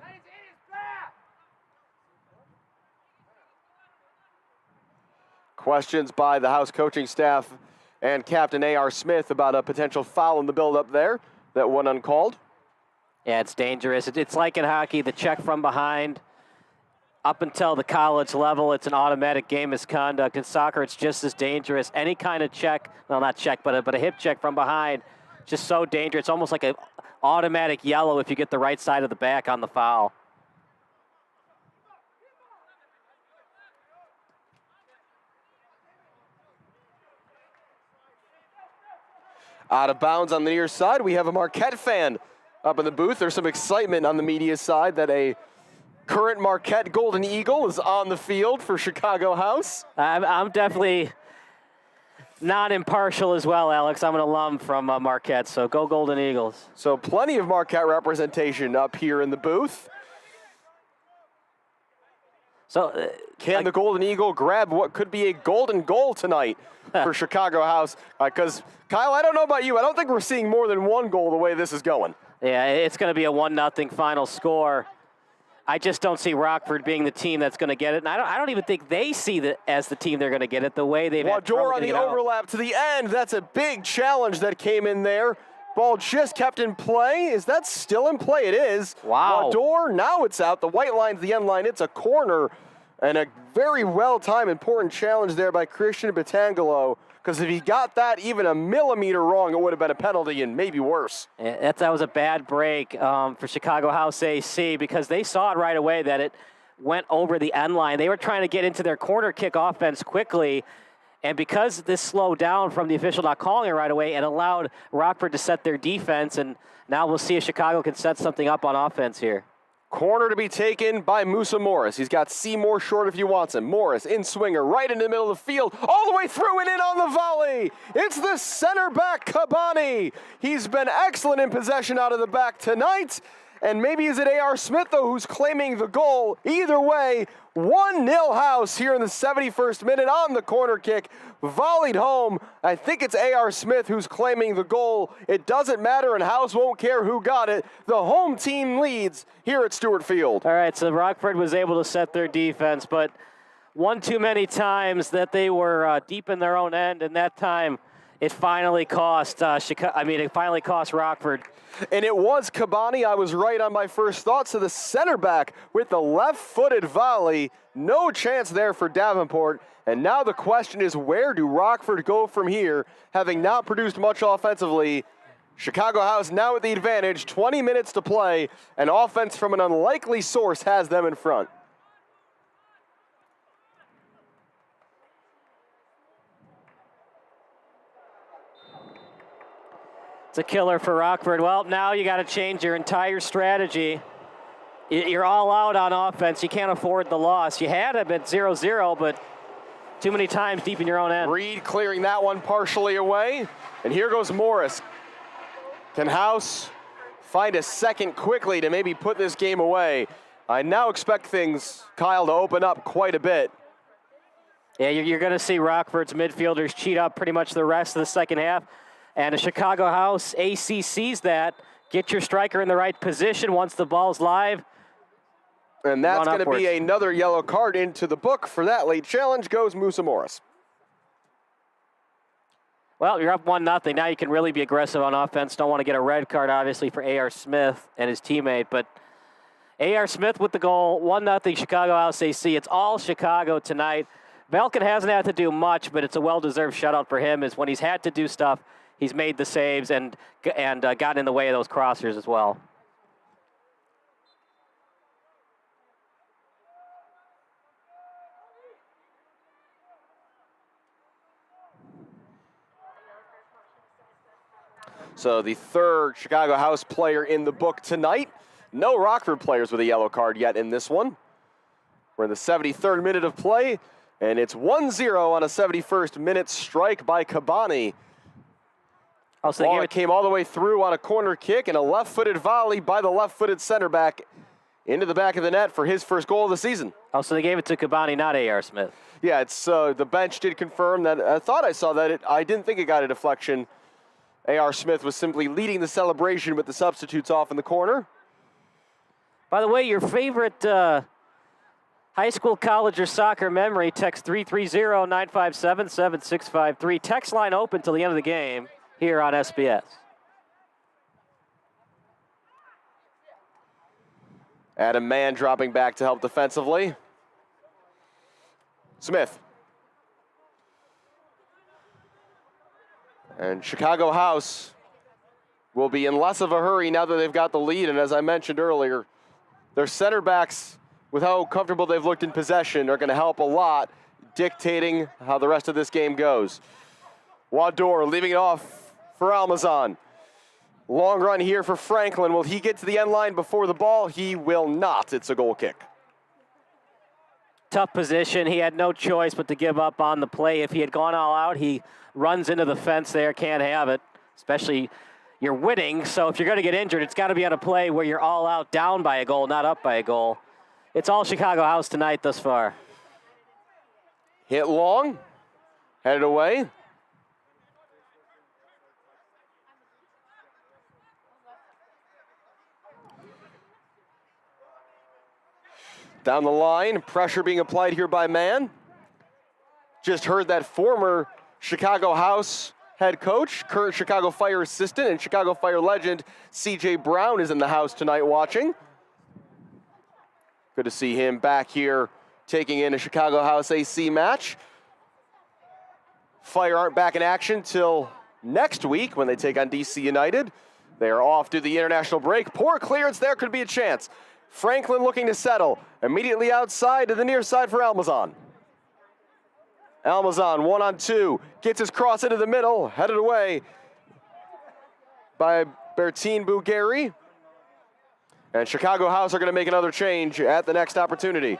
Questions by the House coaching staff and Captain A.R. Smith about a potential foul in the build-up there that went uncalled. Yeah, it's dangerous. It's like in hockey, the check from behind. Up until the college level, it's an automatic game misconduct. In soccer, it's just as dangerous. Any kind of check, well, not check, but a hip check from behind, just so dangerous. It's almost like an automatic yellow if you get the right side of the back on the foul. Out of bounds on the near side, we have a Marquette fan up in the booth. There's some excitement on the media side that a current Marquette Golden Eagle is on the field for Chicago House. I'm definitely not impartial as well, Alex. I'm an alum from Marquette, so go Golden Eagles. So plenty of Marquette representation up here in the booth. So can the Golden Eagle grab what could be a golden goal tonight for Chicago House? Because, Kyle, I don't know about you. I don't think we're seeing more than one goal the way this is going. Yeah, it's going to be a 1-0 final score. I just don't see Rockford being the team that's going to get it. And I don't even think they see it as the team they're going to get it the way they've had trouble Wador on the overlap to the end. That's a big challenge that came in there. Ball just kept in play. Is that still in play? It is. Wow. Wador, now it's out. The white line to the end line. It's a corner. And a very well-timed, important challenge there by Christian Batangelo. Because if he got that even a millimeter wrong, it would have been a penalty and maybe worse. Yeah, that was a bad break for Chicago House AC because they saw it right away that it went over the end line. They were trying to get into their corner kick offense quickly. And because this slowed down from the official not calling it right away, it allowed Rockford to set their defense. And now we'll see if Chicago can set something up on offense here. Corner to be taken by Musa Morris. He's got Seymour short if he wants him. Morris in swinger right in the middle of the field, all the way through and in on the volley. It's the center back, Cabani. He's been excellent in possession out of the back tonight. And maybe is it A.R. Smith, though, who's claiming the goal? Either way, 1-0 House here in the 71st minute on the corner kick. Volleyed home. I think it's A.R. Smith who's claiming the goal. It doesn't matter, and House won't care who got it. The home team leads here at Stewart Field. All right, so Rockford was able to set their defense, but one too many times that they were deep in their own end, and that time it finally cost Rockford. And it was Cabani. I was right on my first thoughts to the center back with the left-footed volley. No chance there for Davenport. And now the question is, where do Rockford go from here, having not produced much offensively? Chicago House now with the advantage, 20 minutes to play, and offense from an unlikely source has them in front. It's a killer for Rockford. Well, now you got to change your entire strategy. You're all out on offense. You can't afford the loss. You had it at 0-0, but too many times deep in your own end. Reed clearing that one partially away. And here goes Morris. Can House find a second quickly to maybe put this game away? I now expect things, Kyle, to open up quite a bit. Yeah, you're going to see Rockford's midfielders cheat up pretty much the rest of the second half. And a Chicago House AC sees that. Get your striker in the right position once the ball's live. And that's going to be another yellow card into the book. For that late challenge goes Musa Morris. Well, you're up 1-0. Now you can really be aggressive on offense. Don't want to get a red card, obviously, for A.R. Smith and his teammate. But A.R. Smith with the goal, 1-0 Chicago House AC. It's all Chicago tonight. Belkin hasn't had to do much, but it's a well-deserved shutout for him. Is when he's had to do stuff, he's made the saves and gotten in the way of those crossers as well. So the third Chicago House player in the book tonight. No Rockford players with a yellow card yet in this one. We're in the 73rd minute of play, and it's 1-0 on a 71st minute strike by Cabani. Ball came all the way through on a corner kick and a left-footed volley by the left-footed center back into the back of the net for his first goal of the season. Oh, so they gave it to Cabani, not A.R. Smith. Yeah, it's the bench did confirm that. I thought I saw that. I didn't think it got a deflection. A.R. Smith was simply leading the celebration with the substitutes off in the corner. By the way, your favorite high school, college, or soccer memory, text 330-957-7653. Text line open till the end of the game here on SBS. Adam Mann dropping back to help defensively. Smith. And Chicago House will be in less of a hurry now that they've got the lead. And as I mentioned earlier, their center backs, with how comfortable they've looked in possession, are going to help a lot, dictating how the rest of this game goes. Wador leaving it off for Almazan. Long run here for Franklin. Will he get to the end line before the ball? He will not. It's a goal kick. Tough position. He had no choice but to give up on the play. If he had gone all out, he runs into the fence there. Can't have it, especially you're winning. So if you're going to get injured, it's got to be on a play where you're all out down by a goal, not up by a goal. It's all Chicago House tonight thus far. Hit long, headed away. Down the line, pressure being applied here by Mann. Just heard that former Chicago House head coach, current Chicago Fire assistant, and Chicago Fire legend C.J. Brown is in the house tonight watching. Good to see him back here taking in a Chicago House AC match. Fire aren't back in action till next week when they take on DC United. They are off to the international break. Poor clearance there, could be a chance. Franklin looking to settle. Immediately outside to the near side for Almazan. Almazan 1-on-2. Gets his cross into the middle. Headed away by Bertine Bugari. And Chicago House are going to make another change at the next opportunity.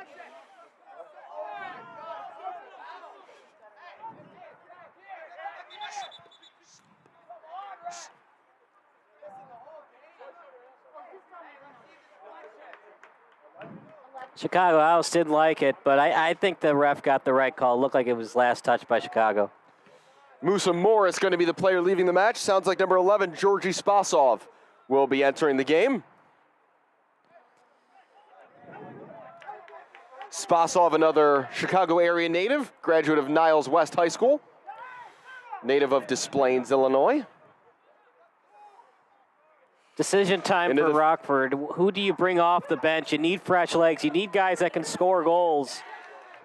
Chicago House didn't like it, but I think the ref got the right call. It looked like it was last touch by Chicago. Musa Morris going to be the player leaving the match. Sounds like number 11, Georgi Spasov, will be entering the game. Spasov, another Chicago area native, graduate of Niles West High School, native of Des Plaines, Illinois. Decision time for Rockford. Who do you bring off the bench? You need fresh legs. You need guys that can score goals.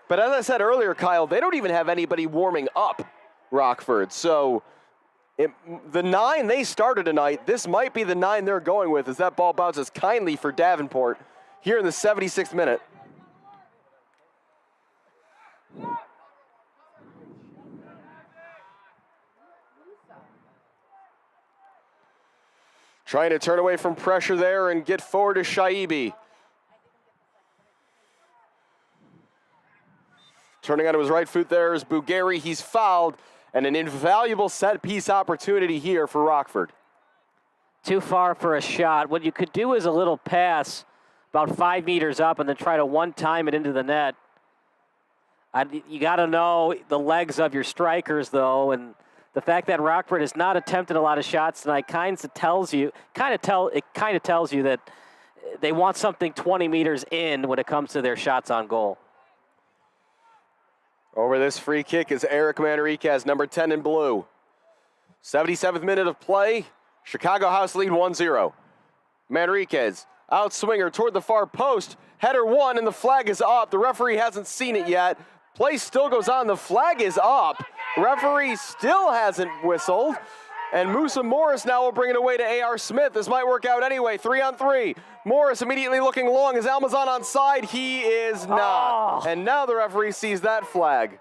But as I said earlier, Kyle, they don't even have anybody warming up Rockford. So the 9 they started tonight, this might be the 9 they're going with as that ball bounces kindly for Davenport here in the 76th minute. Trying to turn away from pressure there and get forward to Shaibi. Turning onto his right foot there is Bugari. He's fouled, and an invaluable set-piece opportunity here for Rockford. Too far for a shot. What you could do is a little pass about 5 meters up and then try to one-time it into the net. You got to know the legs of your strikers, though, and the fact that Rockford has not attempted a lot of shots tonight kind of tells you that they want something 20 meters in when it comes to their shots on goal. Over this free kick is Eric Manriquez, number 10 in blue. 77th minute of play. Chicago House lead 1-0. Manriquez, outswinger toward the far post. Header one, and the flag is up. The referee hasn't seen it yet. Play still goes on. The flag is up. Referee still hasn't whistled. And Musa Morris now will bring it away to A.R. Smith. This might work out anyway. 3-on-3. Morris immediately looking long. Is Almazan on side? He is not. Oh. And now the referee sees that flag.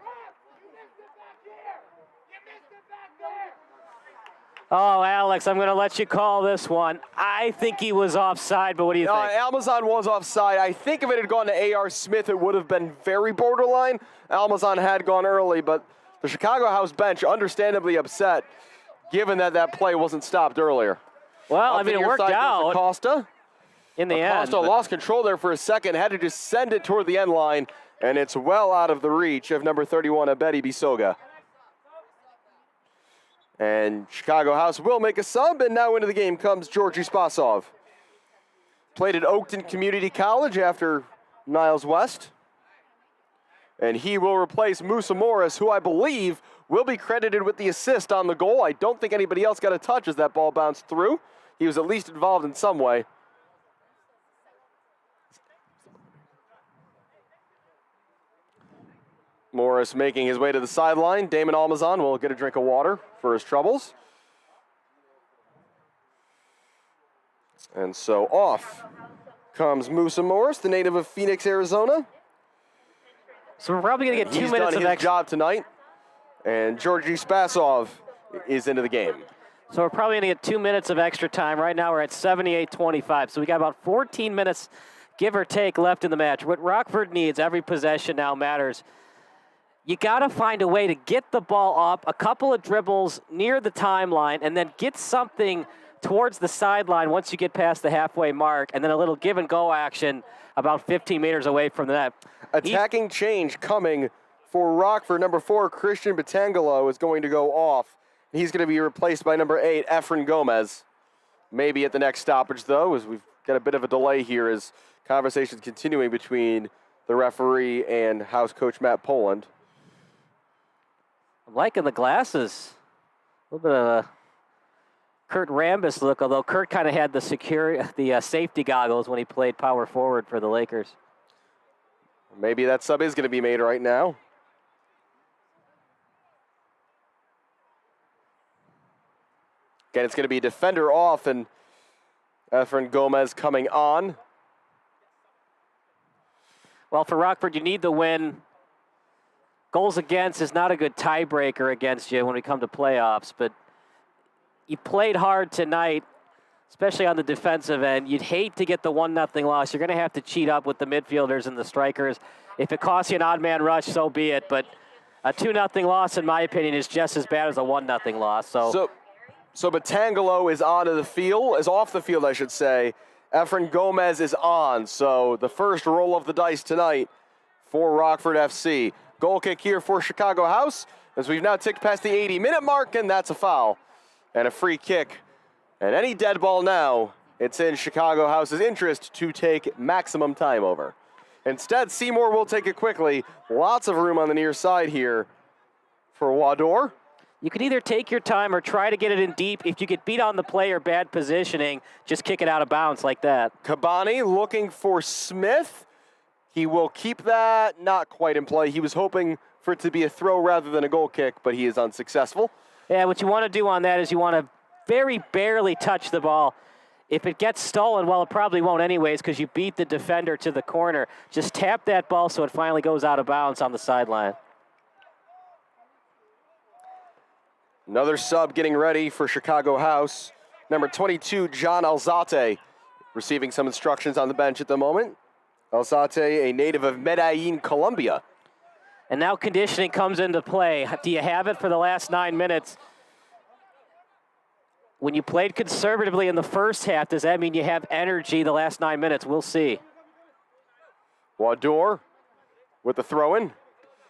Oh, Alex, I'm going to let you call this one. I think he was offside, but what do you think? Almazan was offside. I think if it had gone to A.R. Smith, it would have been very borderline. Almazan had gone early, but the Chicago House bench understandably upset, given that that play wasn't stopped earlier. Well, I mean, it worked out. Acosta. In the end. Acosta lost control there for a second, had to just send it toward the end line, and it's well out of the reach of number 31, Abedi Bisoga. And Chicago House will make a sub, and now into the game comes Georgi Spasov. Played at Oakton Community College after Niles West. And he will replace Musa Morris, who I believe will be credited with the assist on the goal. I don't think anybody else got a touch as that ball bounced through. He was at least involved in some way. Morris making his way to the sideline. Damon Almazan will get a drink of water for his troubles. And so off comes Musa Morris, the native of Phoenix, Arizona. So we're probably going to get 2 minutes of extra. He's done his job tonight. And Georgi Spasov is into the game. So we're probably going to get 2 minutes of extra time. Right now we're at 78-25. So we got about 14 minutes, give or take, left in the match. What Rockford needs, every possession now matters. You got to find a way to get the ball up, a couple of dribbles near the timeline, and then get something towards the sideline once you get past the halfway mark, and then a little give-and-go action about 15 meters away from the net. Attacking change coming for Rockford. Number 4, Christian Batangelo, is going to go off. He's going to be replaced by number 8, Efren Gomez. Maybe at the next stoppage, though, as we've got a bit of a delay here as conversations continuing between the referee and house coach Matt Poland. I'm liking the glasses. A little bit of a Kurt Rambis look, although Kurt kind of had the safety goggles when he played power forward for the Lakers. Maybe that sub is going to be made right now. Again, it's going to be defender off and Efren Gomez coming on. Well, for Rockford, you need the win. Goals against is not a good tiebreaker against you when we come to playoffs, but you played hard tonight, especially on the defensive end. You'd hate to get the 1-0 loss. You're going to have to cheat up with the midfielders and the strikers. If it costs you an odd man rush, so be it. But a 2-0 loss, in my opinion, is just as bad as a 1-0 loss. So Batangelo is off the field, I should say. Efren Gomez is on. So the first roll of the dice tonight for Rockford FC. Goal kick here for Chicago House, as we've now ticked past the 80-minute mark, and that's a foul. And a free kick. And any dead ball now, it's in Chicago House's interest to take maximum time over. Instead, Seymour will take it quickly. Lots of room on the near side here for Wador. You can either take your time or try to get it in deep. If you get beat on the play or bad positioning, just kick it out of bounds like that. Kabani looking for Smith. He will keep that. Not quite in play. He was hoping for it to be a throw rather than a goal kick, but he is unsuccessful. Yeah, what you want to do on that is you want to very barely touch the ball. If it gets stolen, well, it probably won't anyways because you beat the defender to the corner. Just tap that ball so it finally goes out of bounds on the sideline. Another sub getting ready for Chicago House. Number 22, John Alzate, receiving some instructions on the bench at the moment. Alzate, a native of Medellin, Colombia. And now conditioning comes into play. Do you have it for the last 9 minutes? When you played conservatively in the first half, does that mean you have energy the last 9 minutes? We'll see. Wador with the throw-in.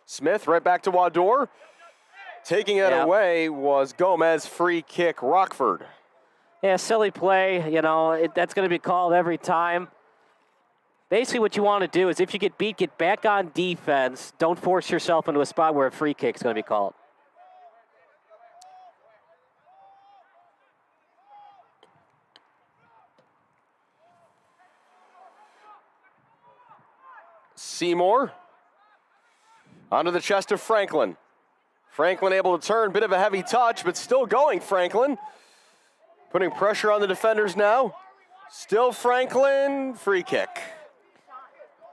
Smith right back to Wador. Taking it away was Gomez, free kick, Rockford. Yeah, silly play. You know, that's going to be called every time. Basically what you want to do is if you get beat, get back on defense. Don't force yourself into a spot where a free kick is going to be called. Seymour onto the chest of Franklin. Franklin able to turn, bit of a heavy touch, but still going, Franklin. Putting pressure on the defenders now. Still Franklin, free kick.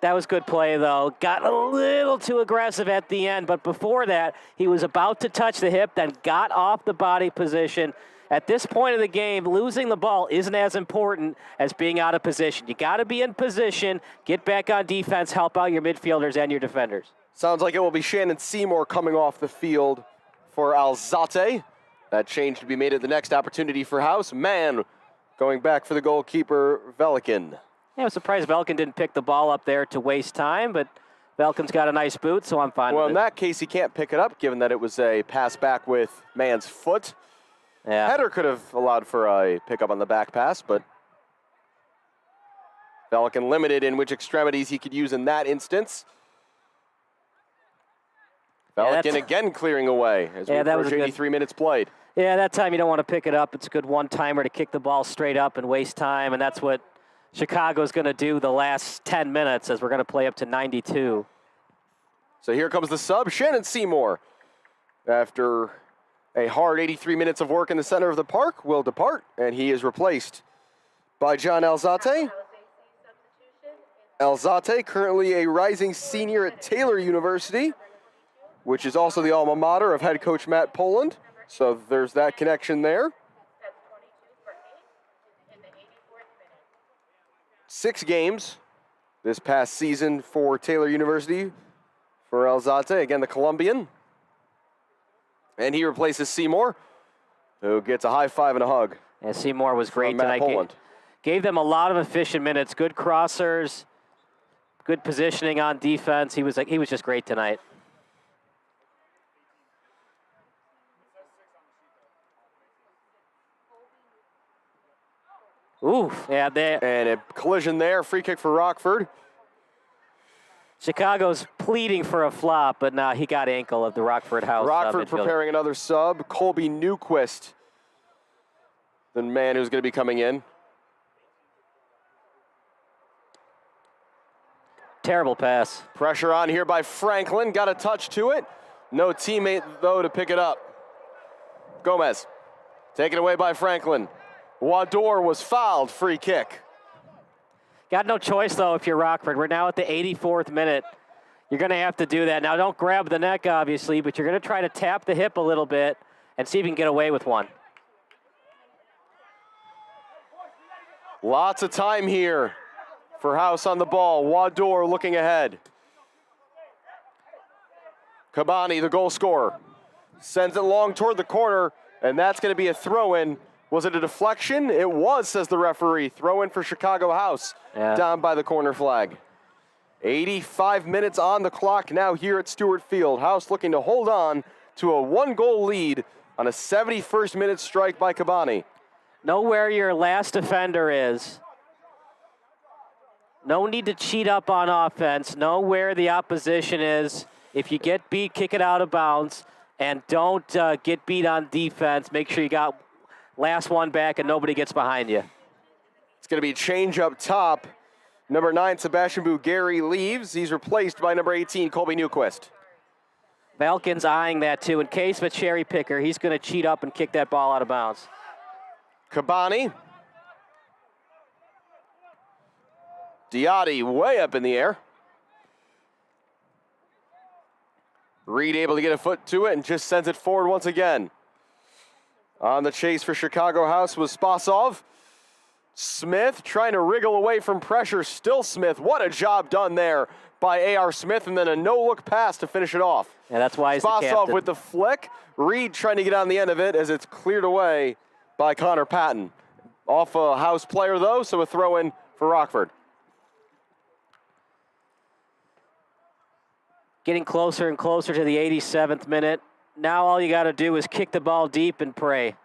That was good play, though. Got a little too aggressive at the end, but before that, he was about to touch the hip, then got off the body position. At this point of the game, losing the ball isn't as important as being out of position. You got to be in position, get back on defense, help out your midfielders and your defenders. Sounds like it will be Shannon Seymour coming off the field for Alzate. That change to be made at the next opportunity for House. Mann going back for the goalkeeper, Velikin. Yeah, I was surprised Velikin didn't pick the ball up there to waste time, but Velikin's got a nice boot, so I'm fine with it. Well, in that case, he can't pick it up, given that it was a pass back with Mann's foot. Yeah. Header could have allowed for a pickup on the back pass, but Velikin limited in which extremities he could use in that instance. Velikin again clearing away as we approach 83 minutes played. Yeah, that time you don't want to pick it up. It's a good one-timer to kick the ball straight up and waste time, and that's what Chicago's going to do the last 10 minutes as we're going to play up to 92. So here comes the sub, Shannon Seymour. After a hard 83 minutes of work in the center of the park, will depart, and he is replaced by John Alzate. Alzate, currently a rising senior at Taylor University, which is also the alma mater of head coach Matt Poland. So there's that connection there. 6 games this past season for Taylor University for Alzate, again the Colombian. And he replaces Seymour, who gets a high five and a hug And Seymour was great Matt tonight. Poland. Gave them a lot of efficient minutes. Good crossers, good positioning on defense. He was just great tonight. Oof, yeah, and a collision there. Free kick for Rockford. Chicago's pleading for a flop, but nah, he got ankle of the Rockford house. Rockford preparing another sub. Colby Newquist, the man who's going to be coming in. Terrible pass. Pressure on here by Franklin. Got a touch to it. No teammate, though, to pick it up. Gomez. Taken away by Franklin. Wador was fouled. Free kick. Got no choice, though, if you're Rockford. We're now at the 84th minute. You're going to have to do that. Now, don't grab the neck, obviously, but you're going to try to tap the hip a little bit and see if you can get away with one. Lots of time here for House on the ball. Wador looking ahead. Kabani, the goal scorer, sends it long toward the corner, and that's going to be a throw-in. Was it a deflection? It was, says the referee. Throw-in for Chicago House, down by the corner flag. 85 minutes on the clock now here at Stewart Field. House looking to hold on to a one-goal lead on a 71st minute strike by Kabani. Know where your last defender is. No need to cheat up on offense. Know where the opposition is. If you get beat, kick it out of bounds. And don't get beat on defense. Make sure you got last one back and nobody gets behind you. It's going to be change up top. Number 9, Sebastian Bugari leaves. He's replaced by number 18, Colby Newquist. Valken's eyeing that too. In case of a cherry picker, he's going to cheat up and kick that ball out of bounds. Kabani. Diatti way up in the air. Reed able to get a foot to it and just sends it forward once again. On the chase for Chicago House was Spasov. Smith trying to wriggle away from pressure. Still Smith. What a job done there by A.R. Smith, and then a no-look pass to finish it off. Yeah, that's why he's the captain. Spasov with the flick. Reed trying to get on the end of it as it's cleared away by Connor Patton. Off a House player, though, so a throw-in for Rockford. Getting closer and closer to the 87th minute. Now all you got to do is kick the ball deep and pray.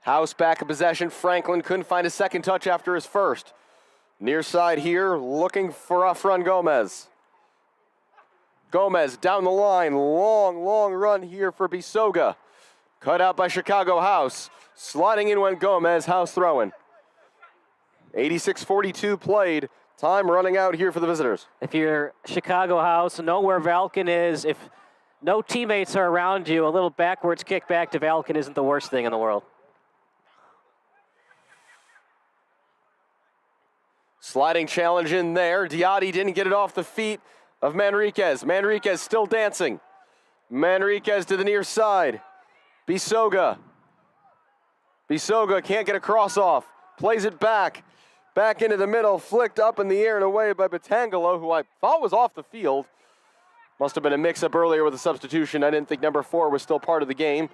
House back in possession. Franklin couldn't find a second touch after his first. Near side here, looking for Efren Gomez. Gomez down the line. Long run here for Bisoga. Cut out by Chicago House. Sliding in went Gomez. House throwing. 86:42 played. Time running out here for the visitors. If you're Chicago House, know where Valken is. If no teammates are around you, a little backwards kick back to Valken isn't the worst thing in the world. Sliding challenge in there. Diatti didn't get it off the feet of Manriquez. Manriquez still dancing. Manriquez to the near side. Bisoga. Bisoga can't get a cross off. Plays it back. Back into the middle. Flicked up in the air and away by Batangelo, who I thought was off the field. Must have been a mix-up earlier with a substitution. I didn't think number 4 was still part of the game.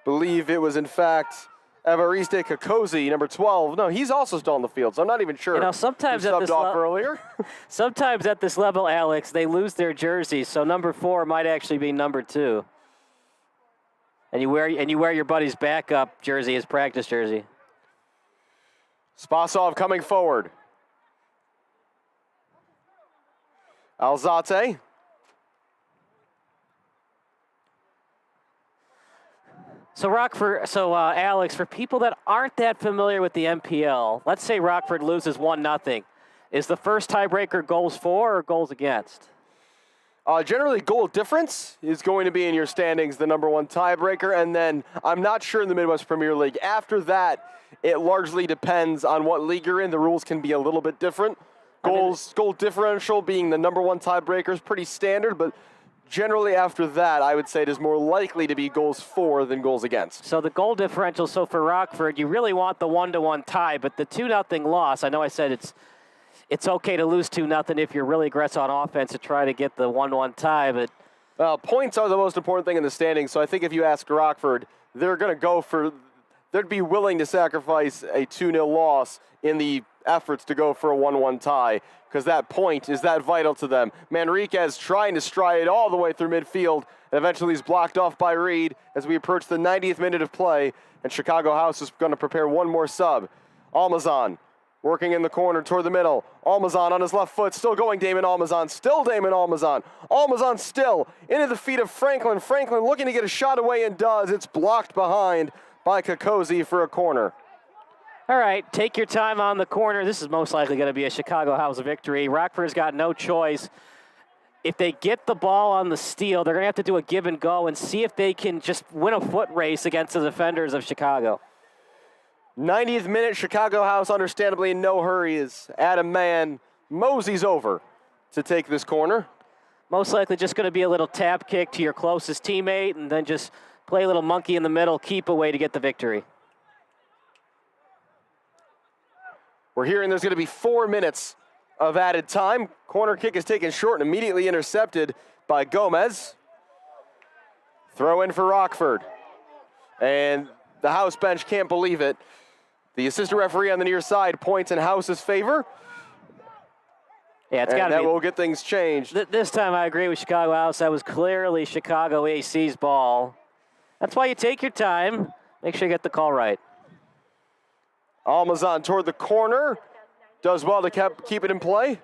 Believe it was, in fact, Evariste Kakosi, number 12. No, he's also still on the field, so I'm not even sure. You know, sometimes who at subbed this off earlier. Sometimes at this level, Alex, they lose their jerseys, so number 4 might actually be number 2. And you wear your buddy's backup jersey, his practice jersey. Spasov coming forward. Alzate. So Alex, for people that aren't that familiar with the MPL, let's say Rockford loses 1-0. Is the first tiebreaker goals for or goals against? Generally, goal difference is going to be in your standings the number 1 tiebreaker, and then I'm not sure in the Midwest Premier League. After that, it largely depends on what league you're in. The rules can be a little bit different. Goal differential being the number 1 tiebreaker is pretty standard, but generally after that, I would say it is more likely to be goals for than goals against. So the goal differential, so for Rockford, you really want the 1-1 tie, but the 2-0 loss, I know I said it's okay to lose 2-0 if you're really aggressive on offense to try to get the 1-1 tie, but... Points are the most important thing in the standings, so I think if you ask Rockford, they're going to go for they'd be willing to sacrifice a 2-0 loss in the efforts to go for a 1-1 tie, because that point is that vital to them. Manriquez trying to stride all the way through midfield, and eventually he's blocked off by Reed as we approach the 90th minute of play, and Chicago House is going to prepare one more sub. Almazan working in the corner toward the middle. Almazan on his left foot, still going Damon Almazan, still Damon Almazan. Almazan still into the feet of Franklin. Franklin looking to get a shot away and does. It's blocked behind by Kokosi for a corner. All right, take your time on the corner. This is most likely going to be a Chicago House victory. Rockford's got no choice. If they get the ball on the steal, they're going to have to do a give and go and see if they can just win a foot race against the defenders of Chicago. 90th minute, Chicago House understandably in no hurry as Adam Mann moseys over to take this corner. Most likely just going to be a little tap kick to your closest teammate and then just play a little monkey in the middle, keep away to get the victory. We're hearing there's going to be 4 minutes of added time. Corner kick is taken short and immediately intercepted by Gomez. Throw in for Rockford. And the House bench can't believe it. The assistant referee on the near side points in House's favor. Yeah, it's got to be. That will get things changed. This time I agree with Chicago House. That was clearly Chicago AC's ball. That's why you take your time. Make sure you get the call right. Almazan toward the corner. Does well to keep it in play.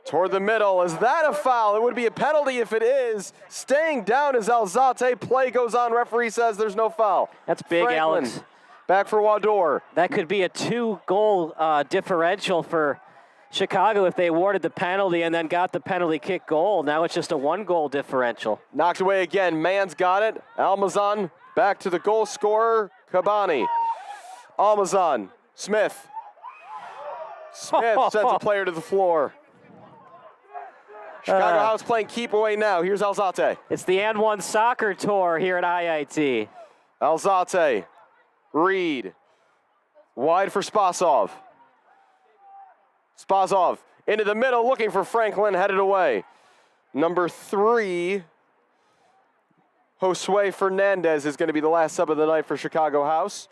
Toward the middle. Is that a foul? It would be a penalty if it is. Staying down is Alzate. Play goes on. Referee says there's no foul. That's big, Franklin, Alex. Back for Wador. That could be a 2-goal differential for Chicago if they awarded the penalty and then got the penalty kick goal. Now it's just a 1-goal differential. Knocked away again. Mann's got it. Almazan back to the goal scorer, Cabani. Almazan. Smith. Smith sends a player to the floor. Chicago House playing keep away now. Here's Alzate. It's the N1 soccer tour here at IIT. Alzate. Reed. Wide for Spasov. Spasov into the middle looking for Franklin, headed away. Number 3, Josue Fernandez is going to be the last sub of the night for Chicago House.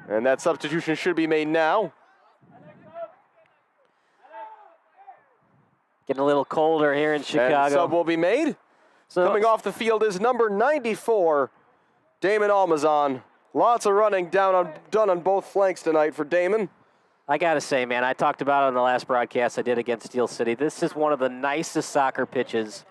And that substitution should be made now. Getting a little colder here in Chicago. And sub will be made. Coming off the field is number 94, Damon Almazan. Lots of running done on both flanks tonight for Damon. I got to say, man, I talked about it on the last broadcast I did against Steel City. This is one of the nicest soccer pitches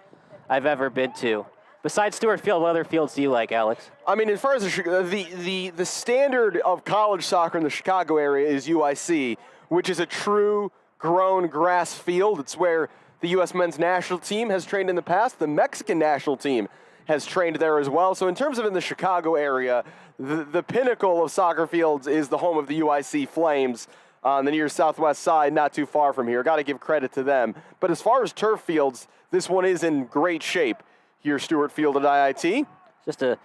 I've ever been to. Besides Stewart Field, what other fields do you like, Alex? I mean, as far as the standard of college soccer in the Chicago area is UIC, which is a true grown grass field. It's where the U.S. men's national team has trained in the past. The Mexican national team has trained there as well. So in terms of in the Chicago area, the pinnacle of soccer fields is the home of the UIC Flames on the near southwest side, not too far from here. Got to give credit to them. But as far as turf fields, this one is in great shape here, Stewart Field at IIT. Just a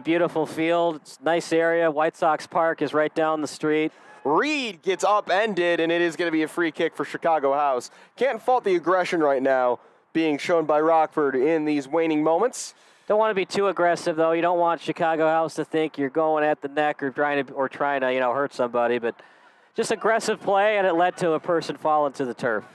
beautiful field. It's a nice area. White Sox Park is right down the street. Reed gets upended, and it is going to be a free kick for Chicago House. Can't fault the aggression right now being shown by Rockford in these waning moments. Don't want to be too aggressive, though. You don't want Chicago House to think you're going at the neck or trying to hurt somebody, but just aggressive play, and it led to a person falling to the turf.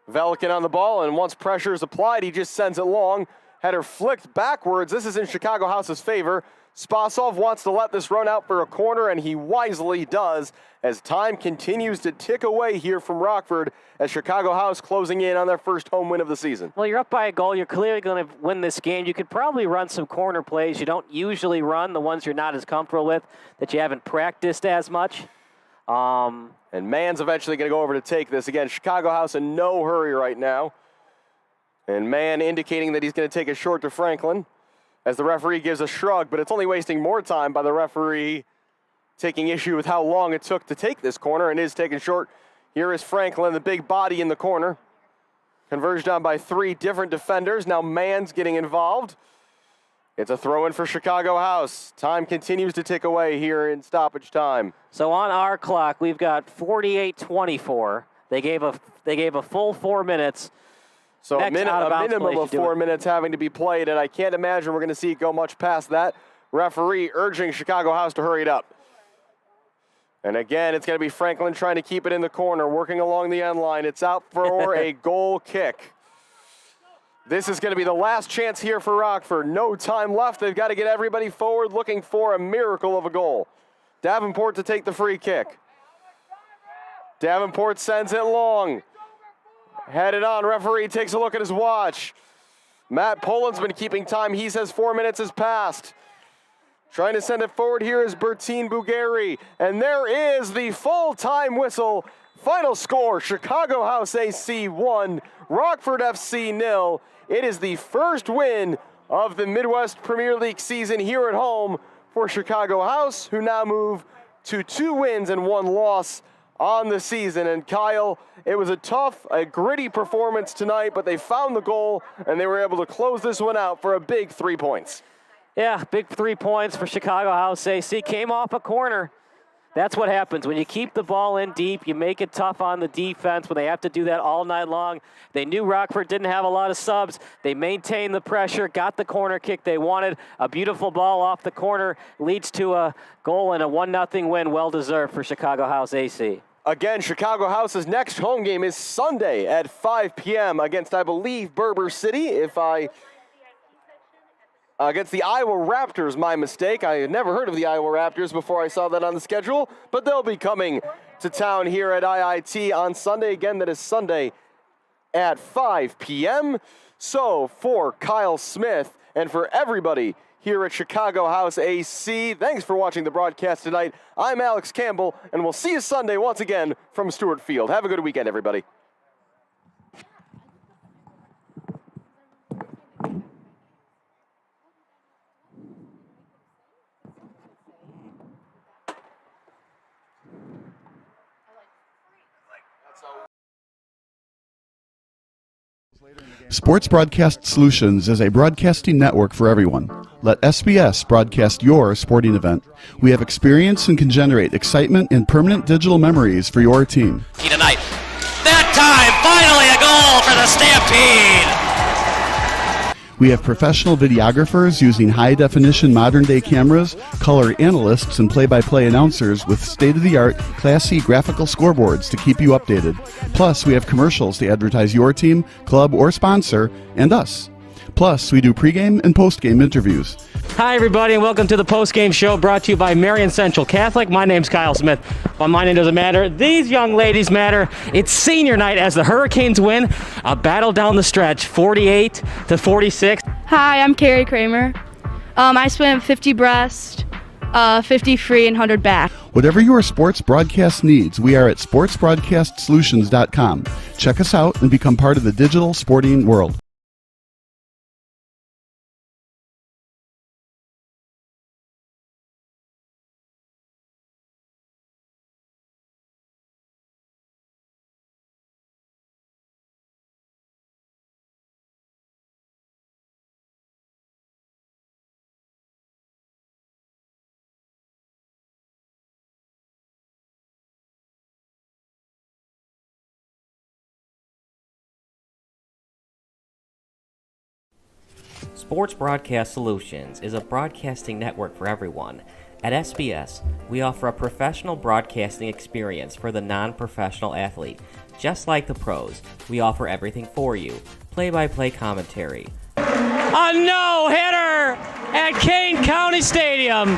Velikan on the ball, and once pressure is applied, he just sends it long. Header flicked backwards. This is in Chicago House's favor. Spasov wants to let this run out for a corner, and he wisely does as time continues to tick away here from Rockford as Chicago House closing in on their first home win of the season. Well, you're up by a goal. You're clearly going to win this game. You could probably run some corner plays you don't usually run, the ones you're not as comfortable with, that you haven't practiced as much. And Mann's eventually going to go over to take this. Again, Chicago House in no hurry right now. And Mann indicating that he's going to take it short to Franklin as the referee gives a shrug, but it's only wasting more time by the referee taking issue with how long it took to take this corner and is taken short. Here is Franklin, the big body in the corner. Converged on by 3 different defenders. Now Mann's getting involved. It's a throw-in for Chicago House. Time continues to tick away here in stoppage time. So on our clock, we've got 48-24. They gave a full 4 minutes. So a Next out-of-bounds minimum play of should do 4 it. minutes having to be played, and I can't imagine we're going to see it go much past that. Referee urging Chicago House to hurry it up. And again, it's going to be Franklin trying to keep it in the corner, working along the end line. It's out for a goal kick. This is going to be the last chance here for Rockford. No time left. They've got to get everybody forward looking for a miracle of a goal. Davenport to take the free kick. Davenport sends it long. Headed on. Referee takes a look at his watch. Matt Poland's been keeping time. He says 4 minutes has passed. Trying to send it forward here is Bertine Bugari. And there is the full-time whistle. Final score, Chicago House AC 1, Rockford FC 0. It is the first win of the Midwest Premier League season here at home for Chicago House, who now move to 2 wins and 1 loss on the season. And Kyle, it was a gritty performance tonight, but they found the goal, and they were able to close this one out for a big 3 points. Yeah, big 3 points for Chicago House AC. Came off a corner. That's what happens. When you keep the ball in deep, you make it tough on the defense when they have to do that all night long. They knew Rockford didn't have a lot of subs. They maintained the pressure, got the corner kick they wanted. A beautiful ball off the corner leads to a goal and a 1-0 win, well-deserved for Chicago House AC. Again, Chicago House's next home game is Sunday at 5 p.m. against, I believe, Berber City, against the Iowa Raptors, my mistake. I had never heard of the Iowa Raptors before I saw that on the schedule, but they'll be coming to town here at IIT on Sunday. Again, that is Sunday at 5 p.m. So for Kyle Smith and for everybody here at Chicago House AC, thanks for watching the broadcast tonight. I'm Alex Campbell, and we'll see you Sunday once again from Stewart Field. Have a good weekend, everybody. Sports Broadcast Solutions is a broadcasting network for everyone. Let SBS broadcast your sporting event. We have experience and can generate excitement and permanent digital memories for your team. Tonight. That time, finally a goal for the Stampede! We have professional videographers using high-definition modern-day cameras, color analysts, and play-by-play announcers with state-of-the-art, classy graphical scoreboards to keep you updated. Plus, we have commercials to advertise your team, club, or sponsor, and us. Plus, we do pregame and postgame interviews. Hi, everybody, and welcome to the postgame show brought to you by Marion Central Catholic. My name's Kyle Smith, but my name doesn't matter. These young ladies matter. It's senior night as the Hurricanes win a battle down the stretch, 48-46. Hi, I'm Carrie Kramer. I swim 50 breast, 50 free, and 100 back. Whatever your sports broadcast needs, we are at sportsbroadcastsolutions.com. Check us out and become part of the digital sporting world. Sports Broadcast Solutions is a broadcasting network for everyone. At SBS, we offer a professional broadcasting experience for the non-professional athlete. Just like the pros, we offer everything for you. Play-by-play commentary. A no-hitter at Kane County Stadium.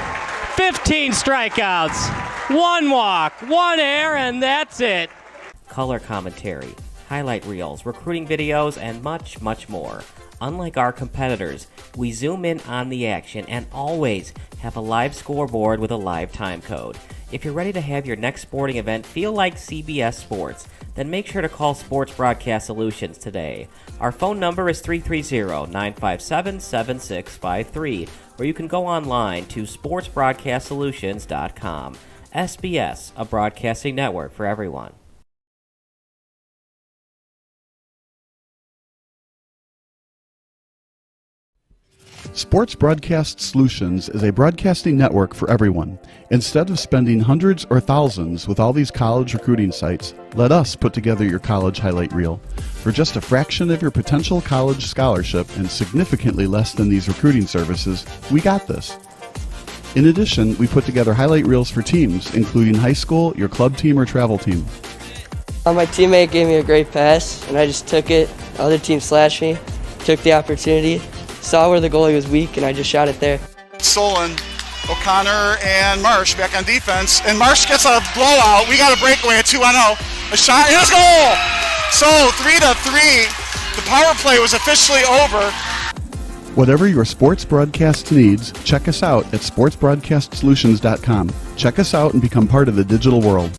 15 strikeouts, 1 walk, 1 error, and that's it. Color commentary, highlight reels, recruiting videos, and much, much more. Unlike our competitors, we zoom in on the action and always have a live scoreboard with a live time code. If you're ready to have your next sporting event feel like CBS Sports, then make sure to call Sports Broadcast Solutions today. Our phone number is 330-957-7653, or you can go online to sportsbroadcastsolutions.com. SBS, a broadcasting network for everyone. Sports Broadcast Solutions is a broadcasting network for everyone. Instead of spending hundreds or thousands with all these college recruiting sites, let us put together your college highlight reel. For just a fraction of your potential college scholarship and significantly less than these recruiting services, we got this. In addition, we put together highlight reels for teams, including high school, your club team, or travel team. My teammate gave me a great pass, and I just took it. The other team slashed me, took the opportunity, saw where the goalie was weak, and I just shot it there. Solon, O'Connor, and Marsh back on defense. And Marsh gets a blowout. We got a breakaway at 2-0. A shot, and a goal! So 3-3. The power play was officially over. Whatever your sports broadcast needs, check us out at sportsbroadcastsolutions.com. Check us out and become part of the digital world.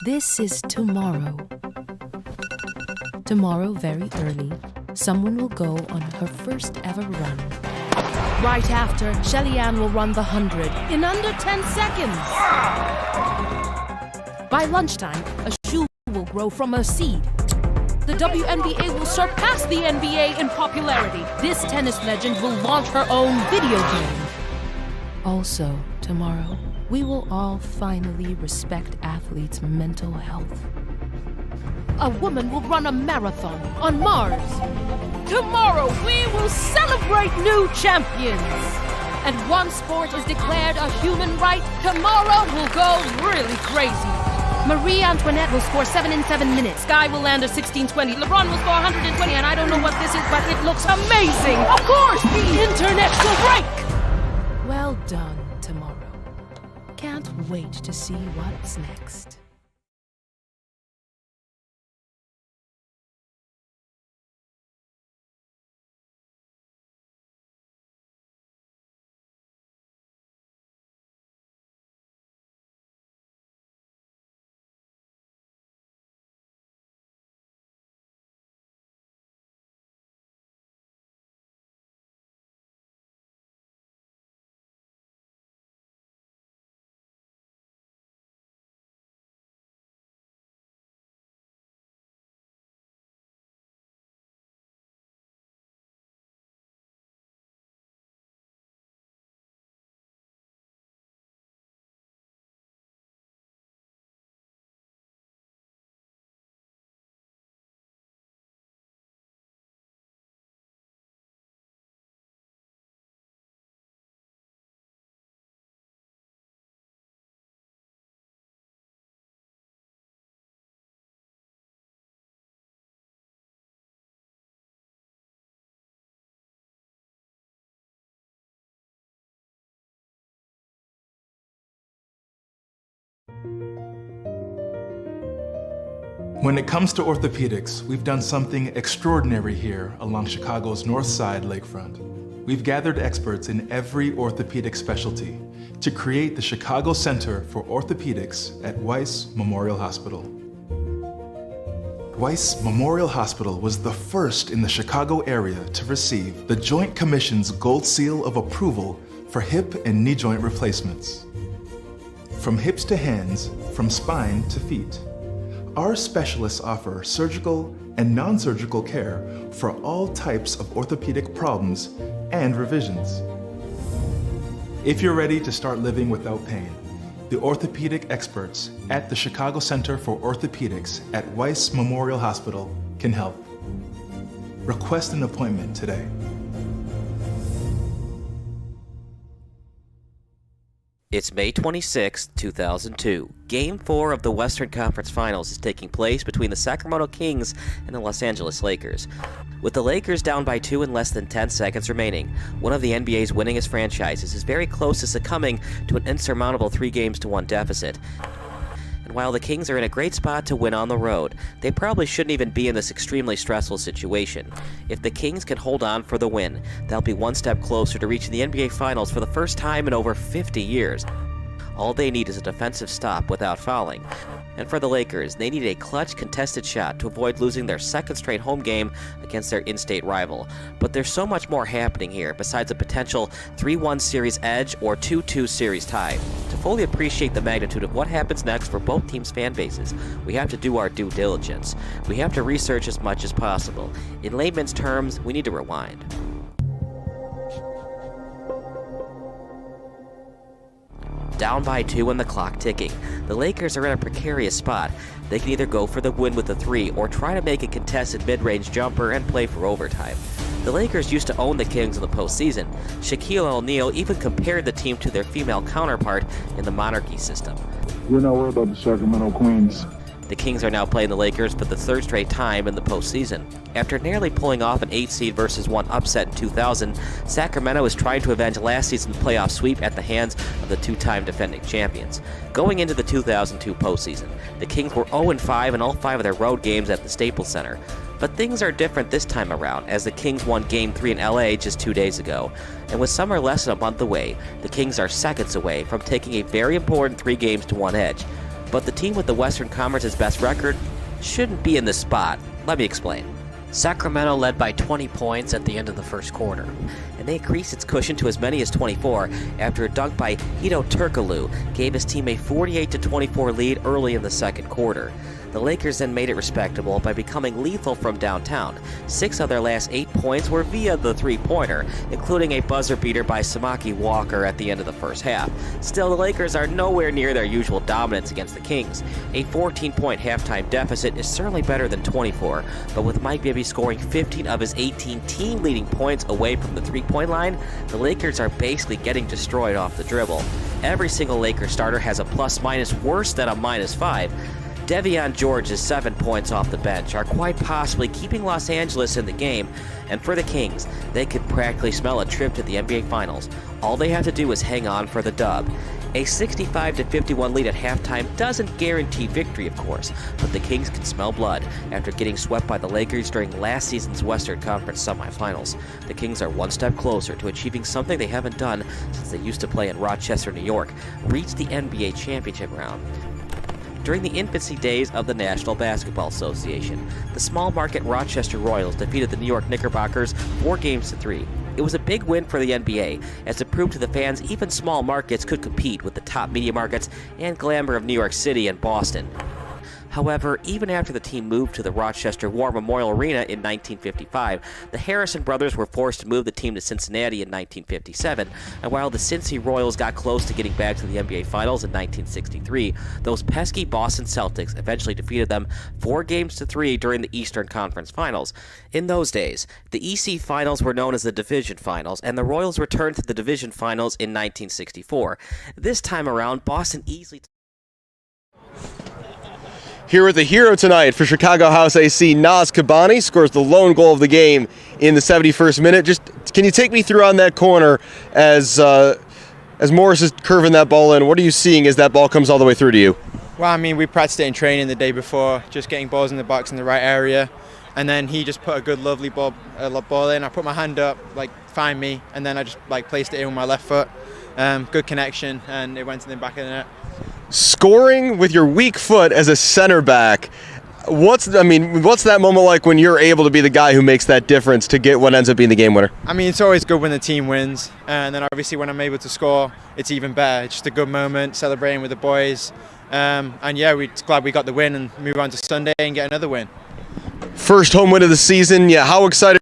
This is tomorrow. Tomorrow, very early, someone will go on her first ever run. Right after, Shelly Ann will run the 100 in under 10 seconds. By lunchtime, a shoe will grow from a seed. The WNBA will surpass the NBA in popularity. This tennis legend will launch her own video game. Also, tomorrow, we will all finally respect athletes' mental health. A woman will run a marathon on Mars. Tomorrow, we will celebrate new champions. And one sport is declared a human right. Tomorrow, we'll go really crazy. Marie Antoinette will score 7 in 7 minutes. Guy will land a 16-20. LeBron will score 120, and I don't know what this is, but it looks amazing. Of course, the internet will break. Well done, tomorrow. Can't wait to see what's next. When it comes to orthopedics, we've done something extraordinary here along Chicago's North Side lakefront. We've gathered experts in every orthopedic specialty to create the Chicago Center for Orthopedics at Weiss Memorial Hospital. Weiss Memorial Hospital was the first in the Chicago area to receive the Joint Commission's Gold Seal of Approval for hip and knee joint replacements. From hips to hands, from spine to feet, our specialists offer surgical and non-surgical care for all types of orthopedic problems and revisions. If you're ready to start living without pain, the orthopedic experts at the Chicago Center for Orthopedics at Weiss Memorial Hospital can help. Request an appointment today. It's May 26, 2002. Game 4 of the Western Conference Finals is taking place between the Sacramento Kings and the Los Angeles Lakers. With the Lakers down by 2 in less than 10 seconds remaining, one of the NBA's winningest franchises is very close to succumbing to an insurmountable 3-1 deficit. And while the Kings are in a great spot to win on the road, they probably shouldn't even be in this extremely stressful situation. If the Kings can hold on for the win, they'll be one step closer to reaching the NBA Finals for the first time in over 50 years. All they need is a defensive stop without fouling. And for the Lakers, they need a clutch contested shot to avoid losing their second straight home game against their in-state rival. But there's so much more happening here besides a potential 3-1 series edge or 2-2 series tie. To fully appreciate the magnitude of what happens next for both teams' fan bases, we have to do our due diligence. We have to research as much as possible. In layman's terms, we need to rewind. Down by 2 and the clock ticking, the Lakers are in a precarious spot. They can either go for the win with a 3 or try to make a contested mid-range jumper and play for overtime. The Lakers used to own the Kings in the postseason. Shaquille O'Neal even compared the team to their female counterpart in the monarchy system. We're not worried about the Sacramento Queens. The Kings are now playing the Lakers for the third straight time in the postseason. After nearly pulling off an 8-seed versus 1 upset in 2000, Sacramento is trying to avenge last season's playoff sweep at the hands of the two-time defending champions. Going into the 2002 postseason, the Kings were 0-5 in all 5 of their road games at the Staples Center. But things are different this time around, as the Kings won Game 3 in LA just 2 days ago. And with summer less than a month away, the Kings are seconds away from taking a very important 3-1 edge. But the team with the Western Conference's best record shouldn't be in this spot. Let me explain. Sacramento led by 20 points at the end of the first quarter, and they increased its cushion to as many as 24 after a dunk by Hedo Turkoglu gave his team a 48-24 lead early in the second quarter. The Lakers then made it respectable by becoming lethal from downtown. 6 of their last 8 points were via the three-pointer, including a buzzer beater by Samaki Walker at the end of the first half. Still, the Lakers are nowhere near their usual dominance against the Kings. A 14-point halftime deficit is certainly better than 24, but with Mike Bibby scoring 15 of his 18 team-leading points away from the three-point line, the Lakers are basically getting destroyed off the dribble. Every single Lakers starter has a plus-minus worse than a -5. Devion George's 7 points off the bench are quite possibly keeping Los Angeles in the game, and for the Kings, they could practically smell a trip to the NBA Finals. All they have to do is hang on for the dub. A 65-51 lead at halftime doesn't guarantee victory, of course, but the Kings can smell blood after getting swept by the Lakers during last season's Western Conference semifinals. The Kings are one step closer to achieving something they haven't done since they used to play in Rochester, New York, reach the NBA championship round. During the infancy days of the National Basketball Association, the small-market Rochester Royals defeated the New York Knickerbockers 4-3. It was a big win for the NBA, as it proved to the fans even small markets could compete with the top media markets and glamour of New York City and Boston. However, even after the team moved to the Rochester War Memorial Arena in 1955, the Harrison brothers were forced to move the team to Cincinnati in 1957, and while the Cincy Royals got close to getting back to the NBA Finals in 1963, those pesky Boston Celtics eventually defeated them 4-3 during the Eastern Conference Finals. In those days, the EC Finals were known as the Division Finals, and the Royals returned to the Division Finals in 1964. This time around, Boston easily... Here with the hero tonight for Chicago House AC, Naz Kabani scores the lone goal of the game in the 71st minute. Just can you take me through on that corner as Morris is curving that ball in? What are you seeing as that ball comes all the way through to you? Well, I mean, we practiced it in training the day before, just getting balls in the box in the right area, and then he just put a good, lovely ball in. I put my hand up, find me, and then I just placed it in with my left foot. Good connection, and it went to the back of the net. Scoring with your weak foot as a center back, what's that moment like when you're able to be the guy who makes that difference to get what ends up being the game winner? I mean, it's always good when the team wins, and then obviously when I'm able to score, it's even better. It's just a good moment, celebrating with the boys, and yeah, we're glad we got the win and move on to Sunday and get another win. First home win of the season, yeah, how excited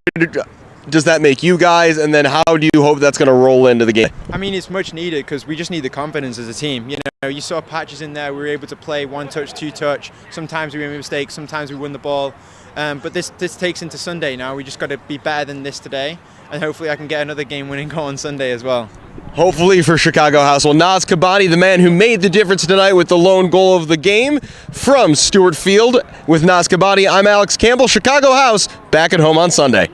does that make you guys, and then how do you hope that's going to roll into the game? I mean, it's much needed because we just need the confidence as a team. You know, you saw patches in there. We were able to play 1-touch, 2-touch. Sometimes we made mistakes. Sometimes we win the ball. But this takes into Sunday now. We just got to be better than this today, and hopefully I can get another game-winning goal on Sunday as well. Hopefully for Chicago House. Well, Naz Kabani, the man who made the difference tonight with the lone goal of the game from Stewart Field. With Naz Kabani, I'm Alex Campbell. Chicago House back at home on Sunday.